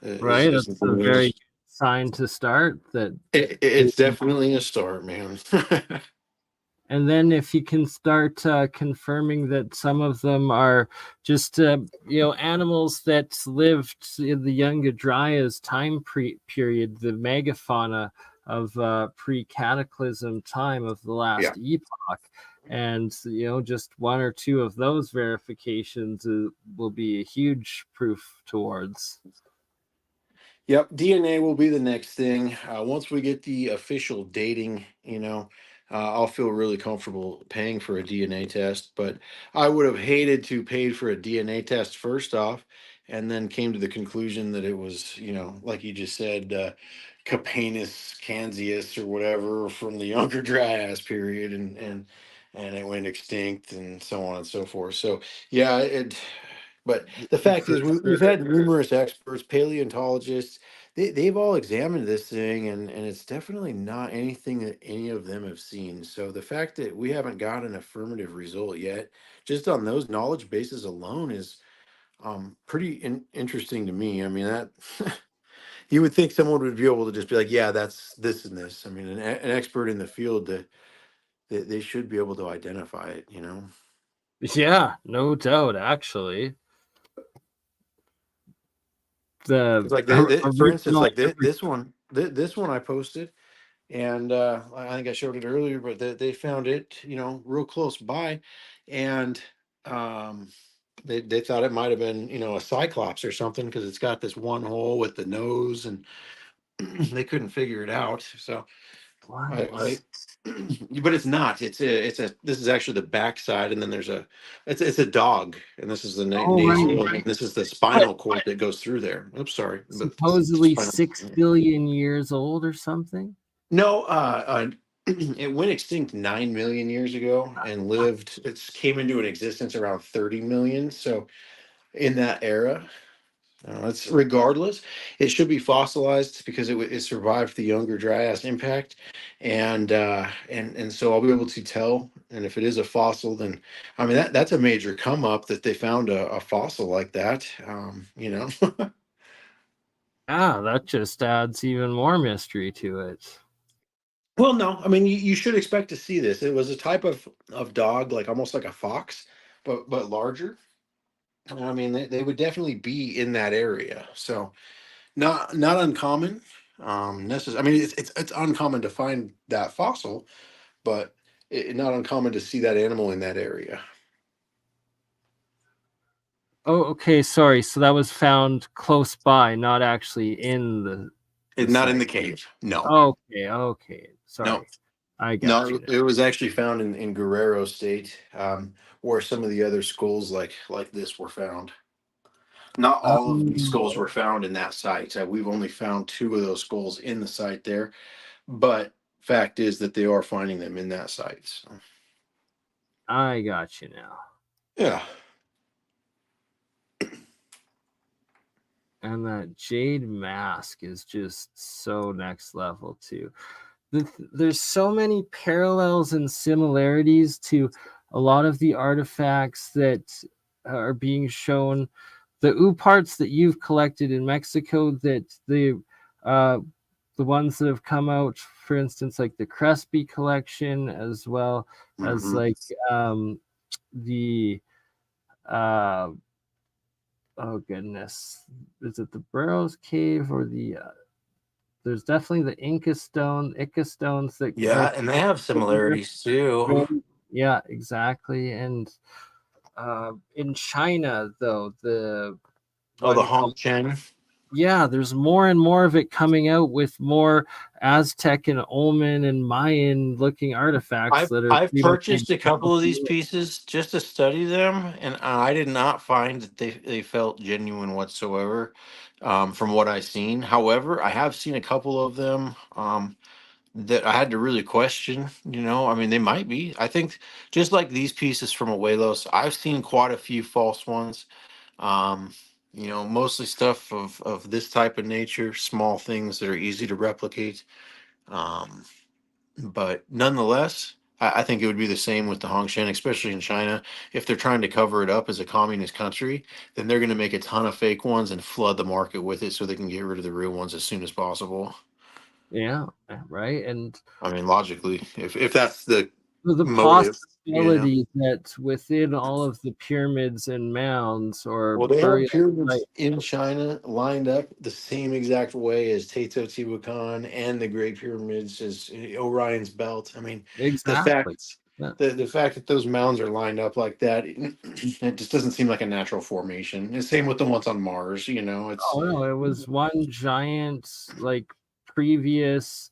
Right, Is that's a very good sign to start. That it's definitely a start, man. and then if you can start confirming that some of them are just animals that lived in the Younger Dryas time period, the megafauna of pre-cataclysm time of the last epoch, and just one or two of those verifications will be a huge proof towards. Yep, DNA will be the next thing. Once we get the official dating, I'll feel really comfortable paying for a DNA test. But I would have hated to pay for a DNA test first off, and then came to the conclusion that it was, like you just said, Capanus canzius or whatever from the Younger Dryas period, and it went extinct, and so on and so forth. So yeah, but the fact is, we've had numerous experts, paleontologists. They've all examined this thing, and it's definitely not anything that any of them have seen. So the fact that we haven't got an affirmative result yet, just on those knowledge bases alone, is pretty interesting to me. I mean, that you would think someone would be able to just be like, yeah, that's this and this. I mean, an expert in the field, that they should be able to identify it. Yeah, no doubt. Actually, the It's like for instance, original like this one I posted, and I think I showed it earlier, but they found it, real close by, and um, they thought it might have been, a cyclops or something, because it's got this one hole with the nose, and they couldn't figure it out. So but it's not. It's a. This is actually the backside, and then there's it's a dog, and this is the nasal, and this is the spinal cord that goes through there. Oops, sorry. Supposedly 6 billion years old or something. No, it went extinct 9 million years ago and lived. It came into an existence around 30 million. So in that era. It's regardless. It should be fossilized because it survived the Younger Dryas impact, and so I'll be able to tell. And if it is a fossil, then I mean that's a major come up that they found a fossil like that. That just adds even more mystery to it. Well, no, I mean you should expect to see this. It was a type of dog, like almost like a fox, but larger. I mean they would definitely be in that area. So. Not uncommon. Necessary. I mean, it's uncommon to find that fossil, but not uncommon to see that animal in that area. Oh, okay. Sorry. So that was found close by, not actually in the It's not site. in the cave. No. Okay. Sorry. No. I got you. It was actually found in Guerrero State, where some of the other skulls like this were found. Not all of these skulls were found in that site. We've only found 2 of those skulls in the site there, but fact is that they are finding them in that site. So. I got you now. Yeah. And that jade mask is just so next level too. There's so many parallels and similarities to a lot of the artifacts that are being shown. The parts that you've collected in Mexico, that the the ones that have come out, for instance, like the Crespi collection, as well as like the oh goodness, is it the Burroughs Cave or the there's definitely the Ica stones that Yeah, and they have similarities too. Yeah, exactly. And in China, though, the what do you call Hongchen. Yeah, there's more and more of it coming out with more Aztec and Olmec and Mayan looking artifacts that are. I've purchased a couple of these pieces just to study them, and I did not find that they felt genuine whatsoever, from what I've seen. However, I have seen a couple of them that I had to really question. I mean, they might be. I think just like these pieces from Abuelos, I've seen quite a few false ones. Um, mostly stuff of this type of nature, small things that are easy to replicate. Um, but nonetheless, I think it would be the same with the Hongshan, especially in China. If they're trying to cover it up as a communist country, then they're going to make a ton of fake ones and flood the market with it so they can get rid of the real ones as soon as possible. Yeah, right. And I mean, logically, if that's the the motive, possibility that within all of the pyramids and mounds or Well, they have burial pyramids sites, in China lined up the same exact way as Teotihuacan and the Great Pyramids, as Orion's Belt. I mean, the exactly. fact Yeah. the fact that those mounds are lined up like that, it just doesn't seem like a natural formation. The same with the ones on Mars. It's Oh no, it was one giant like previous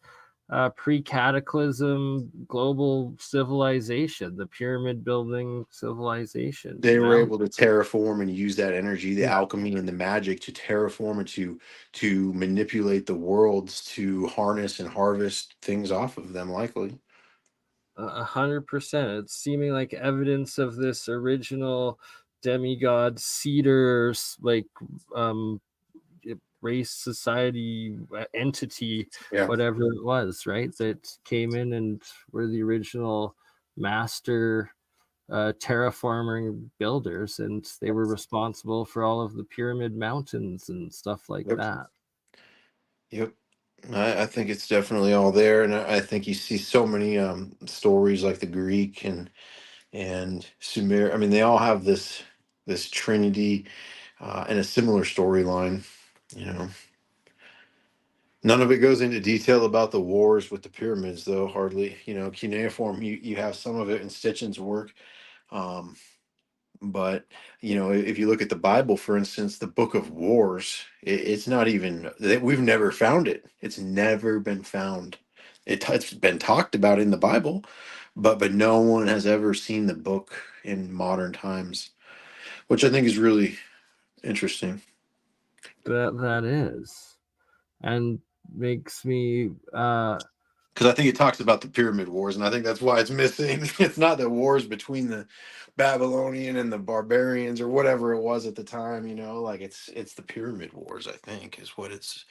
pre-cataclysm global civilization, the pyramid building civilization. they were Mount. able to terraform and use that energy, the Yeah, alchemy and the magic, to terraform and to manipulate the worlds to harness and harvest things off of them, likely. 100%. It's seeming like evidence of this original demigod cedar like um race society entity, Yeah. whatever it was, right? That came in and were the original master terraforming builders, and they were responsible for all of the pyramid mountains and stuff like Yep. that. Yep. I think it's definitely all there, and I think you see so many stories like the Greek and Sumer. I mean, they all have this trinity and a similar storyline. You know, none of it goes into detail about the wars with the pyramids, though. Hardly. Cuneiform. You have some of it in Stitchen's work. Um, But if you look at the Bible, for instance, the Book of Wars, it's not even we've never found it. It's never been found. It's been talked about in the Bible, but no one has ever seen the book in modern times, which I think is really interesting. That is, and makes me Because I think it talks about the Pyramid Wars, and I think that's why it's missing. It's not the wars between the Babylonian and the barbarians or whatever it was at the time. Like it's the Pyramid Wars. I think is what it's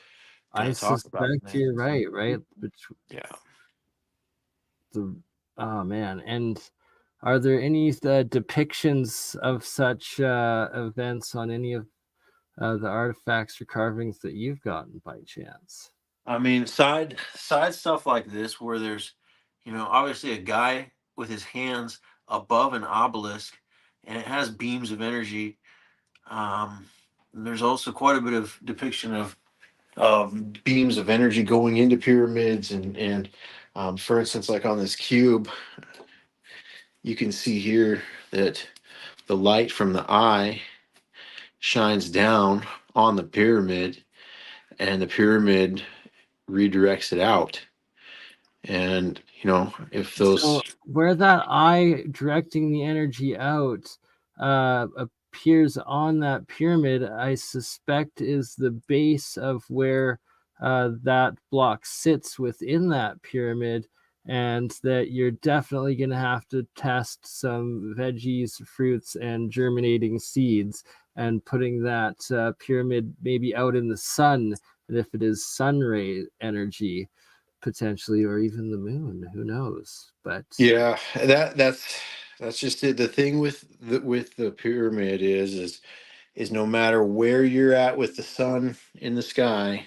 going I to talk about. suspect you're right. But Yeah. the oh man, and are there any depictions of such events on any of the artifacts or carvings that you've gotten by chance? I mean, side stuff like this, where there's, obviously a guy with his hands above an obelisk, and it has beams of energy. There's also quite a bit of depiction of beams of energy going into pyramids, and for instance, like on this cube, you can see here that the light from the eye shines down on the pyramid, and the pyramid redirects it out. And if those So where that eye directing the energy out appears on that pyramid, I suspect is the base of where that block sits within that pyramid, and that you're definitely going to have to test some veggies, fruits, and germinating seeds, and putting that pyramid maybe out in the sun. And if it is sun ray energy, potentially, or even the moon, who knows? But Yeah, that's just it. The thing with the pyramid is no matter where you're at with the sun in the sky,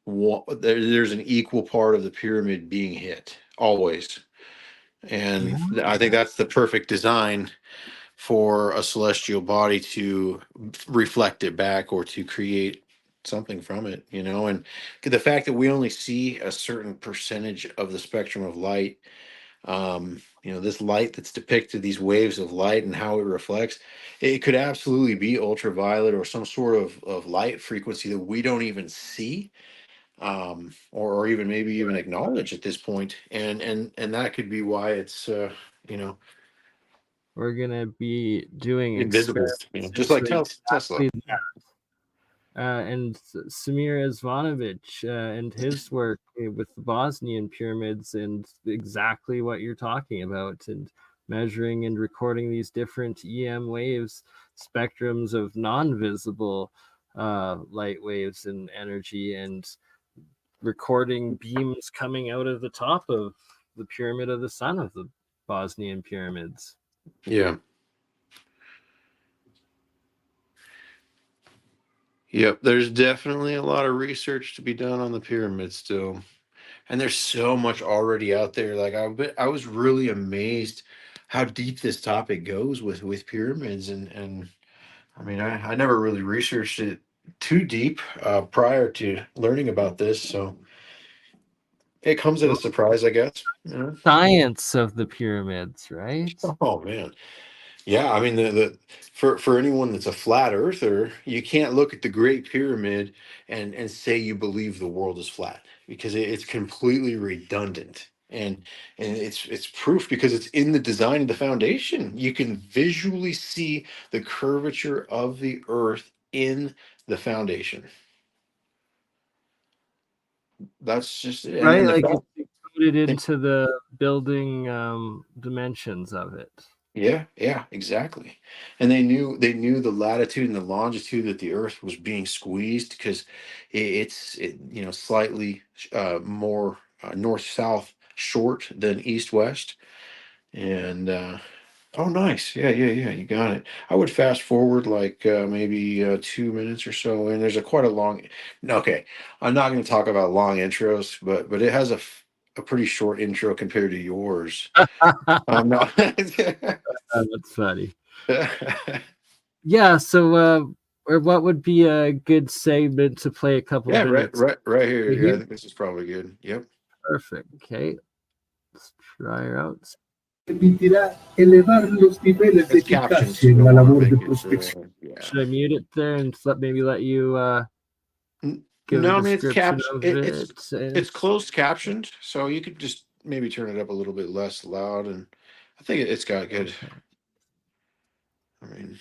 there's an equal part of the pyramid being hit always. And I think that's the perfect design for a celestial body to reflect it back or to create something from it, you know. And the fact that we only see a certain percentage of the spectrum of light, you know, this light that's depicted, these waves of light and how it reflects, it could absolutely be ultraviolet or some sort of light frequency that we don't even see, or even maybe even acknowledge at this point. And that could be why it's you know, We're gonna be doing invisible, experiments you know, just like into Tesla. exactly that. And Samir Zvanovic and his work with the Bosnian pyramids and exactly what you're talking about, and measuring and recording these different EM waves, spectrums of non-visible light waves and energy, and recording beams coming out of the top of the pyramid of the sun of the Bosnian pyramids. Yeah. Yep, there's definitely a lot of research to be done on the pyramids still. And there's so much already out there. Like I was really amazed how deep this topic goes with pyramids. And I mean, I never really researched it too deep prior to learning about this. So it comes as a surprise, I guess. You know? Science of the pyramids, right? Oh man. Yeah, I mean the for anyone that's a flat earther, you can't look at the Great Pyramid and say you believe the world is flat, because it's completely redundant. And it's proof because it's in the design of the foundation. You can visually see the curvature of the earth in the foundation. That's just it. Right, And the like fact, it's included into the building dimensions of it. yeah, exactly. And they knew the latitude and the longitude that the Earth was being squeezed, because you know, slightly more north south short than east west. And oh, nice, yeah, you got it. I would fast forward like maybe 2 minutes or so, and there's a quite a long. Okay, I'm not going to talk about long intros, but it has a pretty short intro compared to yours. I'm not. That's funny. Yeah, so or what would be a good segment to play a couple Yeah, minutes? right here. Right Yeah, I here? think this is probably good. Yep. Perfect. Okay, let's try her out. Permitirá elevar los niveles de It's captioned, eficacia so en you'll la want to labor de make it. prospección. Yeah. Should I mute it there and maybe let you give No, a I mean it's description of it? it's closed captioned, so you could just maybe turn it up a little bit less loud, and I think it's got good. Okay. I mean,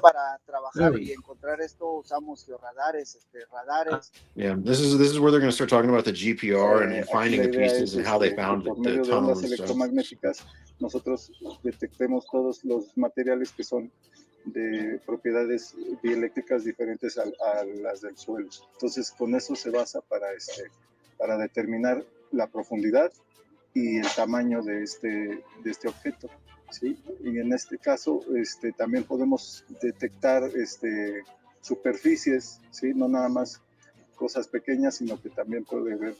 Para trabajar y encontrar esto usamos georradares, radares. yeah, this is where they're going to start talking about the GPR and finding the pieces and how they found por the medio de tunnel ondas and stuff. electromagnéticas nosotros detectemos todos los materiales que son de propiedades dieléctricas diferentes a las del suelo. Entonces con eso se basa para determinar la profundidad y el tamaño de este objeto, ¿sí? Y en este caso también podemos detectar superficies, ¿sí? No nada más cosas pequeñas, sino que también puede ver,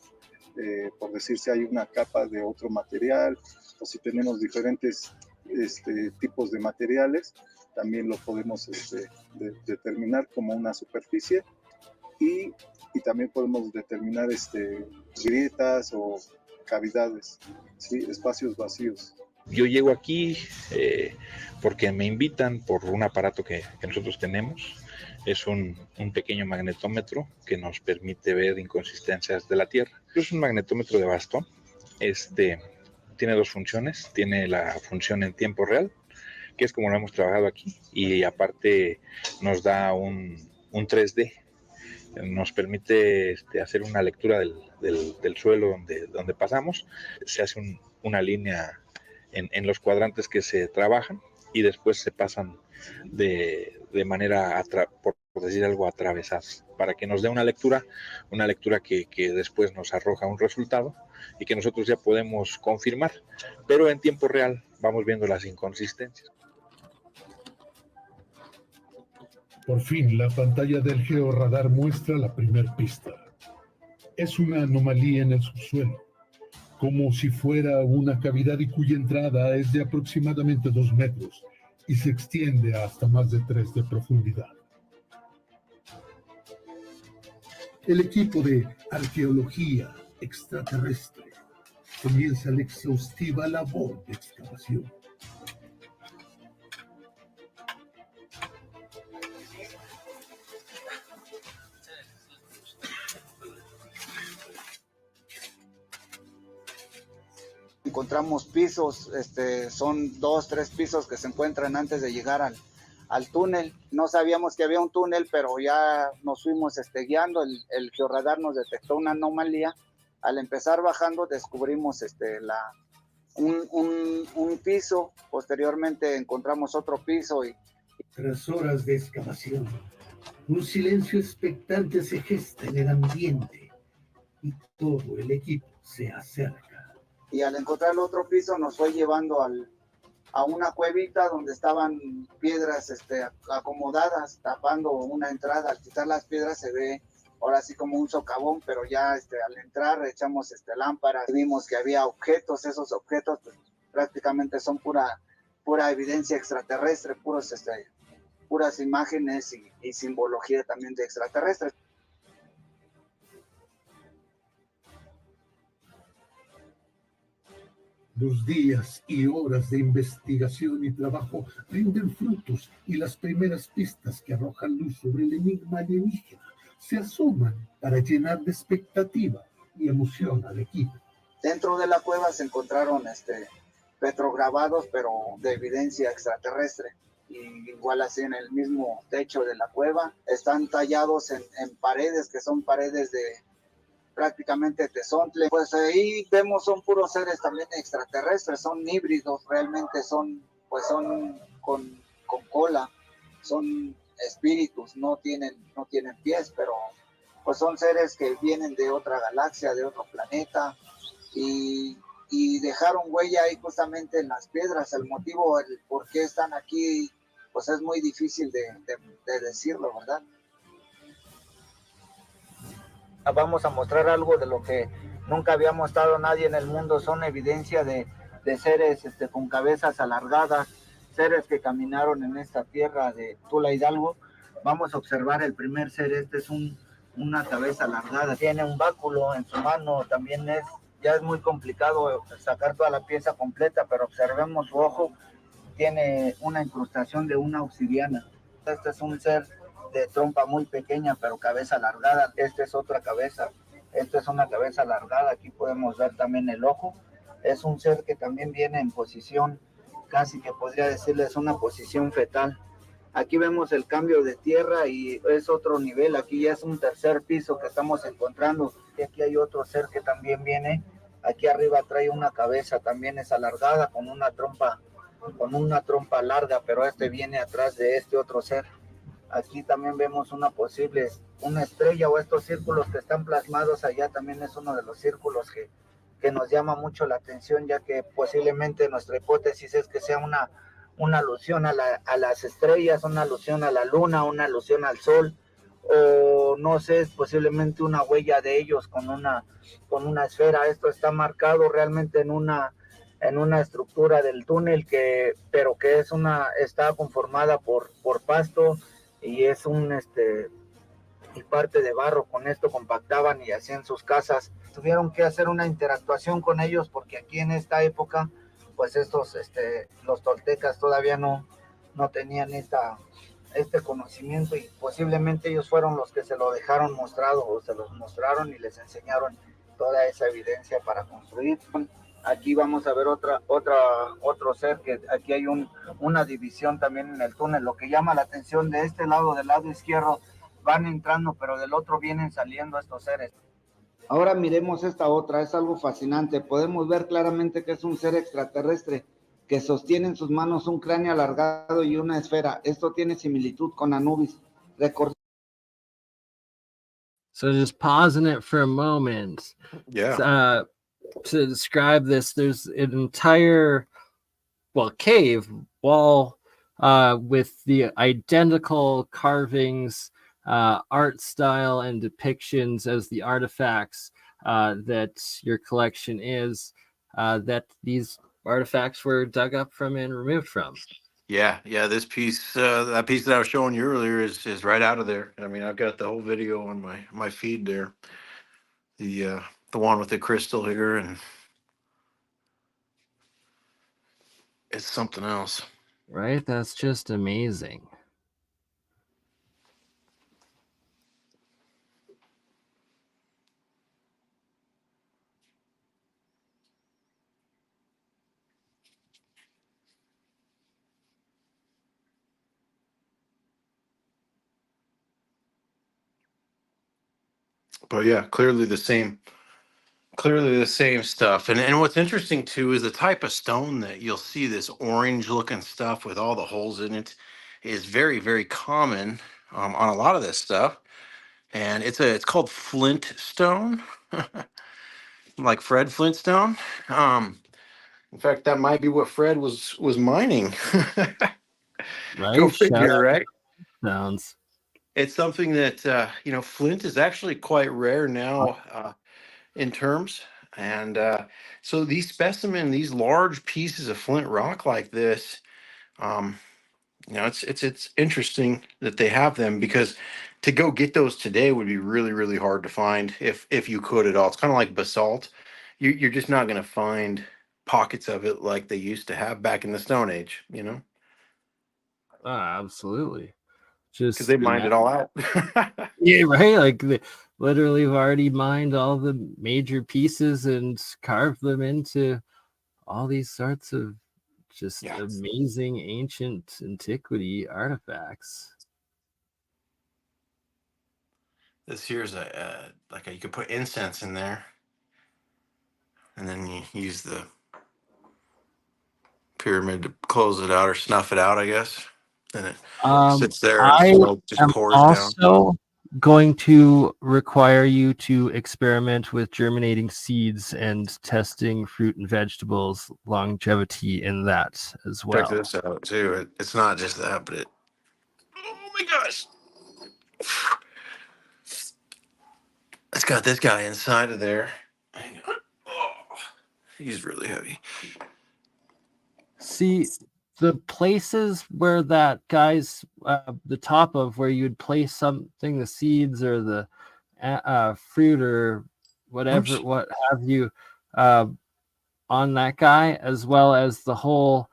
por decir, si hay una capa de otro material, o si tenemos diferentes tipos de materiales, también lo podemos determinar como una superficie, y también podemos determinar grietas o cavidades, ¿sí? Espacios vacíos. Yo llego aquí porque me invitan por un aparato que nosotros tenemos. Es un pequeño magnetómetro que nos permite ver inconsistencias de la Tierra. Es un magnetómetro de bastón. Tiene dos funciones. Tiene la función en tiempo real, que es como lo hemos trabajado aquí, y aparte nos da un 3D. Nos permite hacer una lectura del suelo donde pasamos. Se hace una línea en los cuadrantes que se trabajan, y después se pasan de manera, por decir algo, atravesada, para que nos dé una lectura que después nos arroja un resultado y que nosotros ya podemos confirmar, pero en tiempo real vamos viendo las inconsistencias. Por fin, la pantalla del georradar muestra la primer pista. Es una anomalía en el subsuelo, como si fuera una cavidad y cuya entrada es de aproximadamente 2 metros y se extiende hasta más de 3 de profundidad. El equipo de arqueología extraterrestre comienza la exhaustiva labor de excavación. Encontramos pisos, son 2, 3 pisos que se encuentran antes de llegar al túnel. No sabíamos que había un túnel, pero ya nos fuimos guiando. El georradar nos detectó una anomalía. Al empezar bajando descubrimos un piso. Posteriormente encontramos otro piso. Tras horas de excavación, un silencio expectante se gesta en el ambiente y todo el equipo se acerca. Y al encontrar el otro piso nos fue llevando a una cuevita donde estaban piedras acomodadas, tapando una entrada. Al quitar las piedras se ve ahora sí como un socavón, pero ya al entrar echamos lámparas, vimos que había objetos. Esos objetos pues, prácticamente son pura evidencia extraterrestre, puras imágenes y simbología también de extraterrestres. Los días y horas de investigación y trabajo rinden frutos y las primeras pistas que arrojan luz sobre el enigma alienígena se asoman para llenar de expectativa y emoción al equipo. Dentro de la cueva se encontraron petrograbados, pero de evidencia extraterrestre. Y igual así en el mismo techo de la cueva están tallados en paredes que son paredes de prácticamente tesontle. Pues ahí vemos son puros seres también extraterrestres, son híbridos, realmente son con cola, son espíritus, no tienen pies, pero pues son seres que vienen de otra galaxia, de otro planeta y dejaron huella ahí justamente en las piedras. El motivo, el por qué están aquí, pues es muy difícil de decirlo, ¿verdad? Vamos a mostrar algo de lo que nunca había mostrado nadie en el mundo. Son evidencia de seres con cabezas alargadas, seres que caminaron en esta tierra de Tula Hidalgo. Vamos a observar el primer ser. Este es una cabeza alargada, tiene un báculo en su mano. También ya es muy complicado sacar toda la pieza completa, pero observemos su ojo, tiene una incrustación de una obsidiana. Este es un ser de trompa muy pequeña, pero cabeza alargada. Esta es otra cabeza. Esta es una cabeza alargada. Aquí podemos ver también el ojo. Es un ser que también viene en posición, casi que podría decirles una posición fetal. Aquí vemos el cambio de tierra y es otro nivel. Aquí ya es un tercer piso que estamos encontrando. Y aquí hay otro ser que también viene. Aquí arriba trae una cabeza, también es alargada, con una trompa larga, pero este viene atrás de este otro ser. Aquí también vemos una estrella, o estos círculos que están plasmados allá también es uno de los círculos que nos llama mucho la atención, ya que posiblemente nuestra hipótesis es que sea una alusión a las estrellas, una alusión a la luna, una alusión al sol, o no sé, posiblemente una huella de ellos con una esfera. Esto está marcado realmente en una estructura del túnel pero que está conformada por pasto y es y parte de barro. Con esto compactaban y hacían sus casas. Tuvieron que hacer una interactuación con ellos porque aquí en esta época pues los toltecas todavía no tenían este conocimiento y posiblemente ellos fueron los que se lo dejaron mostrado o se los mostraron y les enseñaron toda esa evidencia para construir. Aquí vamos a ver otro ser, que aquí hay una división también en el túnel. Lo que llama la atención de este lado, del lado izquierdo, van entrando, pero del otro vienen saliendo estos seres. Ahora miremos esta otra, es algo fascinante. Podemos ver claramente que es un ser extraterrestre que sostiene en sus manos un cráneo alargado y una esfera. Esto tiene similitud con Anubis. So just pausing it for a moment. Yeah. To describe this, there's an entire cave wall with the identical carvings, art style, and depictions as the artifacts that your collection is, that these artifacts were dug up from and removed from. Yeah, yeah. This piece, that piece that I was showing you earlier, is right out of there. I mean, I've got the whole video on my feed there. The one with the crystal here, and it's something else. Right? That's just amazing. But yeah, clearly the same. Clearly the same stuff. And what's interesting too is the type of stone that you'll see, this orange looking stuff with all the holes in it, is very, very common on a lot of this stuff. And it's called flint stone, like Fred Flintstone. In fact, that might be what Fred was mining. Go Right? Shout figure, out right? sounds. It's something that flint is actually quite rare now in terms. And so these large pieces of flint rock like this, um, it's interesting that they have them, because to go get those today would be really, really hard to find if you could at all. It's kind of like basalt. You're just not going to find pockets of it like they used to have back in the Stone Age, Absolutely. because Just they mined it all out. yeah, right. Like they literally have already mined all the major pieces and carved them into all these sorts of just Yeah. amazing ancient antiquity artifacts. This here's you could put incense in there, and then you use the pyramid to close it out or snuff it out, I guess. And it sits there and I smoke just am pours down. also going to require you to experiment with germinating seeds and testing fruit and vegetables longevity in that as well. Check this out too. It's not just that, but oh my gosh, it's got this guy inside of there. Hang on. Oh, he's really heavy. See, the places where that guy's the top of where you'd place something, the seeds or the fruit or whatever, Oops. what have you, uh, on that guy, as well as the whole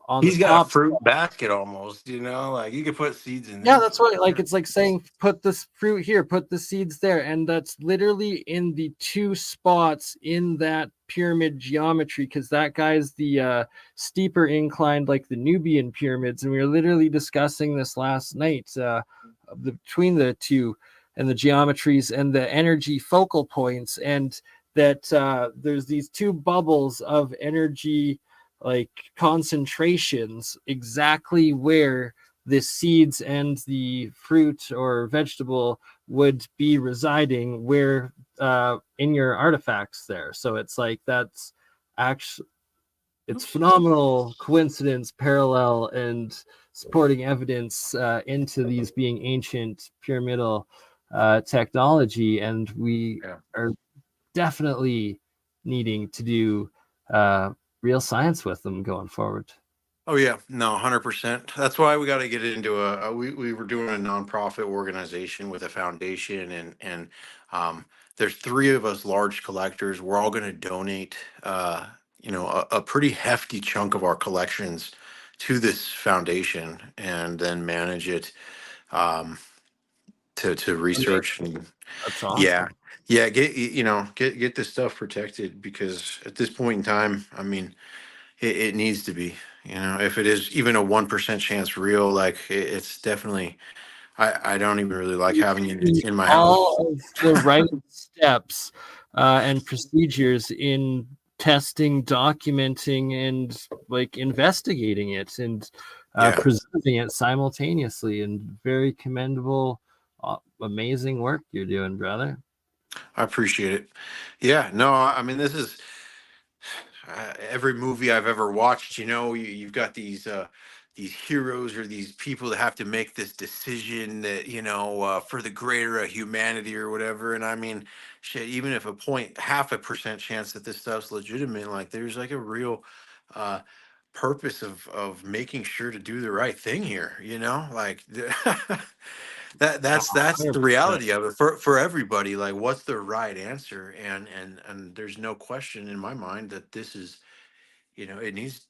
on He's the got a top. fruit basket almost, like you could put seeds in Yeah, there. that's right. Like it's like saying put this fruit here, put the seeds there, and that's literally in the two spots in that pyramid geometry, because that guy's the steeper inclined, like the Nubian pyramids, and we were literally discussing this last night, between the two and the geometries and the energy focal points, and that there's these two bubbles of energy like concentrations exactly where the seeds and the fruit or vegetable would be residing where in your artifacts there. So it's like that's actually, it's phenomenal coincidence, parallel, and supporting evidence into these being ancient pyramidal technology, and we are definitely needing to do real science with them going forward. Oh yeah, no, 100%. That's why we got to get into we were doing a nonprofit organization with a foundation, and there's three of us large collectors. We're all going to donate, a pretty hefty chunk of our collections to this foundation, and then manage it to research. And That's awesome. yeah, get this stuff protected, because at this point in time, I mean, it needs to be. If it is even a 1% chance real, like it's definitely. I don't even really like having it in my house. All of the right steps and procedures in testing, documenting, and like investigating it and preserving it simultaneously. And very commendable, amazing work you're doing, brother. I appreciate it. Yeah, no, I mean, this is every movie I've ever watched. You've got these heroes or these people that have to make this decision that for the greater humanity or whatever. And I mean, shit, even if 0.5% chance that this stuff's legitimate, like there's like a real uh purpose of making sure to do the right thing here, like that's the 100%. reality of it for everybody. Like, what's the right answer? And there's no question in my mind that this is, it needs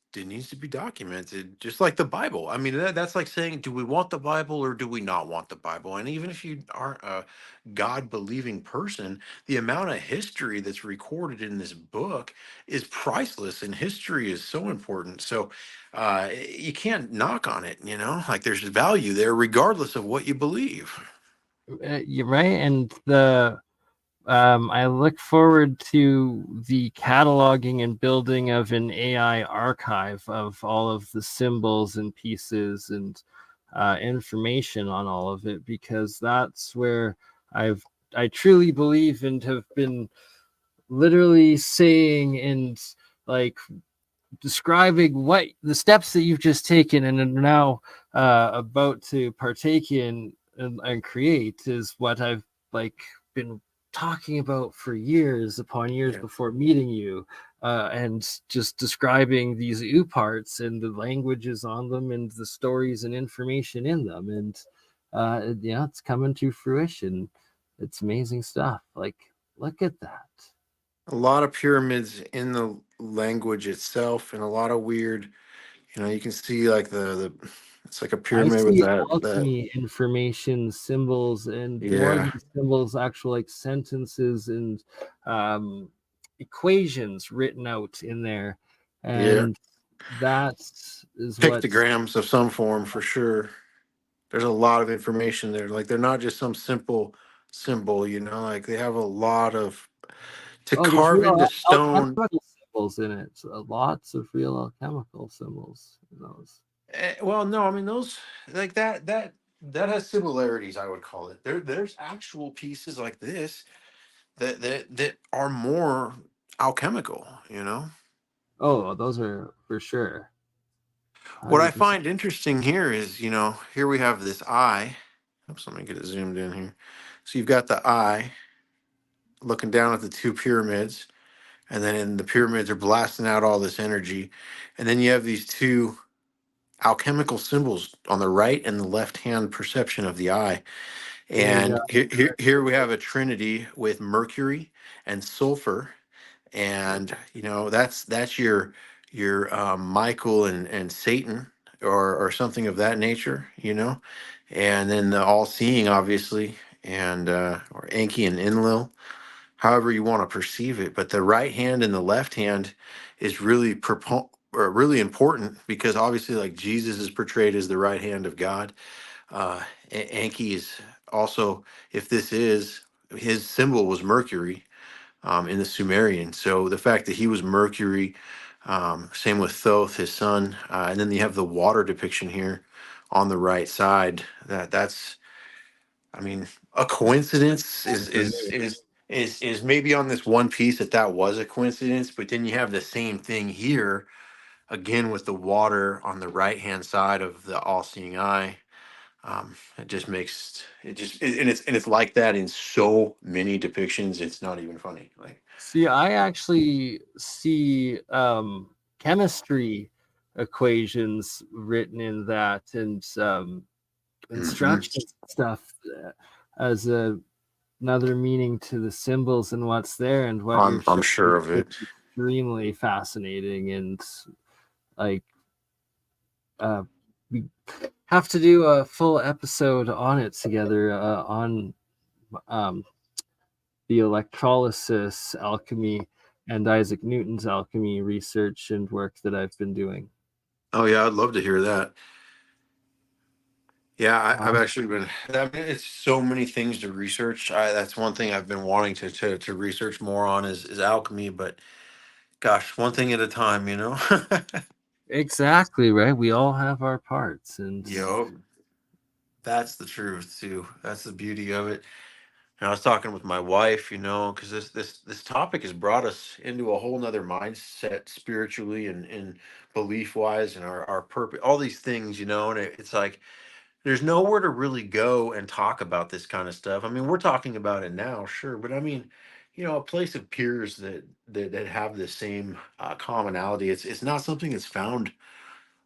to be documented, just like the Bible. I mean, that's like saying, do we want the Bible or do we not want the Bible? And even if you aren't a God believing person, the amount of history that's recorded in this book is priceless, and history is so important. So you can't knock on it. Like there's value there, regardless of what you believe. You're right, and I look forward to the cataloging and building of an AI archive of all of the symbols and pieces and information on all of it, because that's where I truly believe and have been literally saying and like describing what the steps that you've just taken and are now about to partake in and create is what I've like been talking about for years upon years before meeting you, and just describing these U parts and the languages on them and the stories and information in them, and it's coming to fruition. It's amazing stuff. Like, look at that. A lot of pyramids in the language itself, and a lot of weird. You can see like the it's like a I pyramid with see that. alchemy information, symbols, and more Yeah, than symbols, actual like sentences and equations written out in there. yeah. And that is what's Pictograms of some form for sure. There's a lot of information there. Like they're not just some simple symbol, like they have a lot of to there's carve real into stone. alchemical symbols in it. Lots of real alchemical symbols in those. Well, no, I mean those like that has similarities, I would call it. There's actual pieces like this that are more alchemical. Oh, those are for sure. What I 100%. find interesting here is, here we have this eye. Oops, let me get it zoomed in here. So you've got the eye looking down at the two pyramids, and then the pyramids are blasting out all this energy. And then you have these two alchemical symbols on the right and the left hand perception of the eye. There you And here we have a trinity with Mercury and sulfur, and that's your Michael and Satan, or something of that nature. And then the all-seeing, obviously, and or Enki and Enlil, however you want to perceive it. But the right hand and the left hand is really important, because obviously, like, Jesus is portrayed as the right hand of God. Enki is also, if this is his symbol, was Mercury, in the Sumerian. So the fact that he was Mercury, same with Thoth, his son, and then you have the water depiction here on the right side. That's, I mean, a coincidence is maybe on this one piece that was a coincidence, but then you have the same thing here again with the water on the right hand side of the all-seeing eye. It just makes it just and it's like that in so many depictions. It's not even funny. Like, see, I actually see chemistry equations written in that, and instructions and stuff as another meaning to the symbols and what's there, and what you're I'm showing sure of is it. extremely fascinating. And like we have to do a full episode on it together, on um, the electrolysis alchemy and Isaac Newton's alchemy research and work that I've been doing. Oh yeah, I'd love to hear that. Yeah, I've Um, actually been. I mean, it's so many things to research. That's one thing I've been wanting to research more on is alchemy. But gosh, one thing at a time. exactly right. We all have our parts, and Yo, that's the truth too. That's the beauty of it. I was talking with my wife, because this topic has brought us into a whole nother mindset spiritually and belief wise, and our purpose, all these things, and it's like there's nowhere to really go and talk about this kind of stuff. I mean, we're talking about it now, sure, but I mean, a place of peers that have the same commonality. It's not something that's found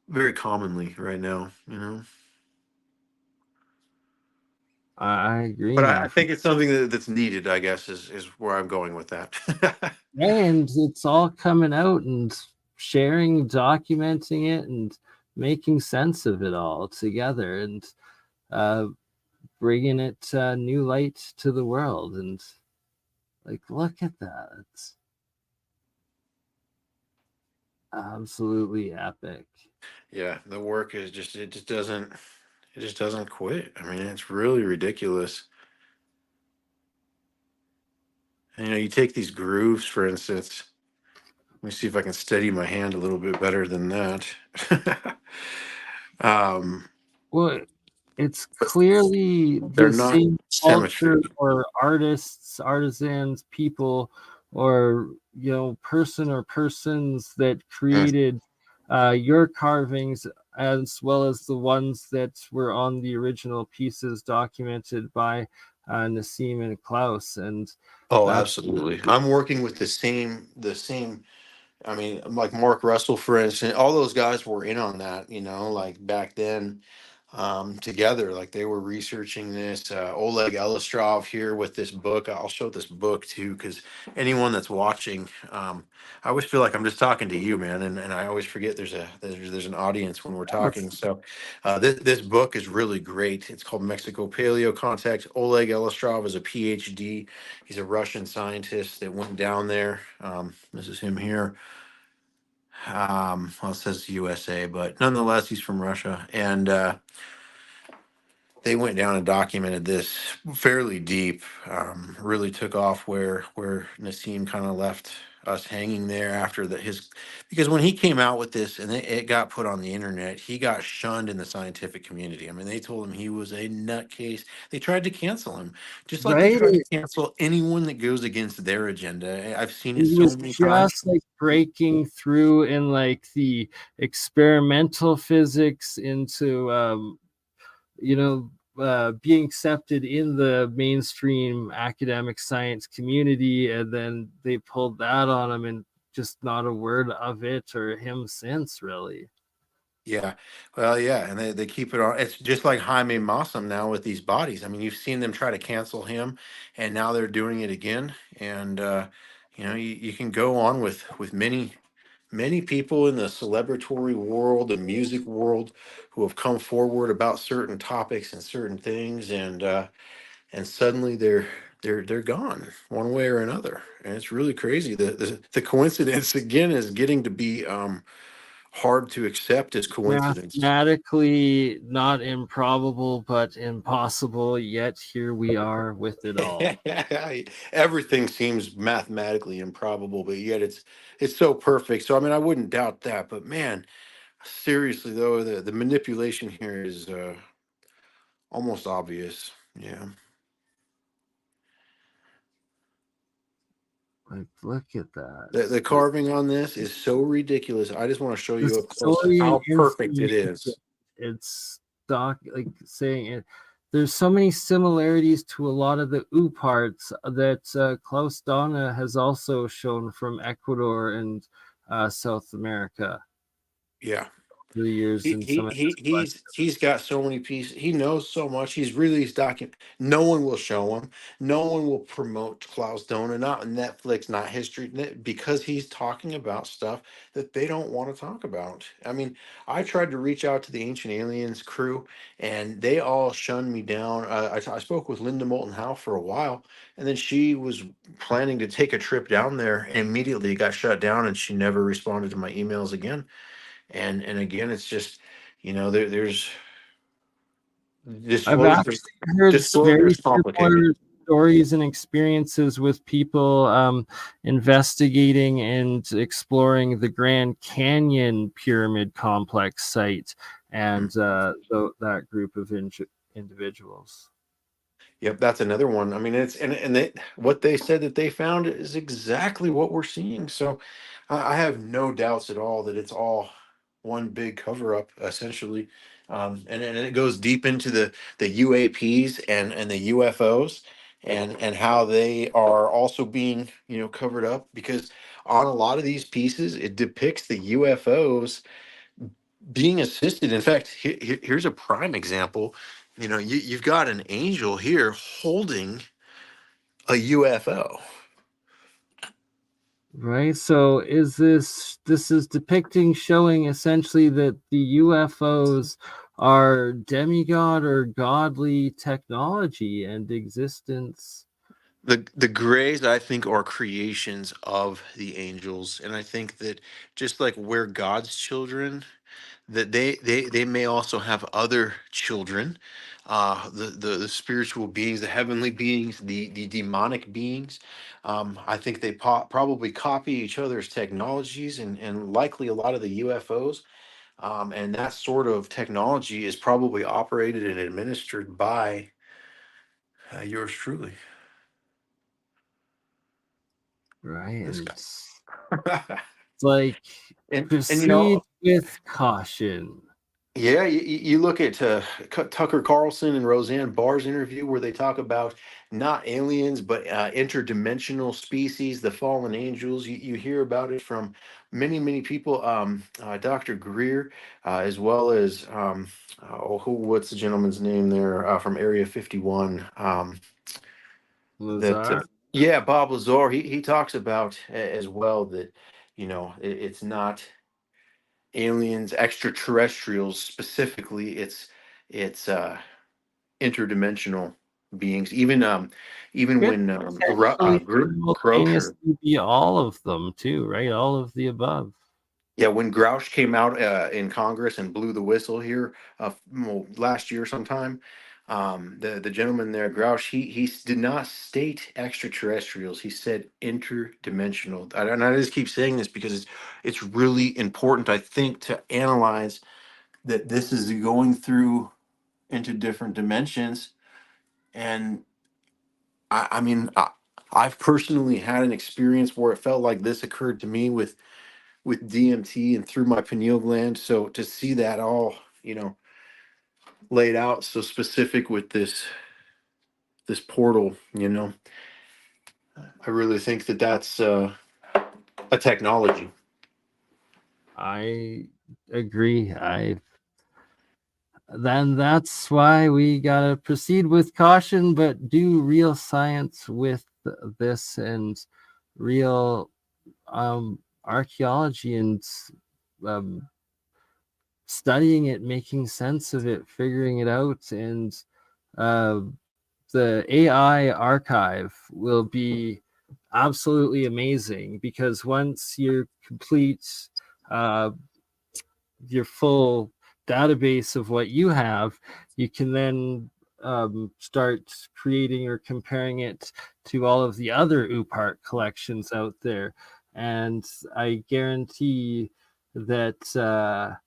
very commonly right now. I agree, But I man. think it's something that's needed, I guess, is where I'm going with that. And it's all coming out and sharing, documenting it, and making sense of it all together, and bringing it new light to the world. And like, look at that. It's absolutely epic. Yeah, the work is it just doesn't quit. I mean, it's really ridiculous. And, you take these grooves, for instance. Let me see if I can steady my hand a little bit better than that. um, Well, it's clearly they're the not same symmetry. culture or artists, artisans, people, or person or persons that Mm. created your carvings, as well as the ones that were on the original pieces documented by Nassim and Klaus. And Oh, that's absolutely. I'm working with the same. I mean, like Mark Russell, for instance, all those guys were in on that, like back then, together. Like they were researching this. Oleg Elistrov here with this book. I'll show this book too, because anyone that's watching, I always feel like I'm just talking to you, man, and I always forget there's an audience when we're talking. So, this book is really great. It's called Mexico Paleo Contact. Oleg Elistrov is a PhD. He's a Russian scientist that went down there. This is him here. Well, it says USA, but nonetheless, he's from Russia, and they went down and documented this fairly deep. Really took off where Nassim kind of left us hanging there after his, because when he came out with this and it got put on the internet, he got shunned in the scientific community. I mean, they told him he was a nutcase. They tried to cancel him, just like they right. tried to cancel anyone that goes against their agenda. I've seen it He so was many times. just like breaking through in like the experimental physics into being accepted in the mainstream academic science community, and then they pulled that on him, and just not a word of it or him since, really. Yeah. Well, yeah, and they keep it on. It's just like Jaime Mausam now with these bodies. I mean, you've seen them try to cancel him, and now they're doing it again. And you can go on with many people in the celebratory world, the music world, who have come forward about certain topics and certain things, and suddenly they're gone one way or another, and it's really crazy. The coincidence again is getting to be hard to accept as coincidence. Mathematically not improbable, but impossible, yet here we are with it all. Everything seems mathematically improbable, but yet it's so perfect. So I mean, I wouldn't doubt that. But man, seriously though, the manipulation here is almost obvious. Yeah. Like, look at that. The carving on this is so ridiculous. I just want to show The you up close story and how perfect it information, is. it's like saying it. There's so many similarities to a lot of the U parts that Klaus Donna has also shown from Ecuador and South America Yeah. through the years, He, and some he of he his he's he's got so many pieces. He knows so much. He's released document. No one will show him. No one will promote Klaus Dona. Not Netflix. Not History. Because he's talking about stuff that they don't want to talk about. I mean, I tried to reach out to the Ancient Aliens crew, and they all shunned me down. I spoke with Linda Moulton Howe for a while, and then she was planning to take a trip down there, and immediately it got shut down, and she never responded to my emails again. And again, it's just, there's I've disclosure. actually heard Disclosure very is complicated. similar stories and experiences with people investigating and exploring the Grand Canyon Pyramid Complex site, and that group of individuals. Yep, that's another one. I mean, it's and they what they said that they found is exactly what we're seeing. So I have no doubts at all that it's all one big cover up, essentially. And it goes deep into the UAPs and the UFOs and how they are also being, covered up, because on a lot of these pieces it depicts the UFOs being assisted. In fact, here's a prime example. You've got an angel here holding a UFO. Right. So this is depicting, showing essentially that the UFOs are demigod or godly technology and existence. The grays, I think, are creations of the angels, and I think that just like we're God's children, that they may also have other children, the spiritual beings, the heavenly beings, the demonic beings. I think they probably copy each other's technologies, and likely a lot of the UFOs, and that sort of technology is probably operated and administered by yours truly, Right. this And guy. it's like And proceed with caution. Yeah, you look at Tucker Carlson and Roseanne Barr's interview where they talk about not aliens but interdimensional species, the fallen angels. You hear about it from many people. Dr. Greer, as well as what's the gentleman's name there from Area 51? That Lazar. Yeah, Bob Lazar. He talks about as well that it's not aliens, extraterrestrials specifically. It's interdimensional beings. Even Could when potentially Grocer, simultaneously be all of them too, right? All of the above. yeah, when Grouch came out in Congress and blew the whistle here, last year sometime, the gentleman there, Grouch, he did not state extraterrestrials. He said interdimensional. And I just keep saying this because it's really important, I think, to analyze that this is going through into different dimensions. And I mean, I've personally had an experience where it felt like this occurred to me with DMT and through my pineal gland. So to see that all, laid out so specific with this portal, I really think that that's a technology. I agree. Then that's why we gotta proceed with caution, but do real science with this and real archaeology and um, studying it, making sense of it, figuring it out, and uh, the AI archive will be absolutely amazing because once you complete uh, your full database of what you have, you can then start creating or comparing it to all of the other UPART collections out there. And I guarantee that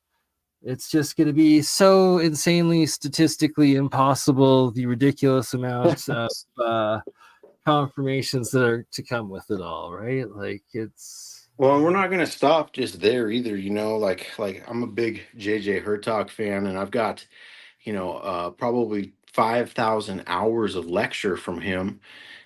it's just going to be so insanely statistically impossible, the ridiculous amount of confirmations that are to come with it all, right? Like it's Well, we're not going to stop just there either. Like I'm a big JJ Hertog fan, and I've got probably 5,000 hours of lecture from him.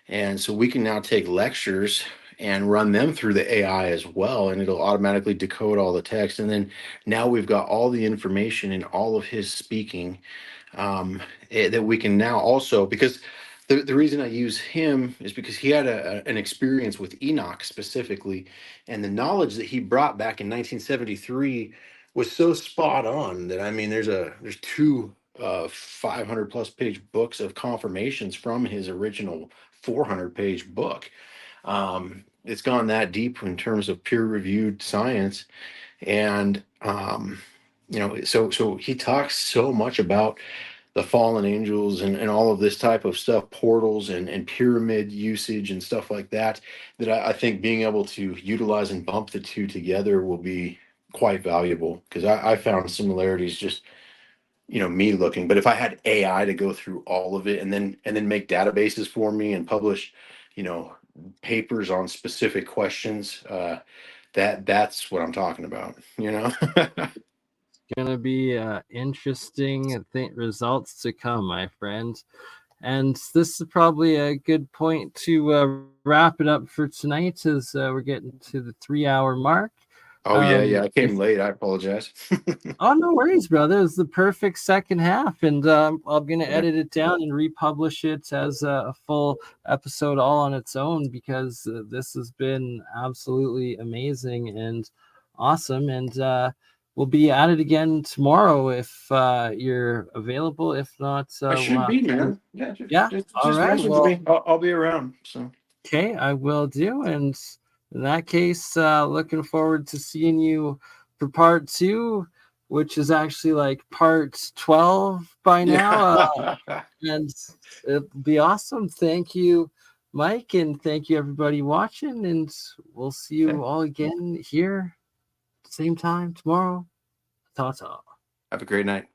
And so we can now take lectures and run them through the AI as well, and it'll automatically decode all the text. And then now we've got all the information in all of his speaking, that we can now also, because the reason I use him is because he had an experience with Enoch specifically, and the knowledge that he brought back in 1973 was so spot on that, I mean, there's two 500 plus page books of confirmations from his original 400-page book. It's gone that deep in terms of peer reviewed science. And so he talks so much about the fallen angels and all of this type of stuff, portals and pyramid usage and stuff like that, that I think being able to utilize and bump the two together will be quite valuable, because I found similarities just me looking. But if I had AI to go through all of it and then make databases for me and publish, papers on specific questions, that's what I'm talking about. Gonna be interesting results to come, my friend. And this is probably a good point to wrap it up for tonight, as we're getting to the 3-hour mark. Oh yeah, I came late. I apologize. Oh, no worries, brother. It's the perfect second half, and I'm gonna edit it down and republish it as a full episode all on its own, because this has been absolutely amazing and awesome. And we'll be at it again tomorrow if you're available. If not, I should be, man. Yeah. All right. Message me. I'll be around. So. Okay, I will do. And in that case, looking forward to seeing you for part 2, which is actually like part 12 by now. And it'll be awesome. Thank you, Mike, and thank you everybody watching. And we'll see you all again here, same time tomorrow. Ta-ta. Have a great night.